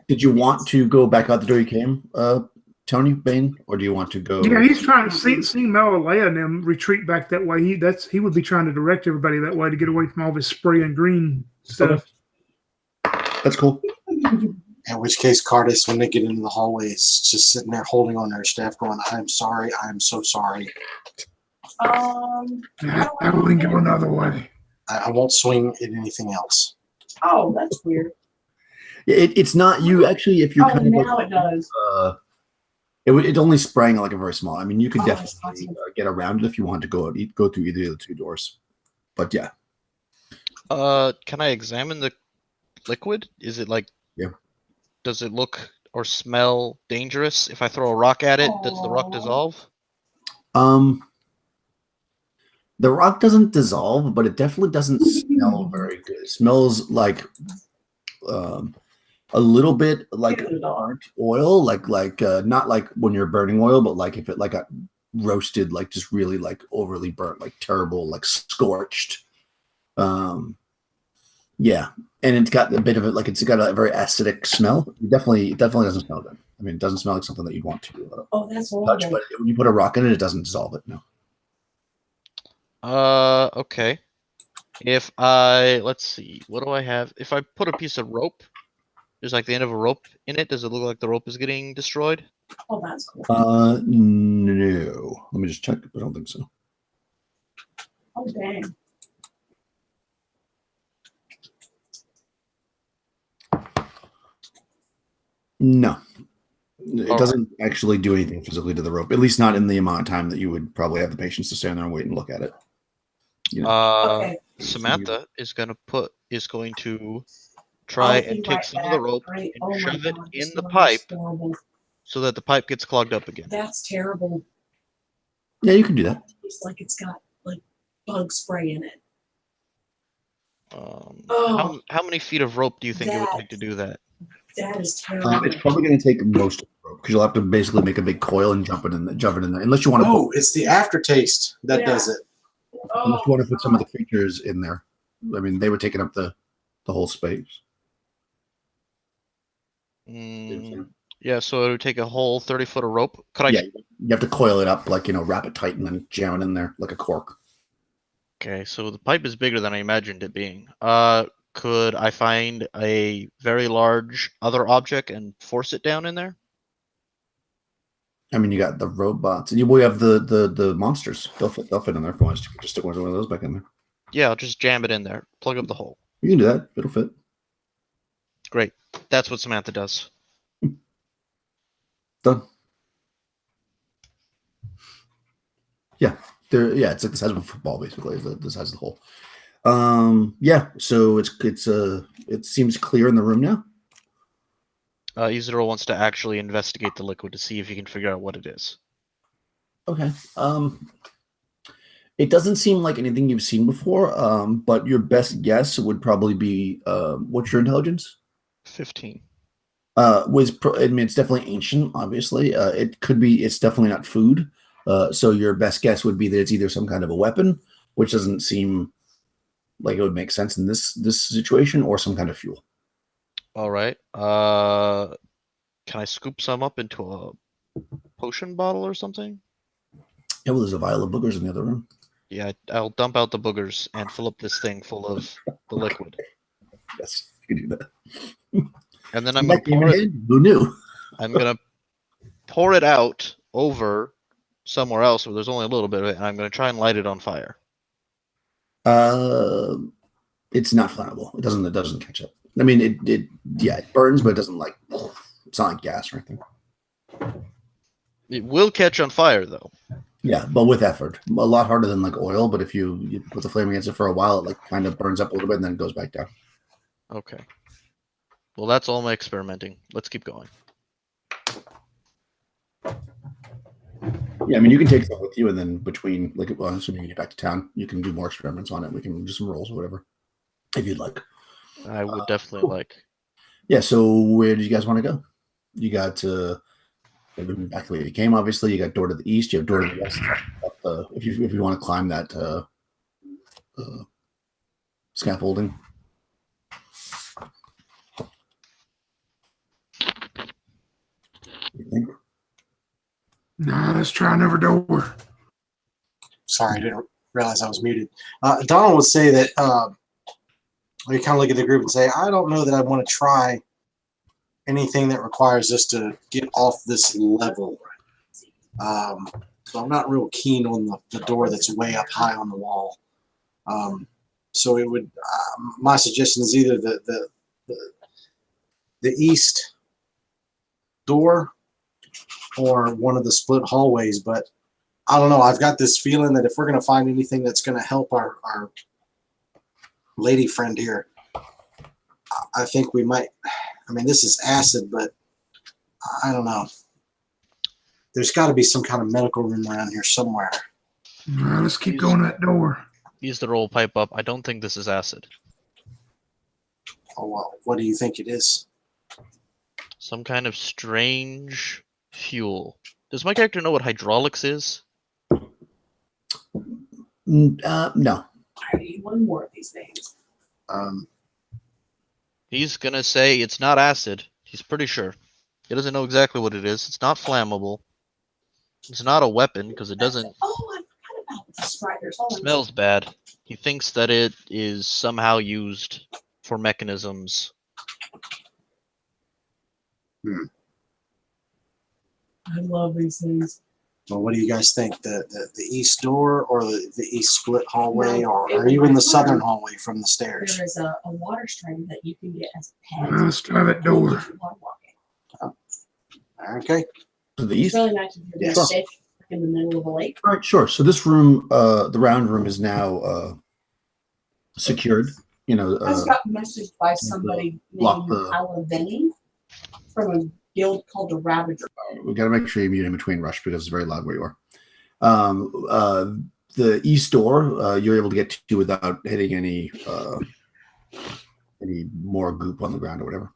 Did you want to go back out the door you came, Tony Bane, or do you want to go? Yeah, he's trying to see Malaleia and them retreat back that way. He would be trying to direct everybody that way to get away from all this spray and green stuff. That's cool. In which case, Cardis, when they get into the hallway, is just sitting there holding on their staff, going, "I'm sorry. I'm so sorry. I wouldn't go another way. I won't swing at anything else." Oh, that's weird. It's not you actually. If you're Oh, kind of now it does. It's only spraying like a very small. I mean, you could Oh, definitely that's awesome. get around it if you want to go through either of the two doors. But yeah, Can I examine the liquid? Is it like? Yeah. Does it look or smell dangerous? If I throw a rock at it, does the rock Aw. dissolve? the rock doesn't dissolve, but it definitely doesn't smell very good. It smells like a little bit like burnt oil, like not like when you're burning oil, but like if it like got roasted, like just really like overly burnt, like terrible, like scorched. Yeah, and it's got a bit of it, like it's got a very acidic smell. It definitely doesn't smell good. I mean, it doesn't smell like something that you'd want to Oh, that's touch, horrible. but when you put a rock in it, it doesn't dissolve it. No. Okay. If let's see, what do I have? If I put a piece of rope, there's like the end of a rope in it, does it look like the rope is getting destroyed? Oh, that's cool. No. Let me just check, but I don't think so. Oh, dang. No. It All doesn't actually do anything physically to the rope, at least not in the amount of time that you would probably have the patience to stand there and wait and look at it. Okay. Samantha is going to try I'll be and take right some of the back. rope Right. and Oh my shove it God, in this the smells pipe horrible. so that the pipe gets clogged up again. That's terrible. Yeah, you can do that. It's like it's got like bug spray in it. How many feet of rope do you think it would That- take to do that? That is terrible. It's probably going to take most of the rope because you'll have to basically make a big coil and jump it in there, unless you want to. Oh, it's the aftertaste that does it. Unless you want to put some of the creatures in there. I mean, they were taking up the whole space. Yeah, so it would take a whole 30-foot of rope. Could I? Yeah, you have to coil it up, like, wrap it tight and then jam it in there like a cork. Okay, so the pipe is bigger than I imagined it being. Could I find a very large other object and force it down in there? I mean, you got the robots, and we have the monsters. They'll fit in there if you want. Just stick one of those back in there. Yeah, I'll just jam it in there. Plug up the hole. You can do that. It'll fit. Great. That's what Samantha does. Done. Yeah, it's like the size of a football, basically. Is the size of the hole. Yeah. So it seems clear in the room now. Isidore wants to actually investigate the liquid to see if he can figure out what it is. Okay. It doesn't seem like anything you've seen before. But your best guess would probably be what's your intelligence? 15. I mean, it's definitely ancient. Obviously, it's definitely not food. So your best guess would be that it's either some kind of a weapon, which doesn't seem like it would make sense in this situation, or some kind of fuel. All right. Can I scoop some up into a potion bottle or something? Yeah, well, there's a vial of boogers in the other room. Yeah, I'll dump out the boogers and fill up this thing full of the liquid. Yes, you can do that. And then I'm gonna pour it. Who knew? I'm gonna pour it out over somewhere else where there's only a little bit of it, and I'm gonna try and light it on fire. It's not flammable. It doesn't catch up. I mean, it burns, but it doesn't like. It's not like gas or anything. It will catch on fire though. Yeah, but with effort. A lot harder than like oil, but if you put the flame against it for a while, it like kind of burns up a little bit and then it goes back down. Okay. Well, that's all my experimenting. Let's keep going. Yeah, I mean, you can take stuff with you, and then between, like, well, assuming you get back to town, you can do more experiments on it. We can do some rolls or whatever, if you'd like. I would definitely like. Yeah, so where do you guys want to go? You got back the way you came, obviously. You got door to the east, you have door to the west. If you want to climb that scaffolding. You think? Nah, let's try another door. Sorry, I didn't realize I was muted. Donald would say that we kind of look at the group and say, I don't know that I want to try anything that requires us to get off this level. So I'm not real keen on the door that's way up high on the wall. So it would. My suggestion is either the east door or one of the split hallways. But I don't know. I've got this feeling that if we're going to find anything that's going to help our lady friend here, I think we might. I mean, this is acid, but I don't know. There's got to be some kind of medical room around here somewhere. All right, let's keep going to that door. Use the roll pipe up. I don't think this is acid. Oh, well, what do you think it is? Some kind of strange fuel. Does my character know what hydraulics is? No. I need one more of these things. He's gonna say it's not acid. He's pretty sure. He doesn't know exactly what it is. It's not flammable. It's not a weapon because it doesn't. Oh, I forgot about the striders. Hold on. Smells bad. He thinks that it is somehow used for mechanisms. I love these things. Well, what do you guys think? The east door or the east split hallway, No, or it are you would in the be southern better. hallway from the stairs? There is a water strider that you can get as a pet. Let's try that door. If you want walking. Okay. To the It's east? really nice if you're Yes. going to fish in the middle of a lake. All right, sure. So this room, the round room, is now secured. You know, I just got messaged by somebody lock named the- Alaveni from a guild called the Ravager. we got to make sure you mute in between, Rush, because it's very loud where you are. The east door, you're able to get to without hitting any more goop on the ground or whatever.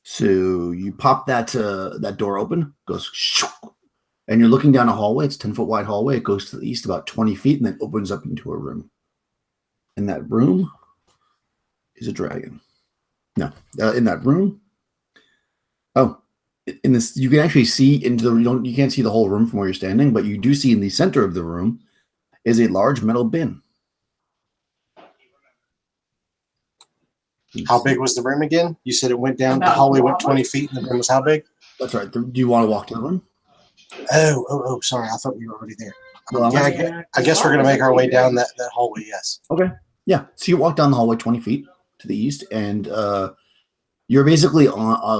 So you pop that door open, goes, shoo, and you're looking down a hallway. It's 10-foot wide hallway. It goes to the east about 20 feet and then opens up into a room. In that room is a dragon. No, in that room. Oh, in this, you can actually see into the. You can't see the whole room from where you're standing, but you do see in the center of the room is a large metal bin. How big was the room again? You said it went down. The About hallway went lava. 20 feet, and the room was how big? That's right. Do you want to walk to the room? Oh, sorry. I thought we were already there. Well, Yeah, I guess we're going to make our way down that hallway, yes. Okay. Yeah. So you walk down the hallway 20 feet to the east, and you're basically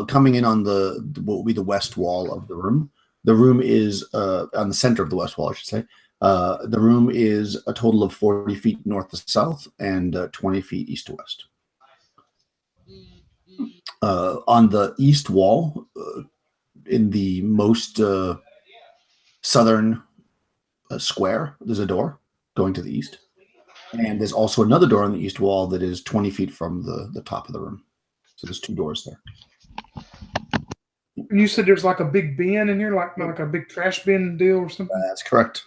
coming in on what will be the west wall of the room. The room is on the center of the west wall, I should say. The room is a total of 40 feet north to south and 20 feet east to west. On the east wall, in the most southern square, there's a door going to the east. And there's also another door on the east wall that is 20 feet from the top of the room. So there's two doors there. And you said there's like a big bin in here, like a big trash bin deal or something. That's correct.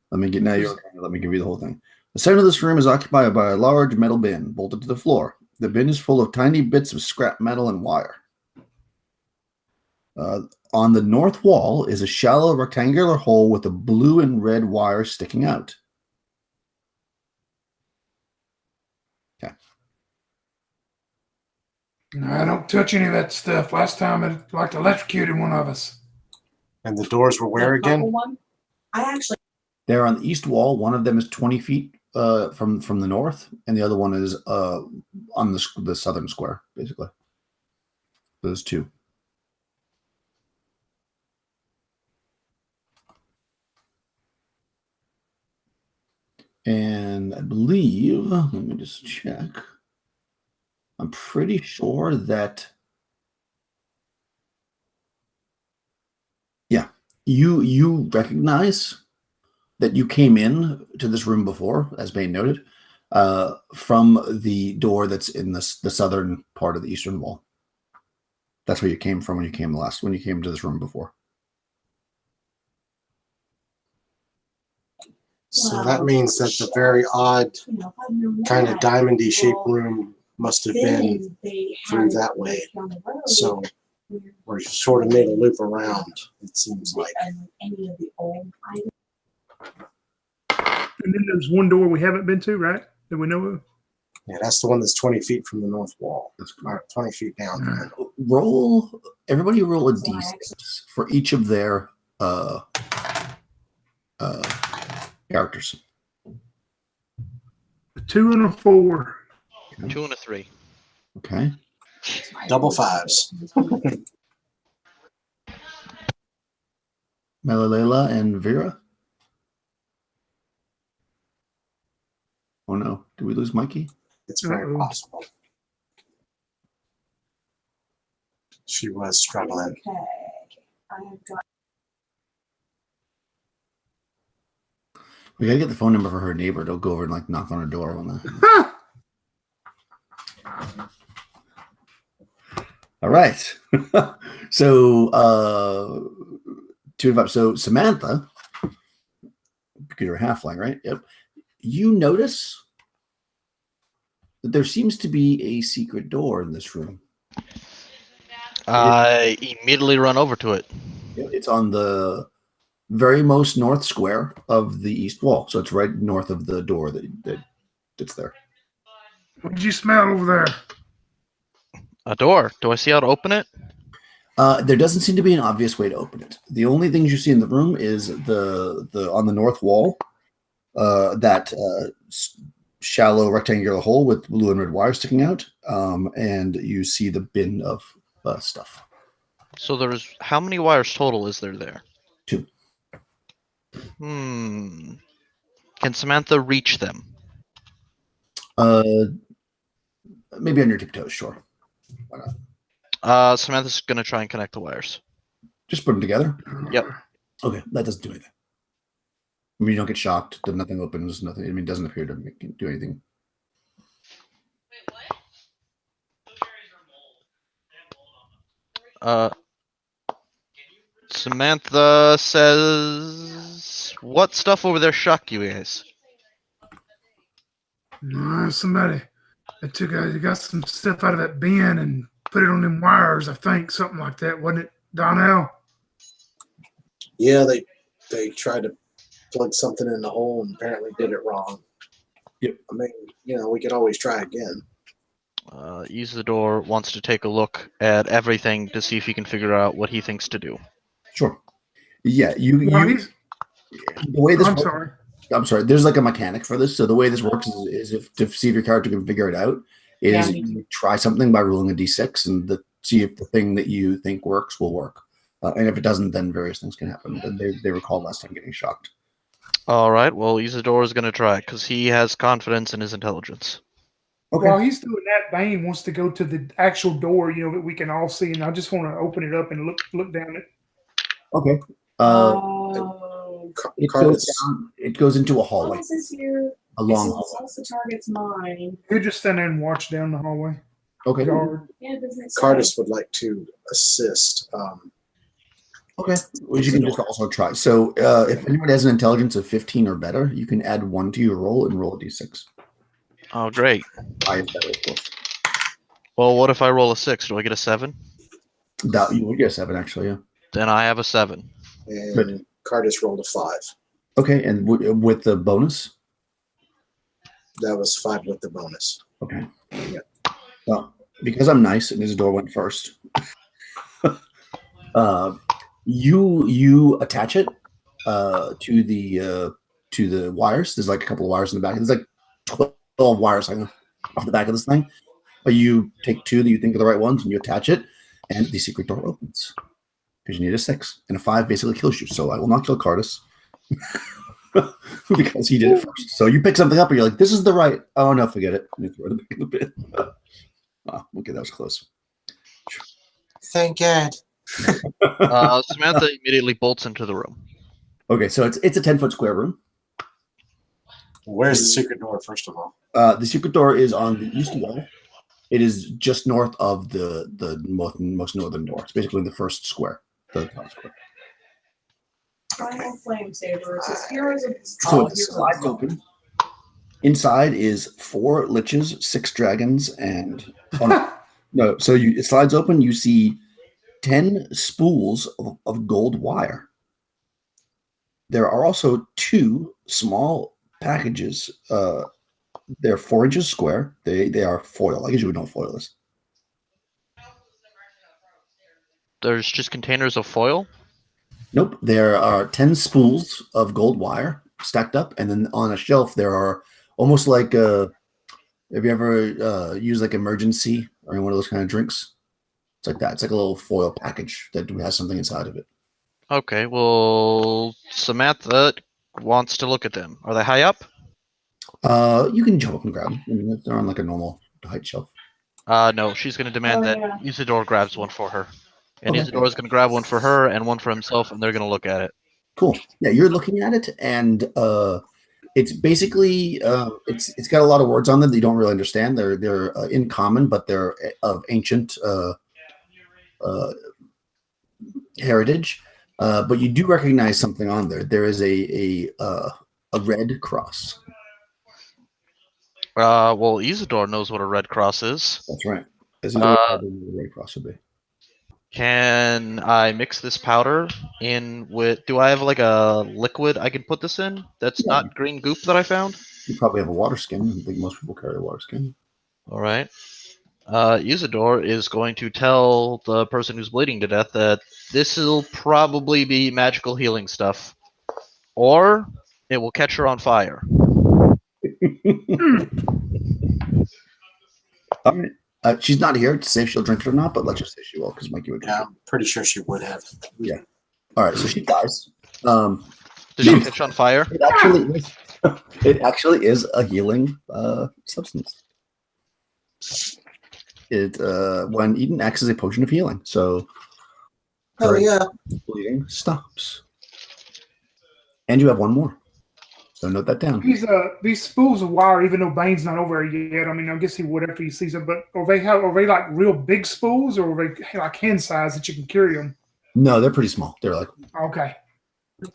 Let me give you the whole thing. The center of this room is occupied by a large metal bin bolted to the floor. The bin is full of tiny bits of scrap metal and wire. On the north wall is a shallow rectangular hole with a blue and red wire sticking out. Okay. No, I don't touch any of that stuff. Last time it like electrocuted one of us. And the doors were where The purple again? one? I actually They're on the east wall. One of them is 20 feet from the north, and the other one is on the southern square, basically. Those two. And I believe, let me just check. I'm pretty sure that, yeah, you recognize that you came in to this room before, as Bane noted. from the door that's in the southern part of the eastern wall. That's where you came from when you came to this room before. So that means that the very odd kind of diamondy shaped room must have been through that way. So we're sort of made a loop around, it seems like. Any of the old items. And then there's one door we haven't been to, right? That we know of. Yeah, that's the one that's 20 feet from the north wall. That's 20 feet down. Everybody roll a d6 for each of their characters. A 2 and a 4. 2 and a 3. Okay. Double fives. Melalela and Vera. Oh no, did we lose Mikey? It's very possible. She was struggling. Okay. I have got. We gotta get the phone number for her neighbor. Don't go over and like knock on her door on that. All right. So 2 and 5. So Samantha, because you're a halfling, right? Yep. You notice that there seems to be a secret door in this room. I immediately run over to it. It's on the very most north square of the east wall. So it's right north of the door that's there. What did you smell over there? A door. Do I see how to open it? There doesn't seem to be an obvious way to open it. The only things you see in the room is the on the north wall, that shallow rectangular hole with blue and red wires sticking out, and you see the bin of stuff. So there's how many wires total is there? 2. Can Samantha reach them? Maybe on your tiptoes, sure. Why not? Samantha's gonna try and connect the wires. Just put them together? Yep. Okay, that doesn't do anything. I mean, you don't get shocked. Nothing opens, nothing. I mean, it doesn't appear to do anything. Samantha says, "What stuff over there shocked you guys?" Somebody they got some stuff out of that bin and put it on them wires, I think, something like that, wasn't it, Donnell? Yeah, they tried to plug something in the hole and apparently did it wrong. Yep. I mean, we could always try again. Isidore wants to take a look at everything to see if he can figure out what he thinks to do. Sure. Yeah, the way this works, I'm sorry. There's like a mechanic for this. So the way this works is if to see if your character can figure it out, you try something by rolling a d6 and see if the thing that you think works will work. And if it doesn't, then various things can happen. They recall last time getting shocked. All right. Well, Isidore is going to try it because he has confidence in his intelligence. Okay. While he's doing that, Bane wants to go to the actual door, that we can all see, and I just want to open it up and look down it. Okay. It goes into a hallway. A long hallway. Also targets mine. You just stand there and watch down the hallway. Okay. Cardis would like to assist. Okay. Well, you can just also try. So if anyone has an intelligence of 15 or better, you can add 1 to your roll and roll a d6. Oh, great. I have better, of course. Well, what if I roll a 6? Do I get a 7? You would get a 7, actually, yeah. Then I have a 7. And Cardis rolled a 5. Okay, and with the bonus? That was 5 with the bonus. Okay. Yeah. Well, because I'm nice and Isidore went first, you attach it to the wires. There's like a couple of wires in the back. There's like 12 wires hanging off the back of this thing. But you take 2 that you think are the right ones and you attach it, and the secret door opens. Because you need a 6. And a 5 basically kills you. So I will not kill Cardis. Because he did it first. So you pick something up and you're like, this is the right. Oh, no, forget it. And you throw it back in the bin. Okay, that was close. Thank God. Samantha immediately bolts into the room. Okay, so it's a 10-foot square room. Where's the secret door, first of all? The secret door is on the east wall. It is just north of the most northern door. It's basically the first square, the top square. Final flame saber. It says here is a. So it slides open. Inside is 4 liches, 6 dragons, and no. So it slides open. You see 10 spools of gold wire. There are also 2 small packages. They're 4 inches square. They are foil. I guess you would know what foil is. There's just containers of foil. Nope. There are 10 spools of gold wire stacked up, and then on a shelf there are almost like have you ever used like emergency or one of those kind of drinks? It's like that. It's like a little foil package that has something inside of it. Okay, well, Samantha wants to look at them. Are they high up? You can jump up and grab them. I mean, they're on like a normal height shelf. No, she's going to demand that Isidore grabs one for her. And Isidore's going to grab one for her and one for himself, and they're going to look at it. Cool. Yeah, you're looking at it, and it's basically it's got a lot of words on them that you don't really understand. They're in common, but they're of ancient heritage. But you do recognize something on there. There is a red cross. Well, Isidore knows what a red cross is. That's right. Isidore probably knows what a red cross would be. Can I mix this powder in with... Do I have like a liquid I can put this in that's not green goop that I found? You probably have a water skin. I think most people carry a water skin. All right. Isidore is going to tell the person who's bleeding to death that this will probably be magical healing stuff. Or it will catch her on fire. All right. She's not here to say if she'll drink it or not, but let's just say she will, because Mikey would drink Yeah, I'm pretty sure she would have. Yeah. All right, so she dies. Did she catch on fire? It actually is a healing substance. It when eaten acts as a potion of healing. So Oh yeah. bleeding stops. And you have one more. So note that down. These spools of wire, even though Bane's not over yet, I mean, I guess he would after he sees them. But are they like real big spools, or are they like hand size that you can carry them? No, they're pretty small. They're like Okay.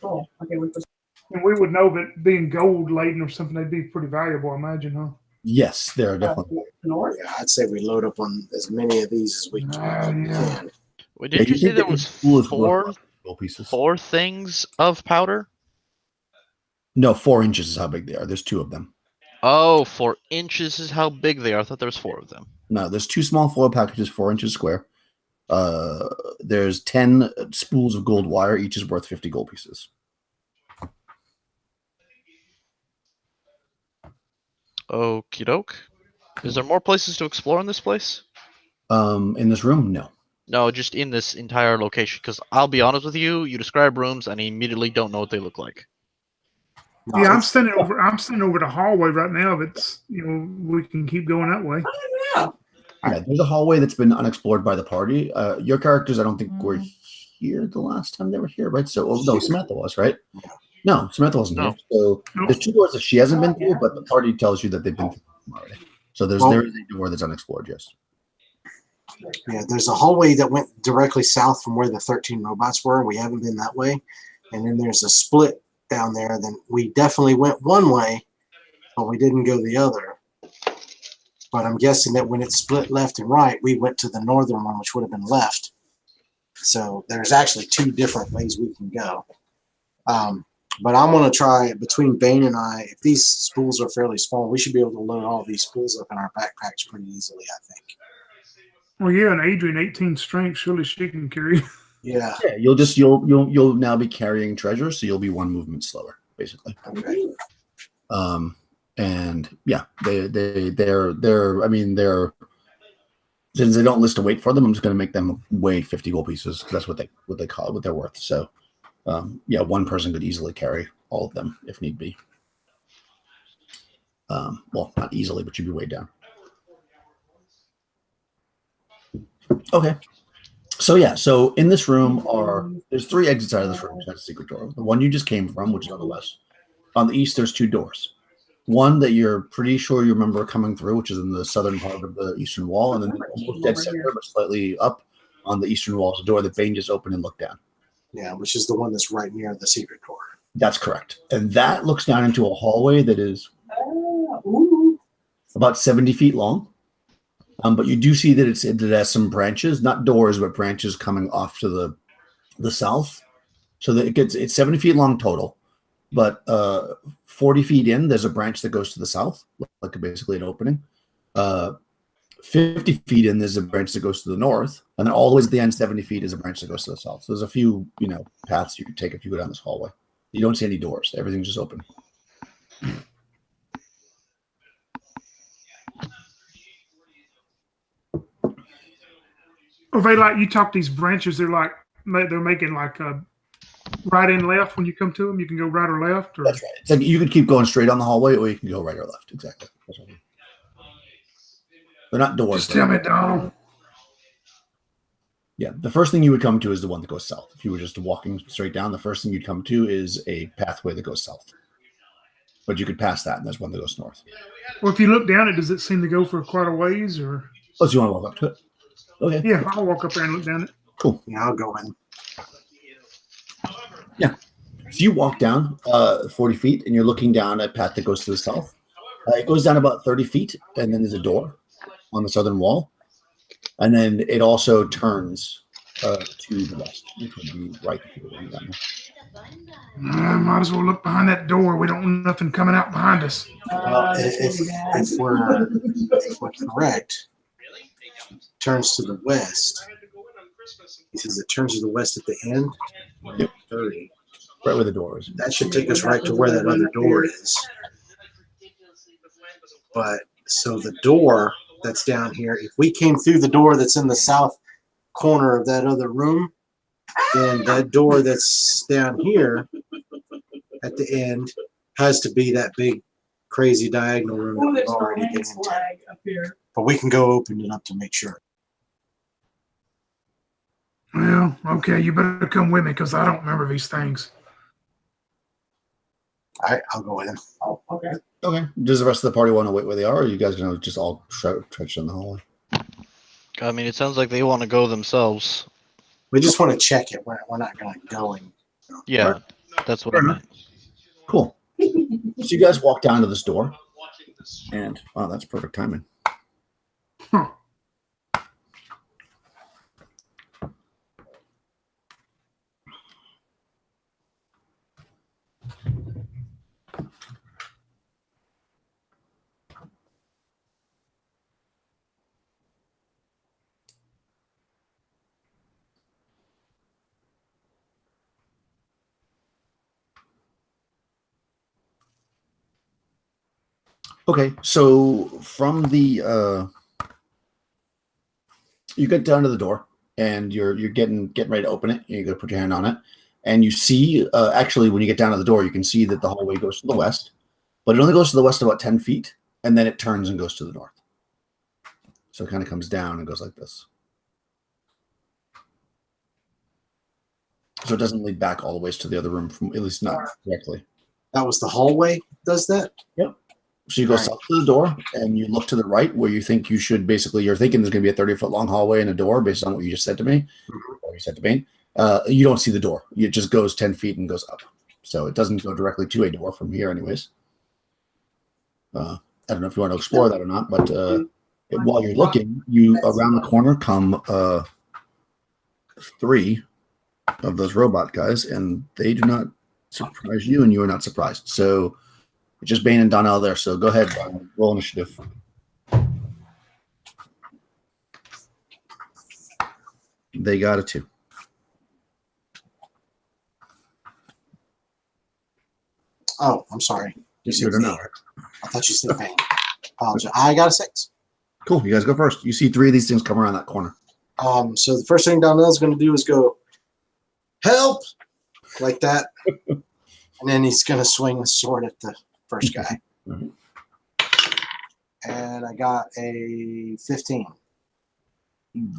Cool. Okay, And we would know that being gold laden or something, they'd be pretty valuable, I imagine, huh? yes, they're definitely. north. Yeah, I'd say we load up on as many of these as we can. Yeah. Wait, did you say there was four things of powder? No, 4 inches is how big they are. There's 2 of them. Oh, 4 inches is how big they are. I thought there was 4 of them. No, there's 2 small foil packages, 4 inches square. There's 10 spools of gold wire. Each is worth 50 gold pieces. Okie doke. Is there more places to explore in this place? In this room, no. No, just in this entire location. Because I'll be honest with you, you describe rooms and I immediately don't know what they look like. Yeah, I'm standing over the hallway right now. But we can keep going that way. Yeah. Yeah, there's a hallway that's been unexplored by the party. Your characters, I don't think were here the last time they were here, right? So, no, Samantha was, right? No, Samantha wasn't here. So there's 2 doors that she hasn't been through, but the party tells you that they've been through them already. So there is a door that's unexplored, yes. Yeah, there's a hallway that went directly south from where the 13 robots were. We haven't been that way. And then there's a split down there. Then we definitely went one way, but we didn't go the other. But I'm guessing that when it split left and right, we went to the northern one, which would have been left. So there's actually 2 different ways we can go. But I'm going to try, between Bane and I, if these spools are fairly small, we should be able to load all these spools up in our backpacks pretty easily, I think. Well, yeah, and Adrian, 18 strength, surely she can carry. Yeah. Yeah, you'll now be carrying treasure, so you'll be 1 movement slower, basically. Okay. And yeah, they're since they don't list a weight for them, I'm just going to make them weigh 50 gold pieces because that's what they call it, what they're worth. So, yeah, 1 person could easily carry all of them if need be. Well, not easily, but you'd be weighed down. Okay. So yeah, so in this room there's 3 exits out of this room. That's a secret door. The one you just came from, which is on the west. On the east, there's 2 doors. One that you're pretty sure you remember coming through, which is in the southern part of the eastern wall, and then almost dead center, but slightly up on the eastern wall is a door that Bane just opened and looked down. Yeah, which is the one that's right near the secret door. That's correct. And that looks down into a hallway that is about 70 feet long. But you do see that it has some branches, not doors, but branches coming off to the south. So that it's 70 feet long total. But 40 feet in, there's a branch that goes to the south, like basically an opening. 50 feet in, there's a branch that goes to the north. And then all the way to the end, 70 feet is a branch that goes to the south. So there's a few, paths you can take if you go down this hallway. You don't see any doors. Everything's just open. Are they like, you talk these branches, they're making like a right and left when you come to them? You can go right or left? Or? That's right. It's like you could keep going straight on the hallway, or you can go right or left. Exactly. That's what I mean. They're not doors. Just tell me, Donald. Yeah, the first thing you would come to is the one that goes south. If you were just walking straight down, the first thing you'd come to is a pathway that goes south. But you could pass that, and there's one that goes north. Well, if you look down it, does it seem to go for quite a ways? Or? Oh, so you want to walk up to it? Okay. Yeah, I'll walk up there and look down it. Cool. Yeah, I'll go in. Yeah. So you walk down 40 feet, and you're looking down a path that goes to the south. It goes down about 30 feet, and then there's a door on the southern wall. And then it also turns to the west, which would be right here. I might as well look behind that door. We don't want nothing coming out behind us. Well, if we're correct, it turns to the west. He says it turns to the west at the end. Yep. 30. Right where the door is. That should take us right to where that other door is. But so the door that's down here, if we came through the door that's in the south corner of that other room, then that door that's down here at the end has to be that big crazy diagonal room that we've already been into. But we can go open it up to make sure. Well, okay, you better come with me because I don't remember these things. All right, I'll go in. Oh, okay. Okay. Does the rest of the party want to wait where they are, or are you guys going to just all trudge in the hallway? I mean, it sounds like they want to go themselves. We just want to check it. We're not going to go in. Yeah, Right. that's what I meant. Cool. So you guys walk down to this door, and wow, that's perfect timing. Huh. Okay, so from the you get down to the door, and you're getting ready to open it. You're gonna put your hand on it, and you see actually when you get down to the door, you can see that the hallway goes to the west, but it only goes to the west about 10 feet, and then it turns and goes to the north. So it kind of comes down and goes like this. So it doesn't lead back all the ways to the other room, from at least not directly. That was the hallway does that? Yep. So you go south to the door, and you look to the right where you think you should basically, you're thinking there's going to be a 30-foot long hallway and a door based on what you just said to me, or you said to Bane. You don't see the door. It just goes 10 feet and goes up. So it doesn't go directly to a door from here anyways. I don't know if you want to explore that or not, but while you're looking, you around the corner come 3 of those robot guys, and they do not surprise you, and you are not surprised. So it's just Bane and Donnell there. So go ahead, roll initiative. They got a 2. Oh, I'm sorry. You see it or not? I thought you said Bane. Apologize. I got a 6. Cool. You guys go first. You see 3 of these things come around that corner. So the first thing Donnell's going to do is go, help, like that. And then he's going to swing his sword at the first guy. Mhm. And I got a 15.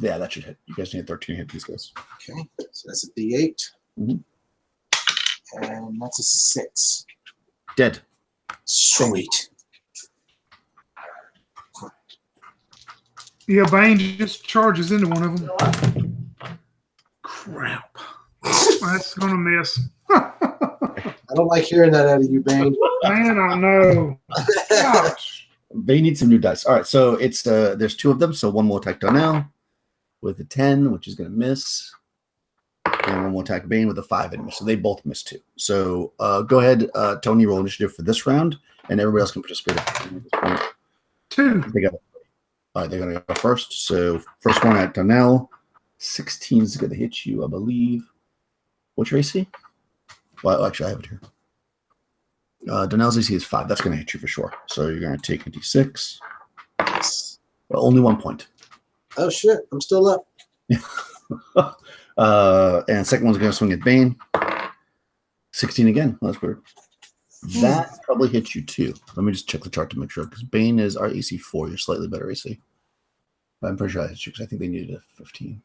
Yeah, that should hit. You guys need 13 to hit these guys. Okay, so that's a D8. Mhm. And that's a 6. Dead. Sweet. Yeah, Bane just charges into one of them. Crap. That's gonna miss. I don't like hearing that out of you, Bane. Man, I know. Gosh. They need some new dice. All right, so it's there's 2 of them. So one will attack Donnell with a 10, which is going to miss, and one will attack Bane with a 5 and miss. So they both miss 2. So go ahead, Tony, roll initiative for this round, and everybody else can participate at this point. 2. All right, they're going to go first. So first one at Donnell, 16 is going to hit you, I believe. What's your AC? Well, actually, I have it here. Donnell's AC is 5. That's going to hit you for sure. So you're going to take a d6. Yes. Well, only 1 point. Oh shit! I'm still up. And second one's going to swing at Bane. 16 again. Well, that's weird. That probably hits you too. Let me just check the chart to make sure, because Bane is our AC 4. You're slightly better AC. But I'm pretty sure that hits you because I think they needed a 15.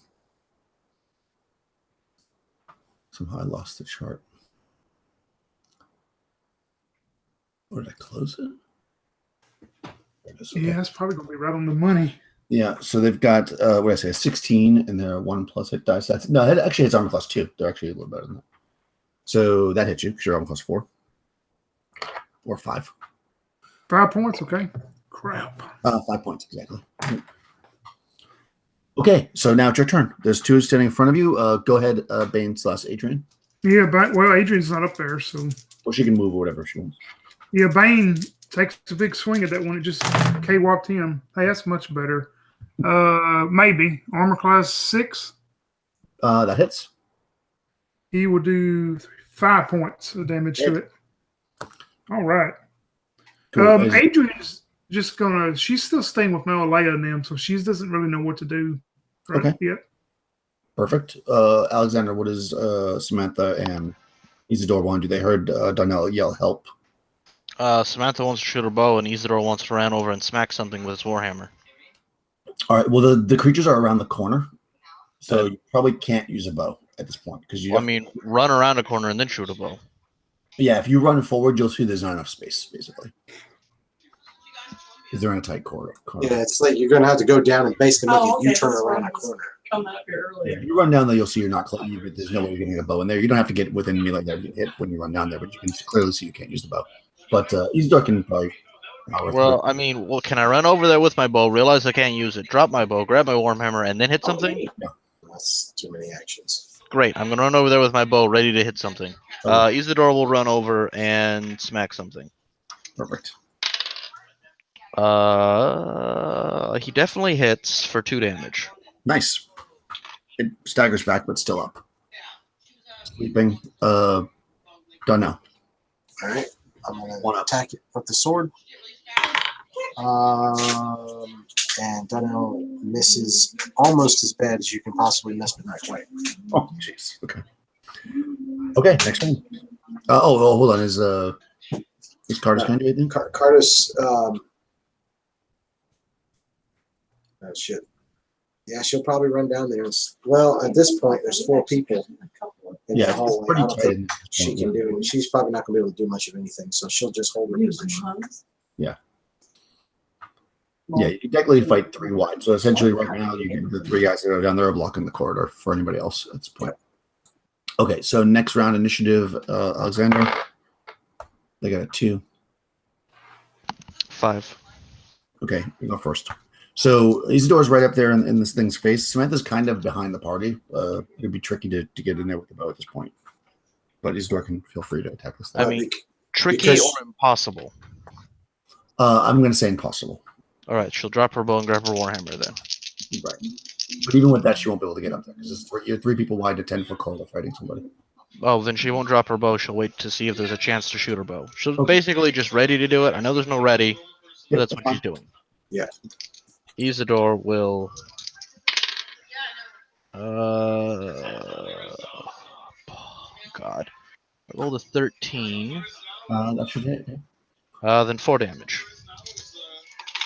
Somehow I lost the chart. Or did I close it? There it is. Okay. Yeah, that's probably gonna be right on the money. Yeah, so they've got what did I say, a 16, and they're 1 plus hit dice. That's no, it actually hits armor class 2. They're actually a little better than that. So that hits you because you're armor class 4 or 5. 5 points, okay. Crap. 5 points exactly. Okay, so now it's your turn. There's 2 standing in front of you. Go ahead, Bane / Adrian. Yeah, but well, Adrian's not up there, so Or she can move or whatever she wants. yeah, Bane takes a big swing at that one. It just K-walked him. Hey, that's much better. Maybe armor class 6. That hits. He will do 5 points of damage to it. All right. Cool. Adrian's just gonna. She's still staying with Malaya and them, so she doesn't really know what to do right yet. Perfect. Alexander, what does Samantha and Isidore want to do? They heard Donnell yell help. Samantha wants to shoot her bow, and Isidore wants to run over and smack something with his warhammer. All right. Well, the creatures are around the corner, so you probably can't use a bow at this point because you. I mean, run around a corner and then shoot a bow. Yeah, if you run forward, you'll see there's not enough space, basically. Because they're in a tight corridor. Yeah, it's like you're going to have to go down and basically make a U-turn around a corner. Coming up here earlier. Yeah, if you run down there, you'll see you're not close. There's no way you're getting a bow in there. You don't have to get within me like that to get hit when you run down there, but you can clearly see you can't use the bow. But Isidore can probably. Well, I mean, can I run over there with my bow, realize I can't use it, drop my bow, grab my warhammer, and then hit something? No. That's too many actions. Great. I'm going to run over there with my bow, ready to hit something. Isidore will run over and smack something. Perfect. He definitely hits for 2 damage. Nice. It staggers back, but still up. Sleeping. Don't know. All right. I'm going to attack it with the sword. And Donnell misses almost as bad as you can possibly miss, but not quite. Oh, jeez. Okay. Okay, next one. Hold on. Is Cardis going to do anything? Cardis. Oh, shit. Yeah, she'll probably run down there. Well, at this point, there's 4 people in the hallway. It's pretty tight. She can do it. She's probably not going to be able to do much of anything, so she'll just hold her position. Yeah. Yeah, you technically fight 3 wide. So essentially, right now, you get the 3 guys that are down there are blocking the corridor for anybody else at this point. Okay, so next round initiative, Alexander. They got a 2. 5. Okay, you go first. So Isidore's right up there in this thing's face. Samantha's kind of behind the party. It'd be tricky to get in there with the bow at this point. But Isidore can feel free to attack this thing. I mean, tricky or impossible? I'm going to say impossible. All right, she'll drop her bow and grab her warhammer then. Right. But even with that, she won't be able to get up there because you're 3 people wide to 10-foot corridor fighting somebody. Oh, then she won't drop her bow. She'll wait to see if there's a chance to shoot her bow. She's basically just ready to do it. I know there's no ready, but that's what she's doing. Yeah. Isidore will. God. I rolled a 13. That should hit. Yeah. Then 4 damage.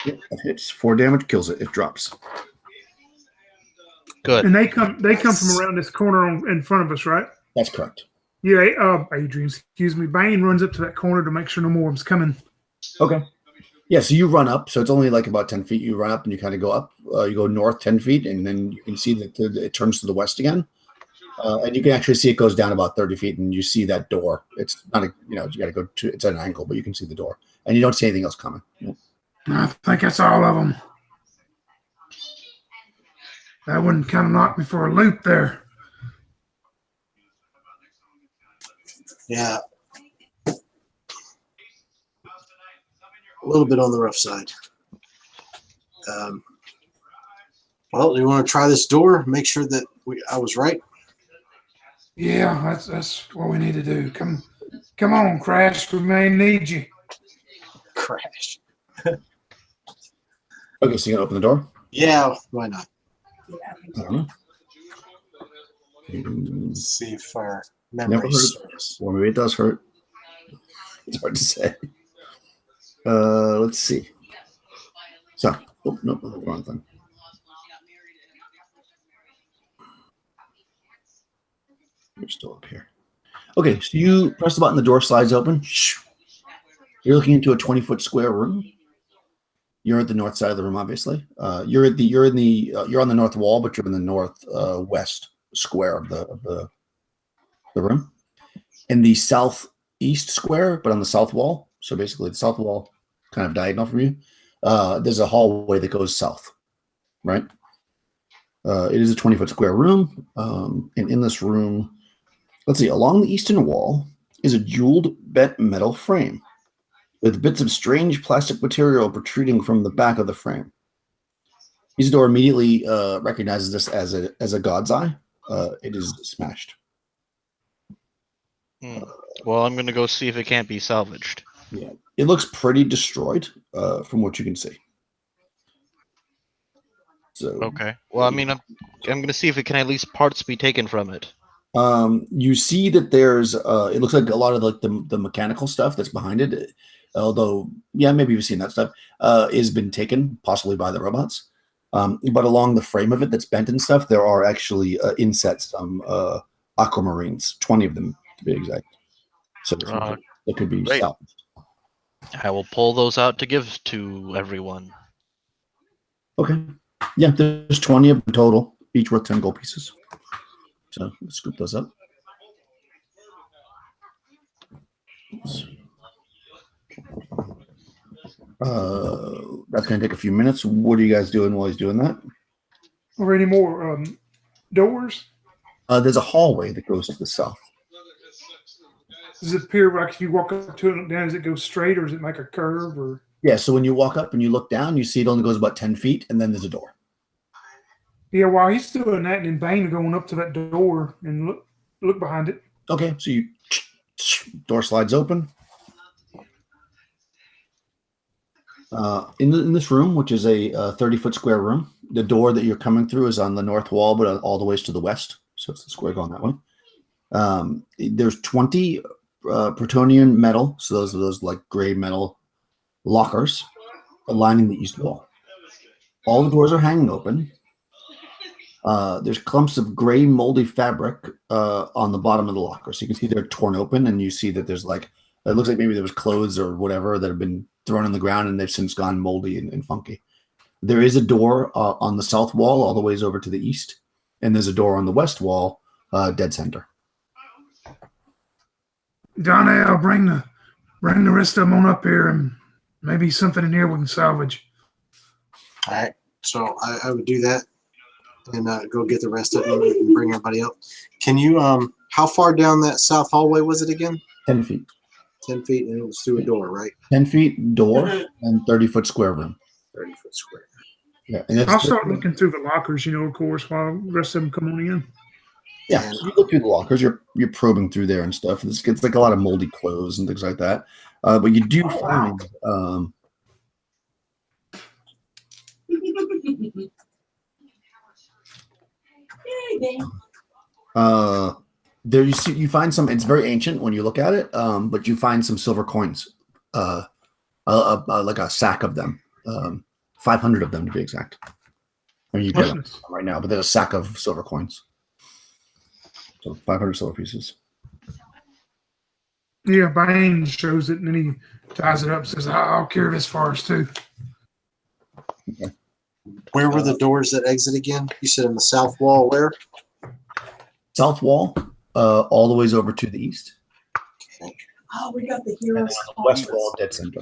Yep, that hits. 4 damage, kills it. It drops. Good. And they come from around this corner in front of us, right? That's correct. Yeah, Adrian, excuse me. Bane runs up to that corner to make sure no more of them's coming. Okay. Yeah, so you run up. So it's only like about 10 feet. You run up and you kind of go up. You go north 10 feet, and then you can see that it turns to the west again. And you can actually see it goes down about 30 feet, and you see that door. It's not a, you got to go to, it's at an angle, but you can see the door, and you don't see anything else coming. I think that's all of them. That one kind of knocked me for a loop there. Yeah. A little bit on the rough side. Well, do you want to try this door? Make sure that I was right. Yeah, that's what we need to do. Come on, Crash. We may need you. Crash. Okay, so you gonna open the door? Yeah, why not? I don't know. Let's see if our Never memory heard. serves. Well, maybe it does hurt. It's hard to say. Let's see. So, oh, nope, wrong thing. You're still up here. Okay, so you press the button, the door slides open. You're looking into a 20-foot square room. You're at the north side of the room, obviously. You're on the north wall, but you're in the north west square of the room. In the southeast square, but on the south wall. So basically, the south wall, kind of diagonal from you. There's a hallway that goes south, right? It is a 20-foot square room, and in this room, let's see, along the eastern wall is a jeweled bent metal frame with bits of strange plastic material protruding from the back of the frame. Isidore immediately recognizes this as a god's eye. It is smashed. Well, I'm going to go see if it can't be salvaged. Yeah, it looks pretty destroyed from what you can see. So Okay. Well, I mean, I'm going to see if it can at least parts be taken from it. you see that there's it looks like a lot of like the mechanical stuff that's behind it, although yeah, maybe you've seen that stuff has been taken possibly by the robots. But along the frame of it that's bent and stuff, there are actually insets, some aquamarines, 20 of them to be exact. So it could be great. salvaged. I will pull those out to give to everyone. Okay. Yeah, there's 20 of them total, each worth 10 gold pieces. So let's scoop those up. That's going to take a few minutes. What are you guys doing while he's doing that? Or any more doors? There's a hallway that goes to the south. Does it appear like if you walk up to it and look down, does it go straight or does it make a curve? Or Yeah, so when you walk up and you look down, you see it only goes about 10 feet, and then there's a door. yeah, while he's doing that, and Bane are going up to that door and look behind it. Okay, so you door slides open. In this room, which is a 30-foot square room, the door that you're coming through is on the north wall, but all the ways to the west. So it's the square going that way. There's 20 Protonian metal, so those are those like gray metal lockers lining the east wall. All the doors are hanging open. There's clumps of gray moldy fabric on the bottom of the locker, so you can see they're torn open, and you see that there's like, it looks like maybe there was clothes or whatever that have been thrown on the ground, and they've since gone moldy and funky. There is a door on the south wall all the ways over to the east, and there's a door on the west wall, dead center. Donnell, bring the rest of them on up here, and maybe something in here we can salvage. All right. So I would do that and go get the rest of them and bring everybody up. Can you, how far down that south hallway was it again? 10 feet. 10 feet, and it was through a door, right? 10 feet door and 30-foot square room. 30-foot square. Yeah, and I'll start looking through the lockers, of course, while the rest of them come on in. Yeah, so you look through the lockers. You're probing through there and stuff. It's like a lot of moldy clothes and things like that. But you do find there you find some. It's very ancient when you look at it, but you find some silver coins, like a sack of them, 500 of them to be exact. I mean, you get them right now, but there's a sack of silver coins. So 500 silver pieces. Yeah, Bane shows it, and then he ties it up, says, I'll carry this for us too. Where were the doors that exit again? You said in the south wall. Where? South wall, all the ways over to the east. Oh, we got the And then heroes. on the west wall, dead center.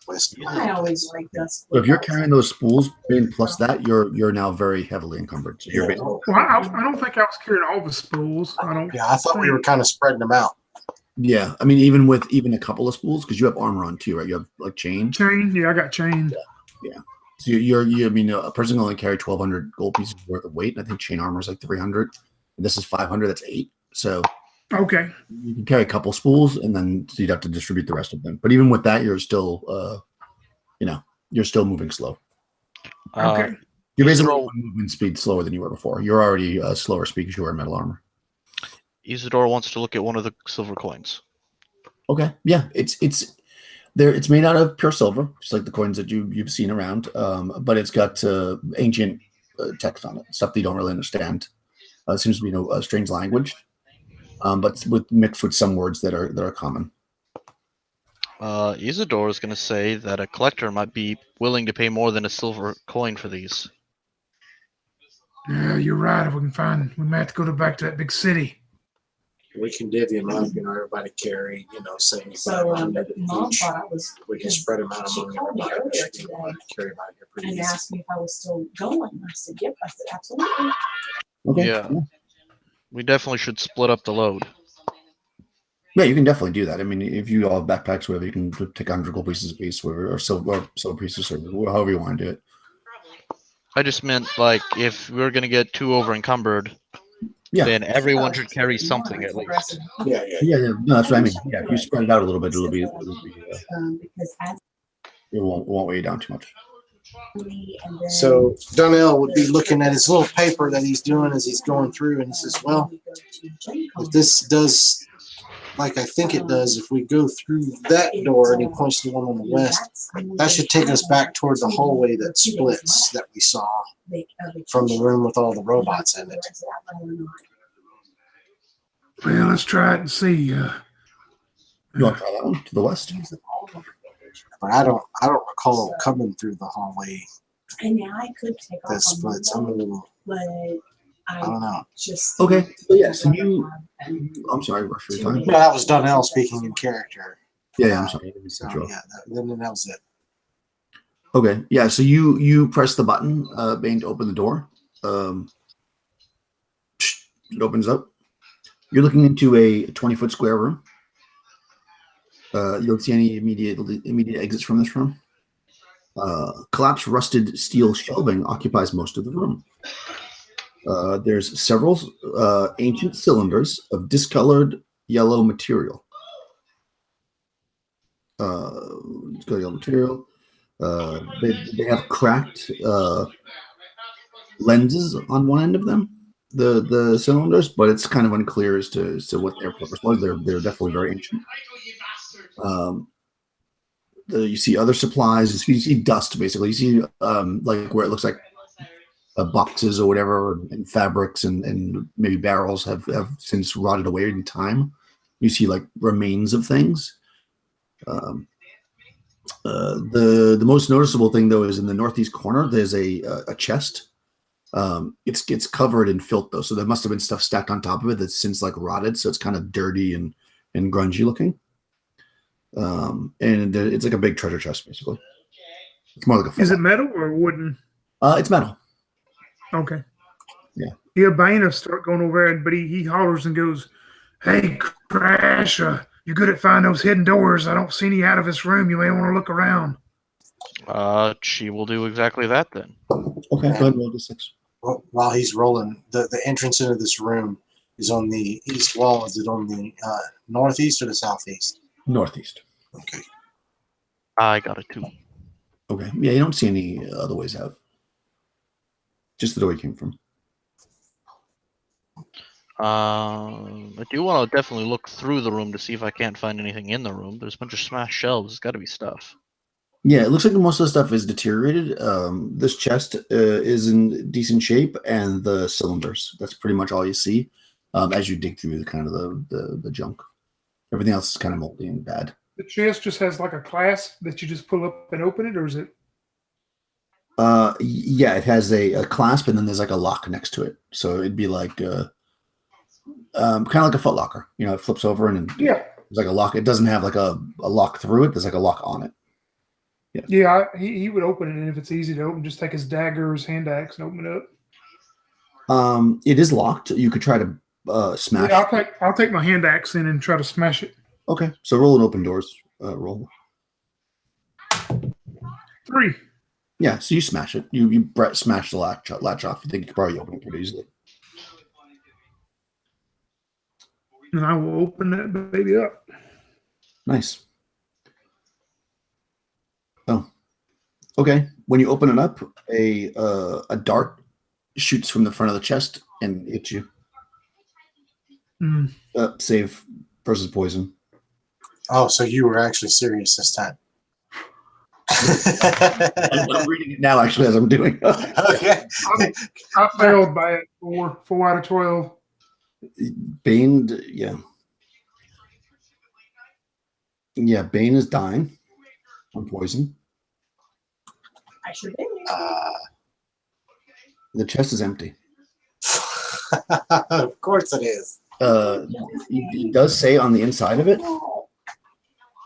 West. I always like this. So if you're carrying those spools, and plus that, you're now very heavily encumbered. So you're basically, Well, I don't think I was carrying all the spools. I don't. Yeah, I thought we were kind of spreading them out. yeah. I mean, even with a couple of spools, because you have armor on too, right? You have like chain. Chain? Yeah, I got chain. Yeah. So I mean, a person can only carry 1,200 gold pieces worth of weight. And I think chain armor is like 300. And this is 500. That's 8. So Okay. you can carry a couple spools, and then you'd have to distribute the rest of them. But even with that, you're still, you're still moving slow. Okay. You're basically one movement speed slower than you were before. You're already slower speed because you wear metal armor. Isidore wants to look at one of the silver coins. Okay. Yeah. It's there. It's made out of pure silver, just like the coins that you've seen around. But it's got ancient text on it, stuff that you don't really understand. It seems to be a strange language, but mixed with some words that are common. Isidore is going to say that a collector might be willing to pay more than a silver coin for these. Yeah, you're right. If we can find, we might have to go back to that big city. We can divvy them up. Everybody carry. Say So Mom each. thought I was. We can spread them out She among called me everybody. earlier We today can carry them out here pretty and easy. asked me if I was still going. I said, yep. I said, absolutely. Okay. Yeah. We definitely should split up the load. Yeah, you can definitely do that. I mean, if you all have backpacks, whatever, you can take 100 gold pieces a piece, whatever, or silver pieces, or however you want to do it. I just meant, like, if we're going to get too over encumbered, then everyone should carry something at least. Yeah. Yeah. No, that's what I mean. Yeah, if you spread it out a little bit, it'll be Because as it won't weigh you down too much. me and then So Donnell would be looking at his little paper that he's doing as he's going through, and he says, "Well, if this does like I think it does, if we go through that door," and he points to the one on the west, that should take us back toward the hallway that splits that we saw from the room with all the robots in it. Well, let's try it and see. You want to try that one to the west? But I don't recall coming through the hallway And now I could take off that on splits. I'm a Monday, little, but I don't know. just Okay. So yeah, so I'm sorry, rush your time. No, that was Donnell speaking in character. Yeah, I'm sorry. So yeah, then that was it. Okay. Yeah. So you press the button, Bane, to open the door. It opens up. You're looking into a 20-foot square room. You don't see any immediate exits from this room. Collapsed rusted steel shelving occupies most of the room. There's several ancient cylinders of discolored yellow material. They have cracked lenses on one end of them, the cylinders, but it's kind of unclear as to what their purpose was. They're definitely very ancient. You see other supplies. You see dust, basically. You see like where it looks like boxes or whatever, and fabrics and maybe barrels have since rotted away in time. You see like remains of things. The most noticeable thing though is in the northeast corner. There's a chest. It's covered in filth though, so there must have been stuff stacked on top of it that's since like rotted, so it's kind of dirty and grungy looking. And it's like a big treasure chest, basically. It's more like a. Is it metal or wooden? It's metal. Okay. Yeah. Yeah, Bane will start going over there, but he hollers and goes, "Hey, Crash, you're good at finding those hidden doors. I don't see any out of this room. You may want to look around." She will do exactly that then. Okay, go ahead and roll the 6. While he's rolling, the entrance into this room is on the east wall. Is it on the northeast or the southeast? Northeast. Okay. I got a 2. Okay. Yeah, you don't see any other ways out. Just the door you came from. I do want to definitely look through the room to see if I can't find anything in the room. There's a bunch of smashed shelves. There's got to be stuff. Yeah, it looks like most of the stuff is deteriorated. This chest is in decent shape, and the cylinders. That's pretty much all you see as you dig through the kind of the junk. Everything else is kind of moldy and bad. The chest just has like a clasp that you just pull up and open it, or is it? Yeah, it has a clasp, and then there's like a lock next to it. So it'd be like kind of like a foot locker. You know, it flips over and Yeah. there's like a lock. It doesn't have like a lock through it. There's like a lock on it. Yeah, he would open it, and if it's easy to open, just take his dagger or his hand axe and open it up. It is locked. You could try to smash. Yeah, I'll take my hand axe in and try to smash it. Okay, so roll an open doors roll. 3. Yeah, so you smash it. You smash the latch off. You think you could probably open it pretty easily. And I will open that baby up. Nice. Oh, okay. When you open it up, a dart shoots from the front of the chest and hits you. Mm. Save versus poison. Oh, so you were actually serious this time. I'm reading it now, actually, as I'm doing. Okay. I failed by it. 4 out of 12. Bane, yeah. Yeah, Bane is dying from poison. I should be. The chest is empty. Of course it is. It does say on the inside of it,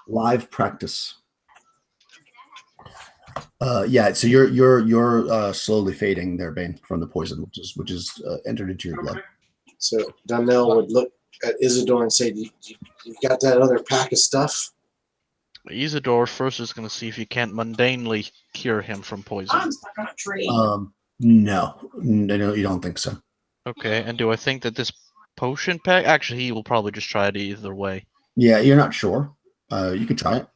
live practice. Yeah, so you're slowly fading there, Bane, from the poison, which is entered into your blood. So Donnell would look at Isidore and say, you got that other pack of stuff? Isidore first is going to see if you can't mundanely cure him from poison. I'm stuck on a tree. No, you don't think so. Okay, and do I think that this potion pack? Actually, he will probably just try it either way. Yeah, you're not sure. You could try it.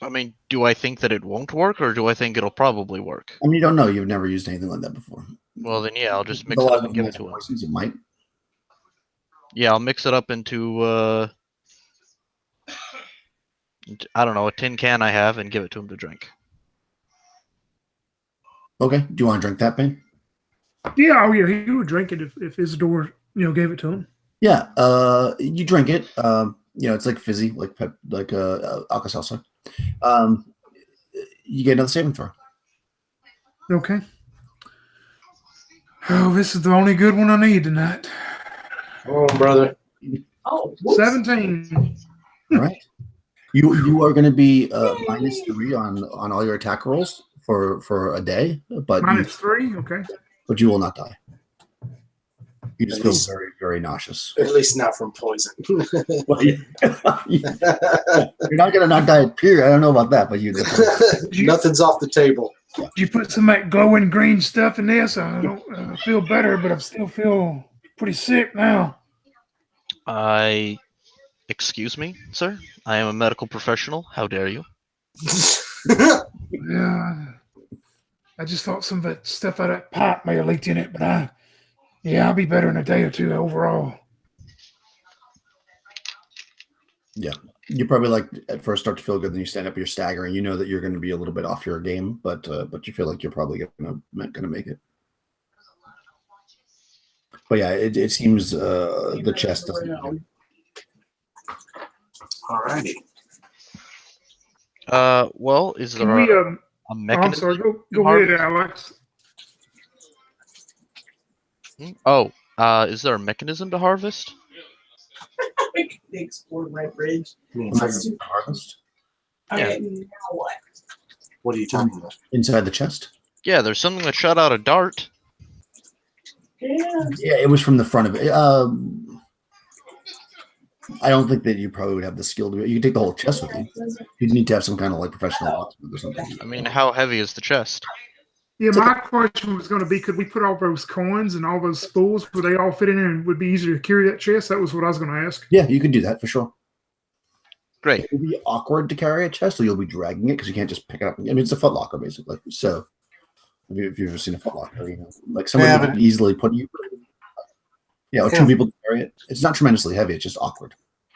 I mean, do I think that it won't work, or do I think it'll probably work? I mean, you don't know. You've never used anything like that before. Well, then yeah, I'll just mix A it lot up and of give it to him. poisons, it might. Yeah, I'll mix it up into I don't know, a tin can I have, and give it to him to drink. Okay. Do you want to drink that, Bane? Yeah, oh yeah, he would drink it if Isidore, gave it to him. Yeah. You drink it. It's like fizzy, like Alka-Seltzer. You get another saving throw. Okay. Oh, this is the only good one I need tonight. Come on, brother. Oh, whoops. 17. All right. You are going to be -3 on all your attack rolls for a day, but -3. Okay. But you will not die. You just At feel least- very, very nauseous. At least not from poison. Well, you're not going to not die, period. I don't know about that, but you. Nothing's off the table. You put some like glowing green stuff in this. I don't feel better, but I still feel pretty sick now. Excuse me, sir? I am a medical professional. How dare you? Yeah. I just thought some of that stuff out of that pipe may have leaked in it, but I'll be better in a day or two overall. Yeah. You probably at first start to feel good, then you stand up, you're staggering. You know that you're going to be a little bit off your game, but you feel like you're probably going to make it. But yeah, it seems the chest doesn't. All righty. Well, is there Can we, a I'm mechanism? sorry, go ahead, Alex. Is there a mechanism to harvest? We could explore my bridge. Harvest Okay, now what? What are you talking about? inside the chest. Yeah, there's something that shot out a dart. Yeah. Yeah, it was from the front of it. I don't think that you probably would have the skill to do it. You can take the whole chest with you. You'd need to have some kind of professional locksmith or something. I mean, how heavy is the chest? Yeah, my question was going to be, could we put all those coins and all those spools, would they all fit in there and would be easier to carry that chest? That was what I was going to ask. Yeah, you can do that for sure. Great. It will be awkward to carry a chest, so you'll be dragging it because you can't just pick it up. I mean, it's a foot locker basically. So, if you've ever seen a foot locker, somebody could easily put you. Yeah, or two people can carry it. It's not tremendously heavy. It's just awkward.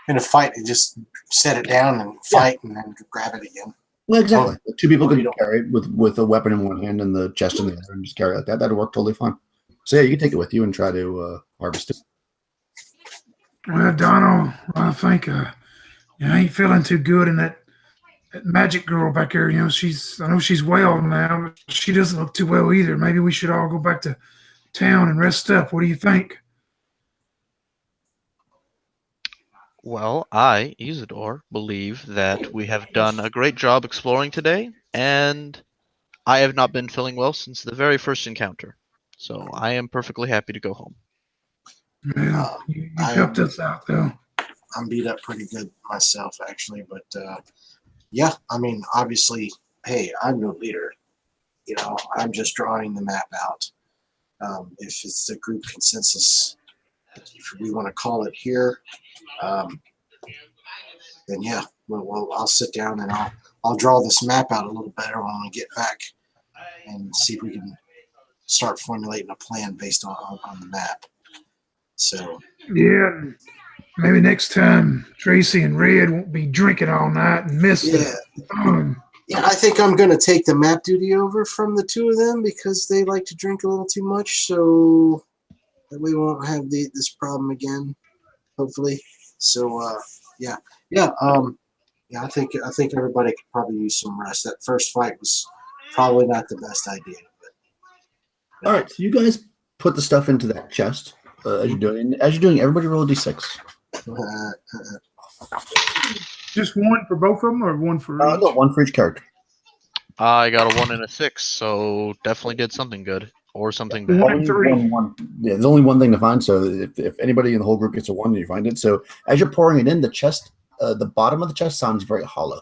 In a fight, you just set it down and fight and then grab it again. Well, exactly. Two people can carry it with a weapon in one hand and the chest in the other, and just carry it like that. That'd work totally fine. So yeah, you can take it with you and try to harvest it. Well, Donald, I think I ain't feeling too good, and that magic girl back there, I know she's well now, but she doesn't look too well either. Maybe we should all go back to town and rest up. What do you think? Well, I, Isidore, believe that we have done a great job exploring today, and I have not been feeling well since the very first encounter. So I am perfectly happy to go home. Well, you've helped us out, though. I'm beat up pretty good myself, actually. But yeah, I mean, obviously, hey, I'm no leader. I'm just drawing the map out. If it's the group consensus, if we want to call it here, then yeah, I'll sit down and I'll draw this map out a little better when we get back and see if we can start formulating a plan based on the map. So Yeah, maybe next time Tracy and Red won't be drinking all night and missing. Yeah, I think I'm going to take the map duty over from the two of them because they like to drink a little too much, so that we won't have this problem again, hopefully. So yeah. I think everybody could probably use some rest. That first fight was probably not the best idea. All right, so you guys put the stuff into that chest as you're doing. As you're doing, everybody roll a d6. Just one for both of them, or one for each? No, one for each character. I got a 1 and a 6, so definitely did something good or something bad. 1 and 3. Yeah, there's only one thing to find. So if anybody in the whole group gets a 1, you find it. So as you're pouring it in, the chest, the bottom of the chest sounds very hollow.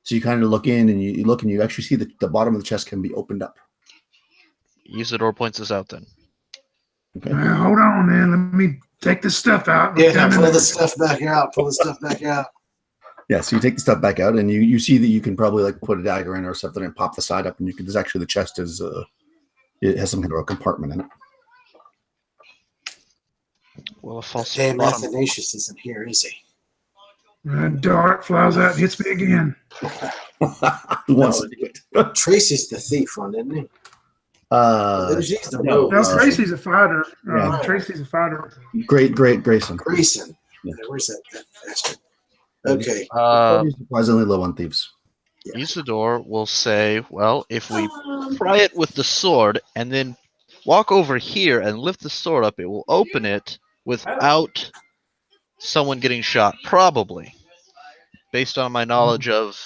So you kind of look in and you look and you actually see that the bottom of the chest can be opened up. Isidore points this out then. Okay. Hold on, man. Let me take this stuff out. Yeah, pull the stuff back out. Pull the stuff back out. Yeah, so you take the stuff back out, and you see that you can probably like put a dagger in or something and pop the side up, and you can. There's actually the chest is it has some kind of a compartment in it. Well, a false Damn, bottom. Athanasius isn't here, is he? Dart flies out and hits me again. Who wants to do it? Tracy's the thief one, isn't he? She's the no, rogue. No, Tracy's a fighter. Yeah. Tracy's a fighter. Great Grayson. Grayson. Yeah. Where's that bastard? Okay. Surprisingly low on thieves. Yeah. Isidore will say, well, if we pry it with the sword and then walk over here and lift the sword up, it will open it without someone getting shot, probably, based on my knowledge of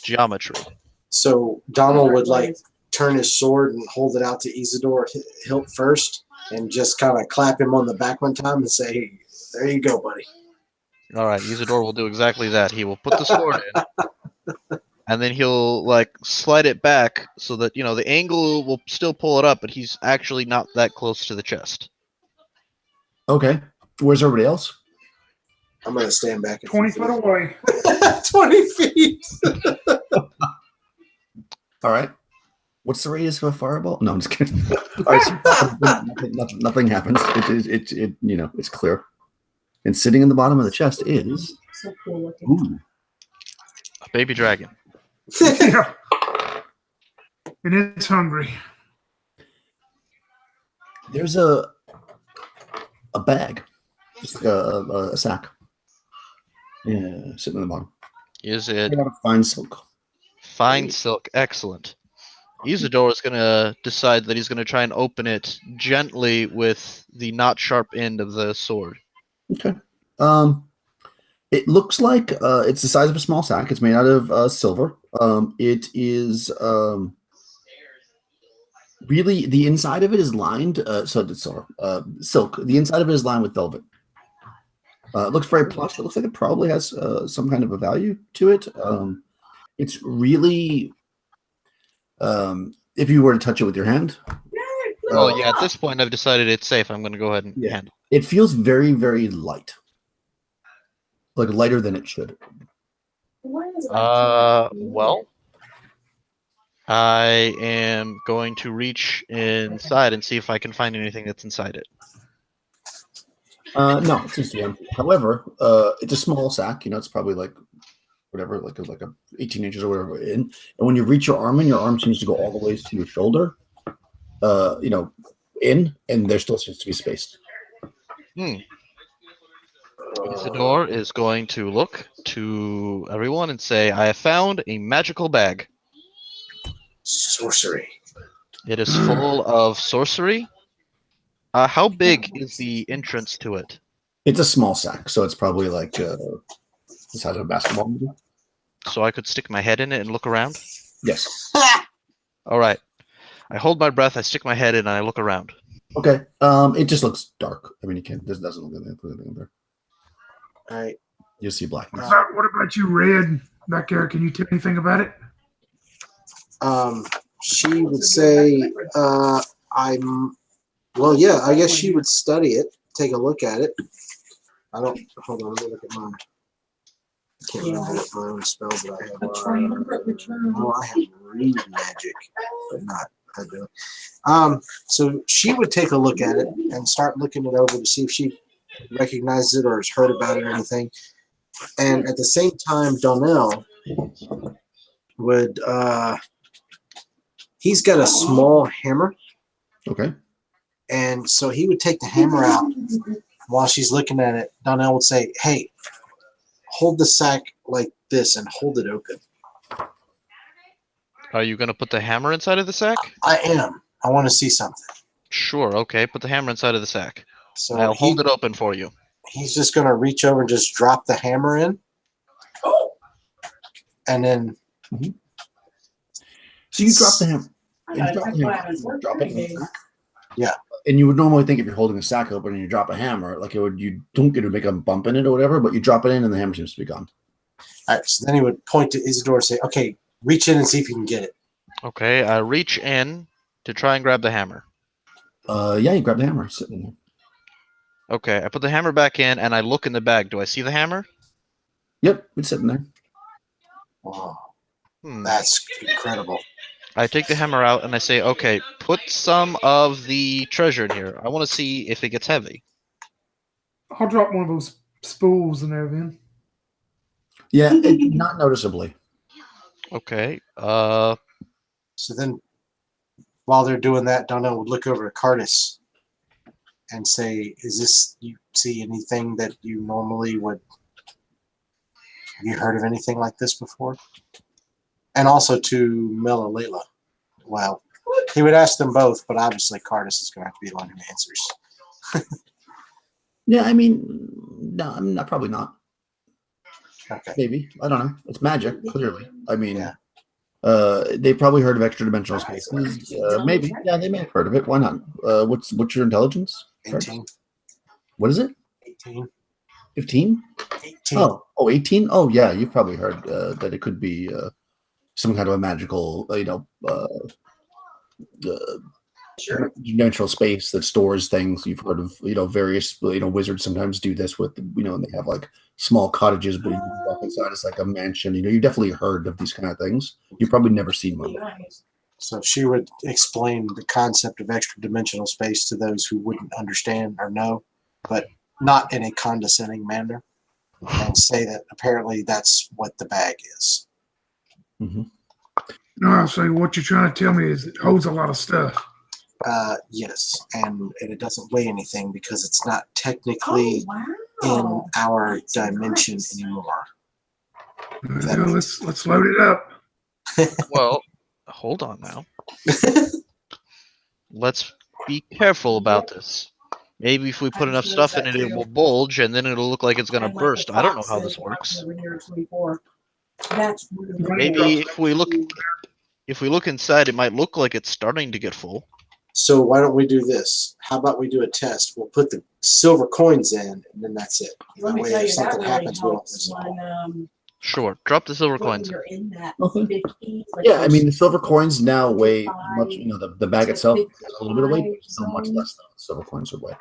geometry. So Donald would like turn his sword and hold it out to Isidore hilt first and just kind of clap him on the back one time and say, hey, there you go, buddy. All right, Isidore will do exactly that. He will put the sword in, and then he'll like slide it back so that the angle will still pull it up, but he's actually not that close to the chest. Okay. Where's everybody else? I'm going to stand back. 20 foot away. 20 feet. All right. What's the radius of a fireball? No, I'm just kidding. All right, so nothing happens. It's clear. And sitting in the bottom of the chest is So cool looking. A baby dragon. Yeah. And it's hungry. There's a bag, just like a sack. Yeah, sitting in the bottom. Is it Made out of fine silk. fine silk? Excellent. Isidore is going to decide that he's going to try and open it gently with the not sharp end of the sword. Okay. It looks like it's the size of a small sack. It's made out of silver. It is really the inside of it is lined. So it's silk. The inside of it is lined with velvet. It looks very plush. It looks like it probably has some kind of a value to it. It's really, if you were to touch it with your hand. Oh yeah, at this point I've decided it's safe. I'm going to go ahead and handle it. It feels very, very light. Like lighter than it should. Well, I am going to reach inside and see if I can find anything that's inside it. No, it's just empty. However, it's a small sack. It's probably like whatever, like a 18 inches or whatever in. And when you reach your arm in, your arm seems to go all the way to your shoulder. In, and there still seems to be space. Isidore is going to look to everyone and say, I have found a magical bag. Sorcery. It is full of sorcery. How big is the entrance to it? It's a small sack, so it's probably like the size of a basketball. Maybe. So I could stick my head in it and look around? Yes. All right. I hold my breath, I stick my head in, and I look around. Okay. It just looks dark. I mean, you can't. This doesn't look anything there. All right. You see blackness. What about you, Red? Back there, can you tell anything about it? She would say, well, yeah, I guess she would study it, take a look at it. Hold on, let me look at mine. I can't remember what my own spells that I have. I have read magic, but not. I do. So she would take a look at it and start looking it over to see if she recognizes it or has heard about it or anything. And at the same time, Donnell would, he's got a small hammer. Okay. And so he would take the hammer out while she's looking at it. Donnell would say, hey, hold the sack like this and hold it open. Are you going to put the hammer inside of the sack? I am. I want to see something. Sure, okay. Put the hammer inside of the sack. So I'll hold it open for you. He's just going to reach over and just drop the hammer in. And then... So you drop the hammer. Drop it in the sack? Yeah. And you would normally think if you're holding a sack open and you drop a hammer, like you don't get to make a bump in it or whatever, but you drop it in and the hammer seems to be gone. All right, so then he would point to Isidore and say, okay, reach in and see if you can get it. Okay, I reach in to try and grab the hammer. Yeah, you grab the hammer. It's sitting in there. Okay, I put the hammer back in and I look in the bag. Do I see the hammer? Yep, it's sitting there. Wow. That's incredible. I take the hammer out and I say, okay, put some of the treasure in here. I want to see if it gets heavy. I'll drop one of those spools in there, then. Yeah, not noticeably. Okay. So then, while they're doing that, Donnell would look over to Cardis and say, you see anything that you normally would... Have you heard of anything like this before? And also to Mela Layla. Well, he would ask them both, but obviously Cardis is going to have to be the one who answers. Yeah, I mean, no, I'm not. Probably not. Okay. Maybe. I don't know. It's magic, clearly. I mean, Yeah. They probably heard of extra dimensional spaces. Maybe. Yeah, they may have heard of it. Why not? What's your intelligence? 18. What is it? 18. 15? 18. Oh, 18? Oh, yeah, you've probably heard that it could be some kind of a magical, dimensional space that stores things. You've heard of, various, wizards sometimes do this with, and they have like small cottages, but you can walk inside. It's like a mansion. You've definitely heard of these kind of things. You've probably never seen one. So she would explain the concept of extra dimensional space to those who wouldn't understand or know, but not in a condescending manner, and say that apparently that's what the bag is. Mm-hmm. No, so what you're trying to tell me is it holds a lot of stuff. Yes, and it doesn't weigh anything because it's not technically in our dimension anymore. Well, let's load it up. Well, hold on now. Let's be careful about this. Maybe if we put enough stuff in it, it will bulge, and then it'll look like it's going to burst. I don't know how this works. Maybe if we look inside, it might look like it's starting to get full. So why don't we do this? How about we do a test? We'll put the silver coins in, and then that's it. That way, if something happens, we don't lose it all. Sure. Drop the silver coins. Okay. Yeah, I mean, the silver coins now weigh much, the bag itself has a little bit of weight, but still much less than silver coins would weigh.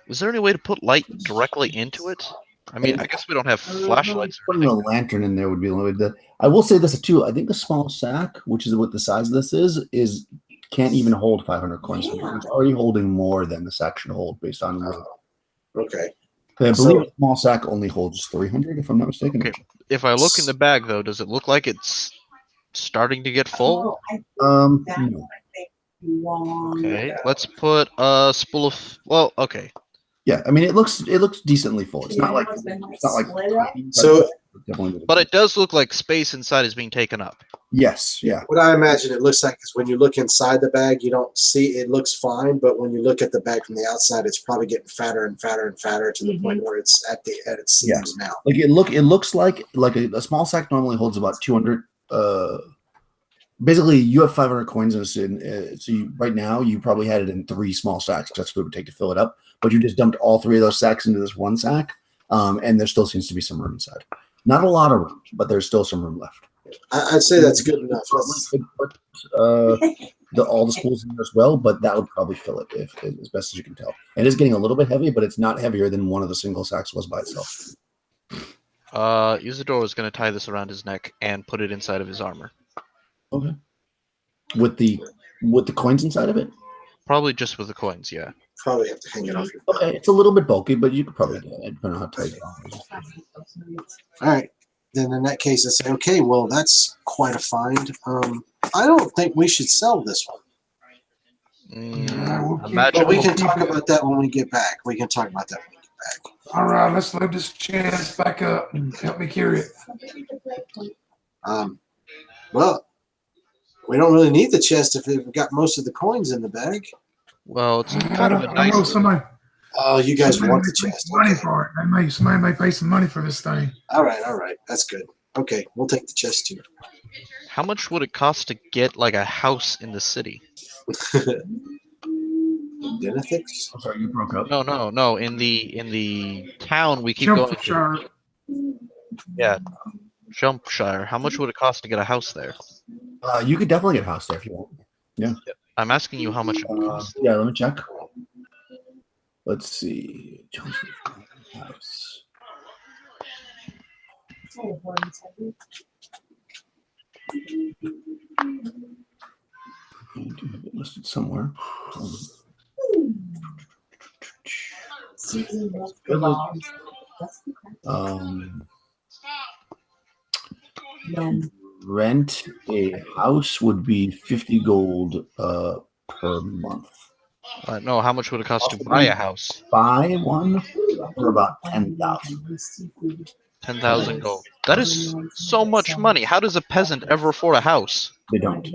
Is there any way to put light directly into it? I mean, I guess we don't have flashlights or Putting a anything. lantern in there would be limited. I will say this too. I think the small sack, which is what the size of this is can't even hold 500 coins. It's already holding more than the sack should hold based on weight. Okay. I believe a small sack only holds 300, if I'm not mistaken. Okay. If I look in the bag, though, does it look like it's starting to get full? No. Okay, let's put a spool of. Well, okay. Yeah, I mean it looks decently full. It's not like So- definitely. But it does look like space inside is being taken up. Yes, yeah. What I imagine it looks like is when you look inside the bag, you don't see it looks fine, but when you look at the bag from the outside, it's probably getting fatter and fatter and fatter to the point where it's at its seams now. Like it looks like a small sack normally holds about 200. Basically, you have 500 coins so right now you probably had it in 3 small sacks. That's what it would take to fill it up. But you just dumped all 3 of those sacks into this one sack, and there still seems to be some room inside. Not a lot of room, but there's still some room left. I'd say that's good enough. Put all the spools in there as well, but that would probably fill it as best as you can tell. It is getting a little bit heavy, but it's not heavier than one of the single sacks was by itself. Isidore is going to tie this around his neck and put it inside of his armor. Okay. With the coins inside of it? Probably just with the coins, yeah. Probably have to hang it off your belt. Okay, it's a little bit bulky, but you could probably do it. Depending on how tight it is. All right. Then in that case, I say, okay, well, that's quite a find. I don't think we should sell this one. Imagine But we can talk about that when we get back. All right, let's load this chest back up and help me carry it. Well, we don't really need the chest if we've got most of the coins in the bag. Well, it's I kind of a know nice. somebody. Oh, you guys somebody want the may pay chest. some money Okay. for it. Somebody may pay some money for this thing. All right. That's good. Okay, we'll take the chest too. How much would it cost to get like a house in the city? Denethix? I'm sorry, you broke up. No. In the town we keep going to. Jumpshire. Yeah, Jumpshire. How much would it cost to get a house there? You could definitely get a house there if you want. I'm asking you how much it would cost. Yeah, let me check. Let's see. House. I do have it listed somewhere. Rent a house would be 50 gold per month. No, how much would it cost to buy a house? Buy one for about 10,000. 10,000 gold. That is so much money. How does a peasant ever afford a house? They don't.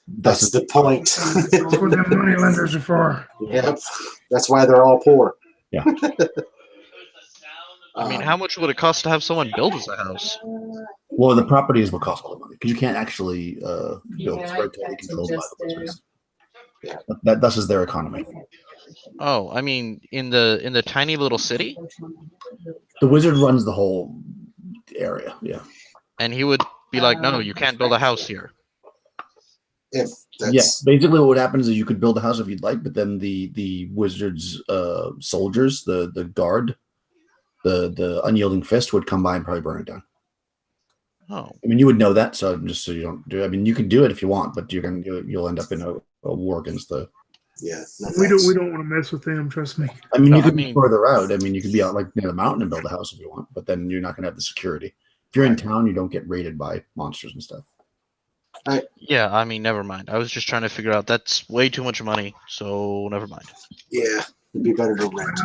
That's the point. That's what them money lenders are for. Yep. That's why they're all poor. Yeah. I mean, how much would it cost to have someone build us a house? Well, the property is what costs all the money because you can't actually build. It's very totally controlled by the wizards. Yeah. Thus is their economy. Oh, I mean, in the tiny little city, The wizard runs the whole area. Yeah. and he would be like, "No, you can't build a house here." If that's Yeah. Basically, what would happen is that you could build a house if you'd like, but then the wizard's soldiers, the guard, the unyielding fist would come by and probably burn it down. Oh, I mean, you would know that, so just so you don't do. I mean, you can do it if you want, but you'll end up in a war against the. yeah. No We thanks. don't want to mess with them. Trust me. I mean, No, you I could mean- be further out. I mean, you could be out like near the mountain and build a house if you want, but then you're not going to have the security. If you're in town, you don't get raided by monsters and stuff. yeah. I mean, never mind. I was just trying to figure out that's way too much money, so never mind. Yeah, it'd be better to rent.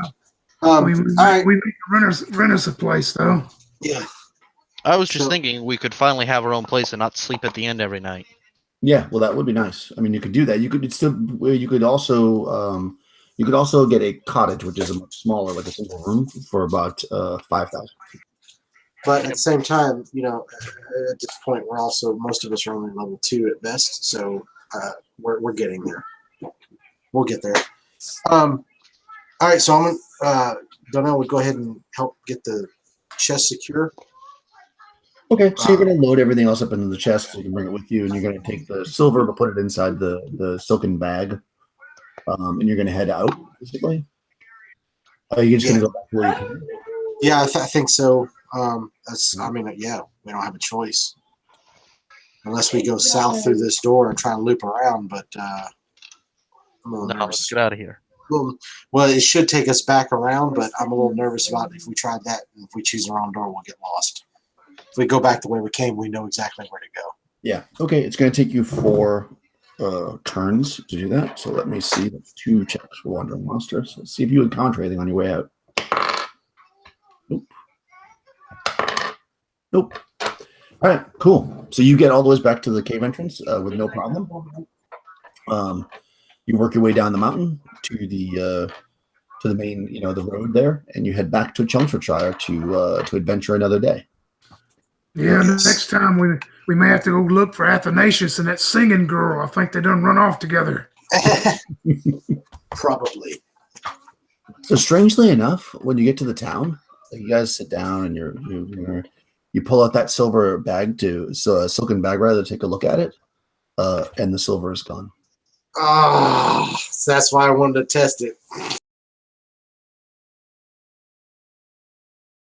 We All right. need to rent us a place though. Yeah. I was just So- thinking we could finally have our own place and not sleep at the end every night. Yeah, well, that would be nice. I mean, you could do that. You could also get a cottage, which is a much smaller, like a single room, for about 5,000. But at the same time, at this point, most of us are only level 2 at best, so we're getting there. We'll get there. All right, so I'm gonna Donnell would go ahead and help get the chest secure. Okay, so you're going to load everything else up into the chest so you can bring it with you, and you're going to take the silver but put it inside the silken bag, and you're going to head out, basically. Are you just going to go back to where you came? Yeah, I think so. We don't have a choice unless we go south through this door and try and loop around. But I'm a little No, let's nervous. get out of here. Well, it should take us back around, but I'm a little nervous about if we tried that and if we choose the wrong door, we'll get lost. If we go back the way we came, we know exactly where to go. Yeah. Okay, it's going to take you 4 turns to do that. So let me see. That's 2 checks for wandering monsters. Let's see if you encounter anything on your way out. Nope. Nope. All right, cool. So you get all the way back to the cave entrance with no problem. You work your way down the mountain to the main, the road there, and you head back to Chelmsfordshire to adventure another day. Yeah, next time we may have to go look for Athanasius and that singing girl. I think they done run off together. Probably. So strangely enough, when you get to the town, you guys sit down and you pull out that silver bag silken bag rather to take a look at it, and the silver is gone. Oh, so that's why I wanted to test it.